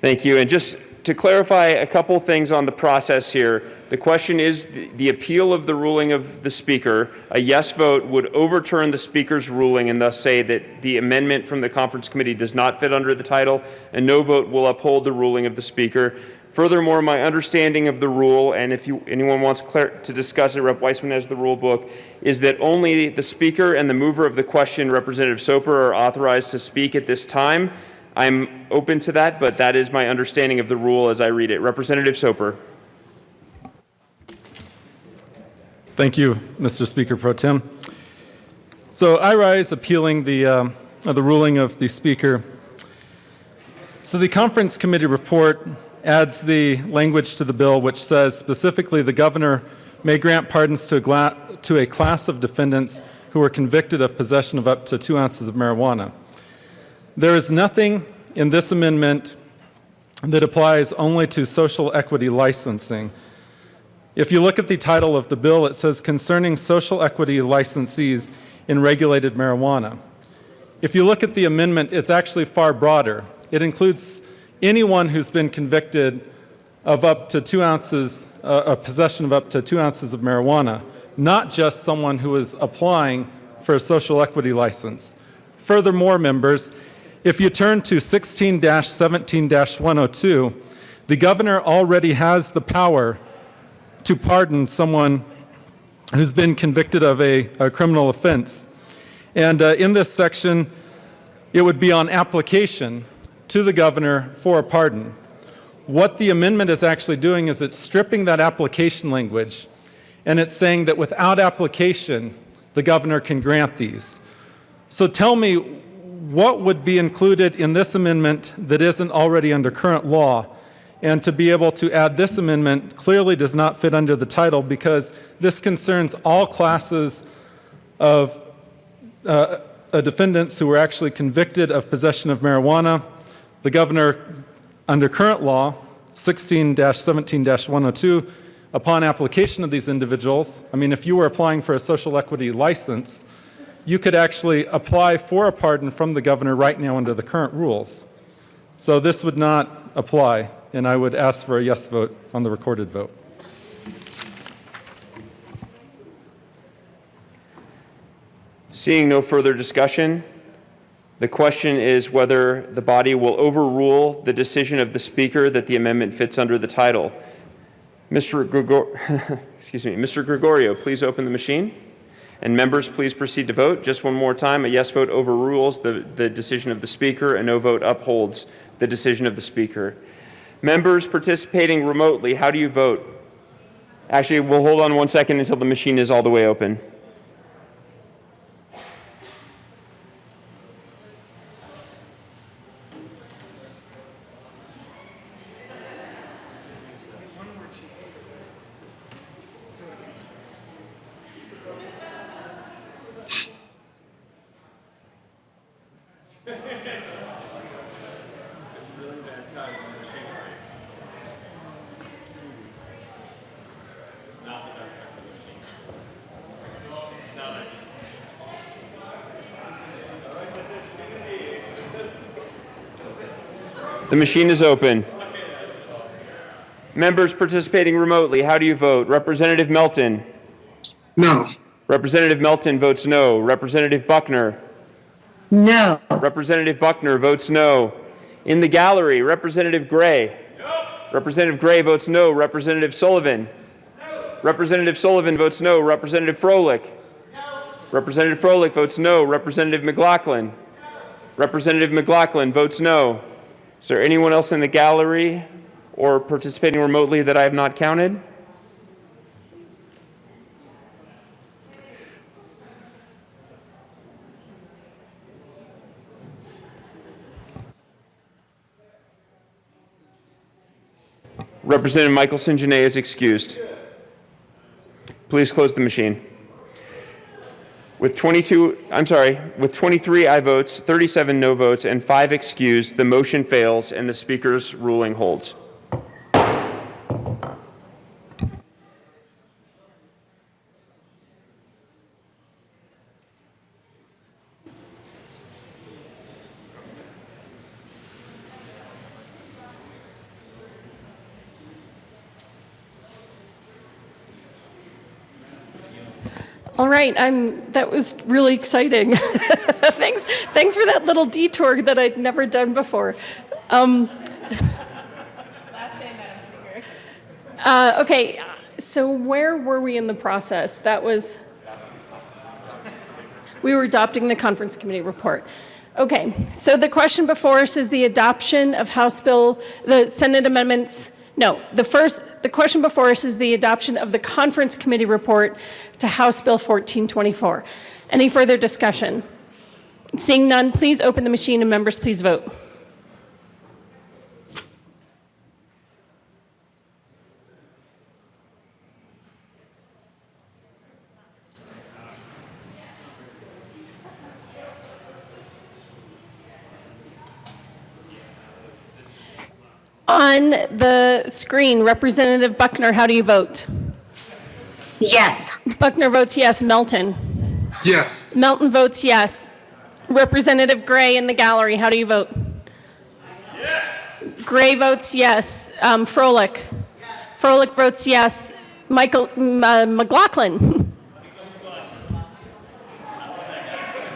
S: Thank you. And just to clarify a couple things on the process here, the question is the appeal of the ruling of the speaker. A yes vote would overturn the speaker's ruling and thus say that the amendment from the conference committee does not fit under the title. A no vote will uphold the ruling of the speaker. Furthermore, my understanding of the rule, and if anyone wants to discuss it, Rep. Weissman has the rule book, is that only the speaker and the mover of the question, Representative Soper, are authorized to speak at this time. I'm open to that, but that is my understanding of the rule as I read it. Representative Soper.
L: Thank you, Mr. Speaker Pro Tem. So I rise appealing the ruling of the speaker. So the conference committee report adds the language to the bill which says specifically the governor may grant pardons to a class of defendants who are convicted of possession of up to 2 ounces of marijuana. There is nothing in this amendment that applies only to social equity licensing. If you look at the title of the bill, it says concerning social equity licensees in regulated marijuana. If you look at the amendment, it's actually far broader. It includes anyone who's been convicted of up to 2 ounces, possession of up to 2 ounces of marijuana, not just someone who is applying for a social equity license. Furthermore, members, if you turn to 16-17-102, the governor already has the power to pardon someone who's been convicted of a criminal offense. And in this section, it would be on application to the governor for a pardon. What the amendment is actually doing is it's stripping that application language, and it's saying that without application, the governor can grant these. So tell me, what would be included in this amendment that isn't already under current law? And to be able to add this amendment clearly does not fit under the title because this concerns all classes of defendants who were actually convicted of possession of marijuana. The governor, under current law, 16-17-102, upon application of these individuals, I mean, if you were applying for a social equity license, you could actually apply for a pardon from the governor right now under the current rules. So this would not apply, and I would ask for a yes vote on the recorded vote.
S: Seeing no further discussion, the question is whether the body will overrule the decision of the speaker that the amendment fits under the title. Mr. Gregorio, please open the machine. And members, please proceed to vote. Just one more time, a yes vote overrules the decision of the speaker, a no vote upholds the decision of the speaker. Members participating remotely, how do you vote? Actually, we'll hold on 1 second until the machine is all the way open. The machine is open. Members participating remotely, how do you vote? Representative Melton?
D: No.
S: Representative Melton votes no. Representative Buckner?
P: No.
S: Representative Buckner votes no. In the gallery, Representative Gray? No. Representative Gray votes no. Representative Sullivan? No. Representative Sullivan votes no. Representative Froelich? No. Representative Froelich votes no. Representative McLaughlin? No. Representative McLaughlin votes no. Is there anyone else in the gallery or participating remotely that I have not counted? Representative Michelson Janae is excused. Please close the machine. With 23 aye votes, 37 no votes, and 5 excused, the motion fails and the Speaker's ruling holds.
A: All right, that was really exciting. Thanks for that little detour that I'd never done before. Okay, so where were we in the process? We were adopting the conference committee report. Okay, so the question before us is the adoption of House Bill, the Senate amendments. No, the question before us is the adoption of the conference committee report to House Bill 1424. Any further discussion? Seeing none, please open the machine and members please vote. On the screen, Representative Buckner, how do you vote?
G: Yes.
A: Buckner votes yes. Melton?
D: Yes.
A: Melton votes yes. Representative Gray in the gallery, how do you vote? Yes. Gray votes yes. Froelich? Yes. Froelich votes yes. McLaughlin?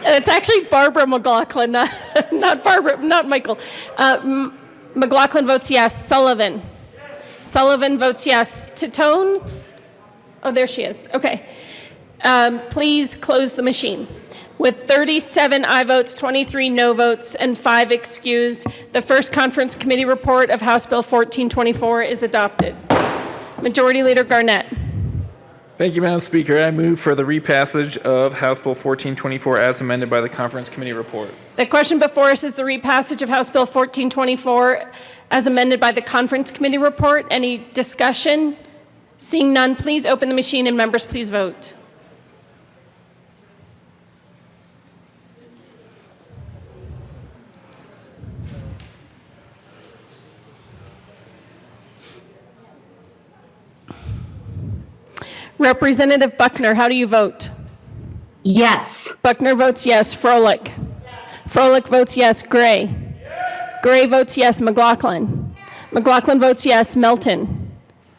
A: It's actually Barbara McLaughlin, not Michael. McLaughlin votes yes. Sullivan? Yes. Sullivan votes yes. Titone? Oh, there she is. Okay. Please close the machine. With 37 aye votes, 23 no votes, and 5 excused, the first conference committee report of House Bill 1424 is adopted. Majority Leader Garnett.
H: Thank you, Madam Speaker. I move for the repassage of House Bill 1424 as amended by the conference committee report.
A: The question before us is the repassage of House Bill 1424 as amended by the conference committee report. Any discussion? Seeing none, please open the machine and members please vote. Representative Buckner, how do you vote?
G: Yes.
A: Buckner votes yes. Froelich? Yes. Froelich votes yes. Gray? Yes. Gray votes yes. McLaughlin? McLaughlin votes yes. Melton?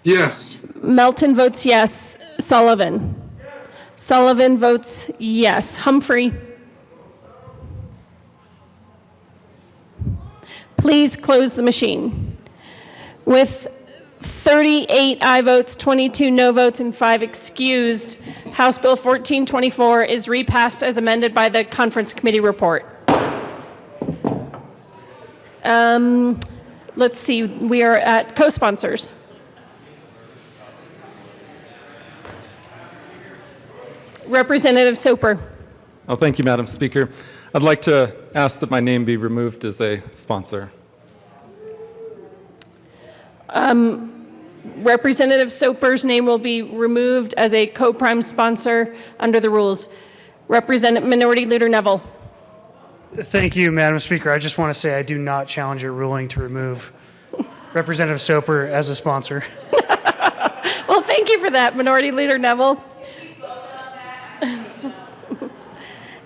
D: Yes.
A: Melton votes yes. Sullivan? Yes. Sullivan votes yes. Humphrey? Please close the machine. With 38 aye votes, 22 no votes, and 5 excused, House Bill 1424 is repassed as amended by the conference committee report. Let's see, we are at co-sponsors. Representative Soper.
L: Oh, thank you, Madam Speaker. I'd like to ask that my name be removed as a sponsor.
A: Representative Soper's name will be removed as a co-prime sponsor under the rules. Minority Leader Neville.
M: Thank you, Madam Speaker. I just want to say I do not challenge your ruling to remove Representative Soper as a sponsor.
A: Well, thank you for that, Minority Leader Neville.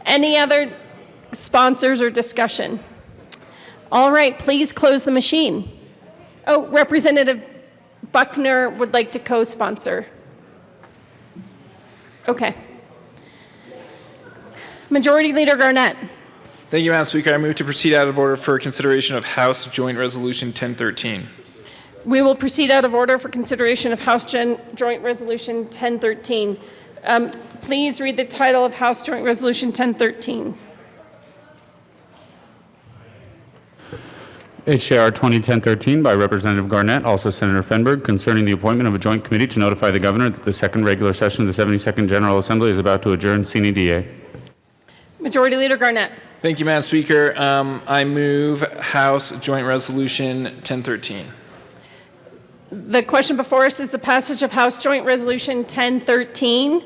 A: Any other sponsors or discussion? All right, please close the machine. Oh, Representative Buckner would like to co-sponsor. Okay. Majority Leader Garnett.
H: Thank you, Madam Speaker. I move to proceed out of order for consideration of House Joint Resolution 1013.
A: We will proceed out of order for consideration of House Joint Resolution 1013. Please read the title of House Joint Resolution 1013.
B: H.J.R. 2010-13 by Representative Garnett, also Senator Fenberg, concerning the appointment of a joint committee to notify the governor that the second regular session of the 72nd General Assembly is about to adjourn sine die.
A: Majority Leader Garnett.
H: Thank you, Madam Speaker. I move House Joint Resolution 1013.
A: The question before us is the passage of House Joint Resolution 1013.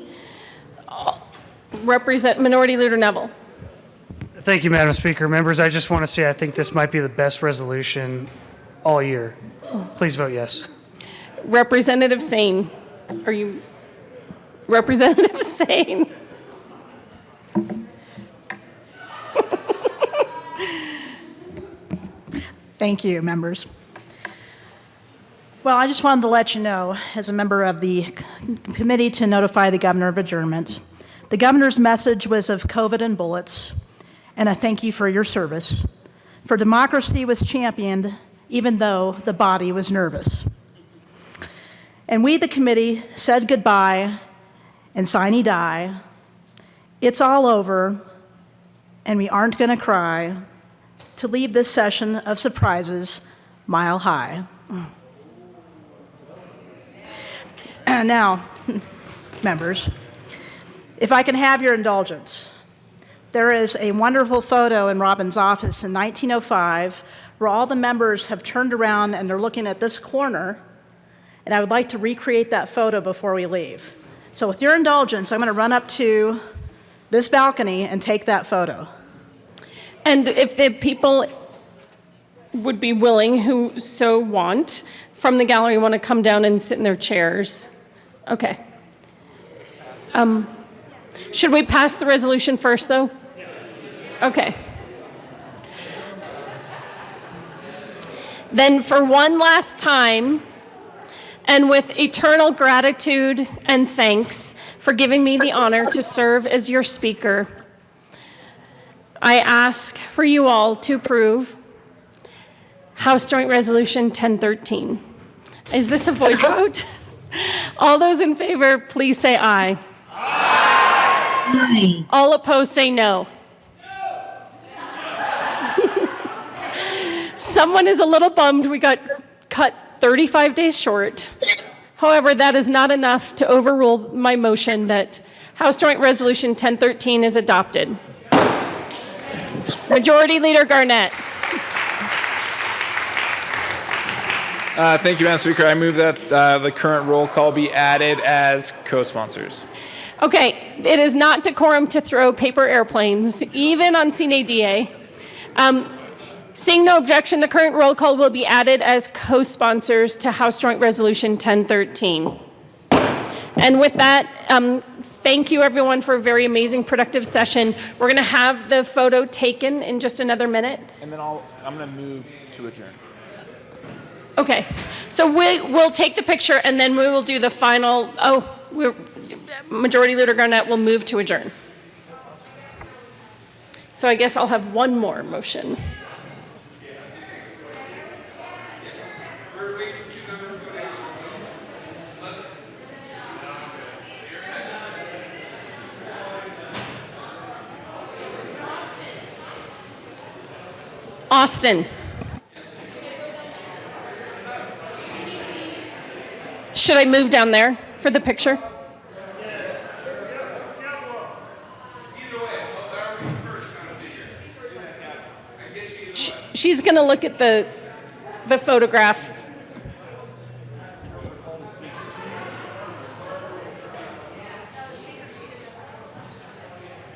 A: Minority Leader Neville.
M: Thank you, Madam Speaker. Members, I just want to say I think this might be the best resolution all year. Please vote yes.
A: Representative Sane. Are you Representative Sane?
Q: Thank you, members. Well, I just wanted to let you know, as a member of the committee to notify the governor of adjournment, the governor's message was of COVID and bullets, and I thank you for your service. For democracy was championed, even though the body was nervous. And we, the committee, said goodbye and sine die. It's all over, and we aren't going to cry to leave this session of surprises mile high. And now, members, if I can have your indulgence, there is a wonderful photo in Robin's office in 1905 where all the members have turned around and they're looking at this corner, and I would like to recreate that photo before we leave. So with your indulgence, I'm going to run up to this balcony and take that photo.
A: And if the people would be willing, who so want, from the gallery want to come down and sit in their chairs. Okay. Should we pass the resolution first, though? Okay. Then for one last time, and with eternal gratitude and thanks for giving me the honor to serve as your speaker, I ask for you all to approve House Joint Resolution 1013. Is this a voice vote? All those in favor, please say aye. Aye. All opposed, say no. Someone is a little bummed we got cut 35 days short. However, that is not enough to overrule my motion that House Joint Resolution 1013 is adopted. Majority Leader Garnett.
H: Thank you, Madam Speaker. I move that the current roll call be added as co-sponsors.
A: Okay, it is not decorum to throw paper airplanes, even on sine die. Seeing no objection, the current roll call will be added as co-sponsors to House Joint Resolution 1013. And with that, thank you everyone for a very amazing, productive session. We're going to have the photo taken in just another minute.
H: And then I'm going to move to adjourn.
A: Okay, so we'll take the picture and then we will do the final, Majority Leader Garnett will move to adjourn. So I guess I'll have one more motion. Austin. Should I move down there for the picture? She's going to look at the photograph.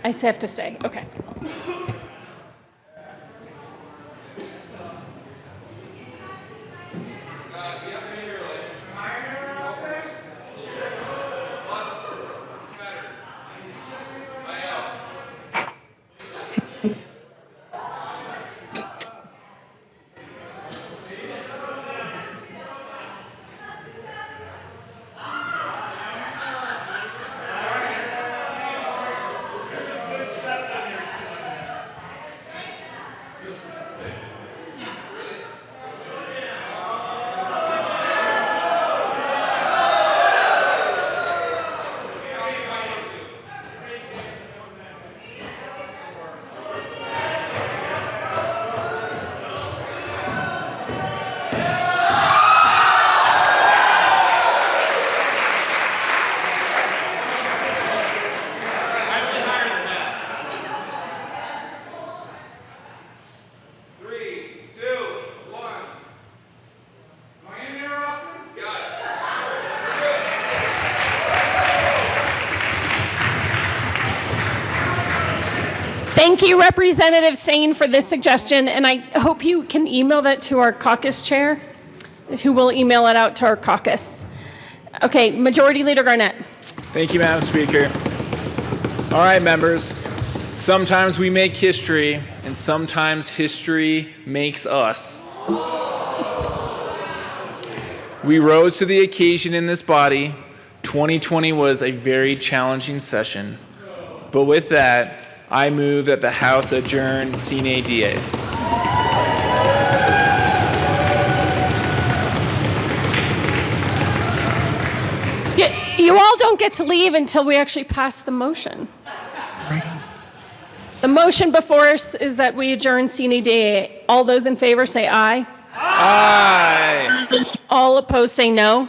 A: I have to stay. Okay. Thank you, Representative Sane, for this suggestion, and I hope you can email that to our caucus chair, who will email it out to our caucus. Okay, Majority Leader Garnett.
H: Thank you, Madam Speaker. All right, members. Sometimes we make history, and sometimes history makes us. We rose to the occasion in this body. 2020 was a very challenging session. But with that, I move that the House adjourn sine die.
A: You all don't get to leave until we actually pass the motion. The motion before us is that we adjourn sine die. All those in favor say aye.
H: Aye.
A: All opposed say no.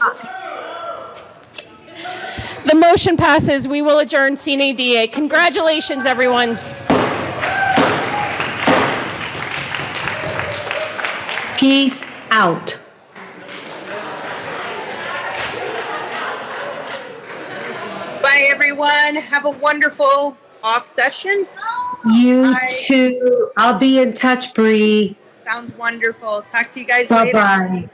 A: The motion passes. We will adjourn sine die. Congratulations, everyone.
G: Peace out.
I: Bye, everyone. Have a wonderful off session.
G: You
I: Bye.
G: too. I'll be in touch, Bree.
I: Sounds wonderful. Talk to you guys later.
G: Bye-bye.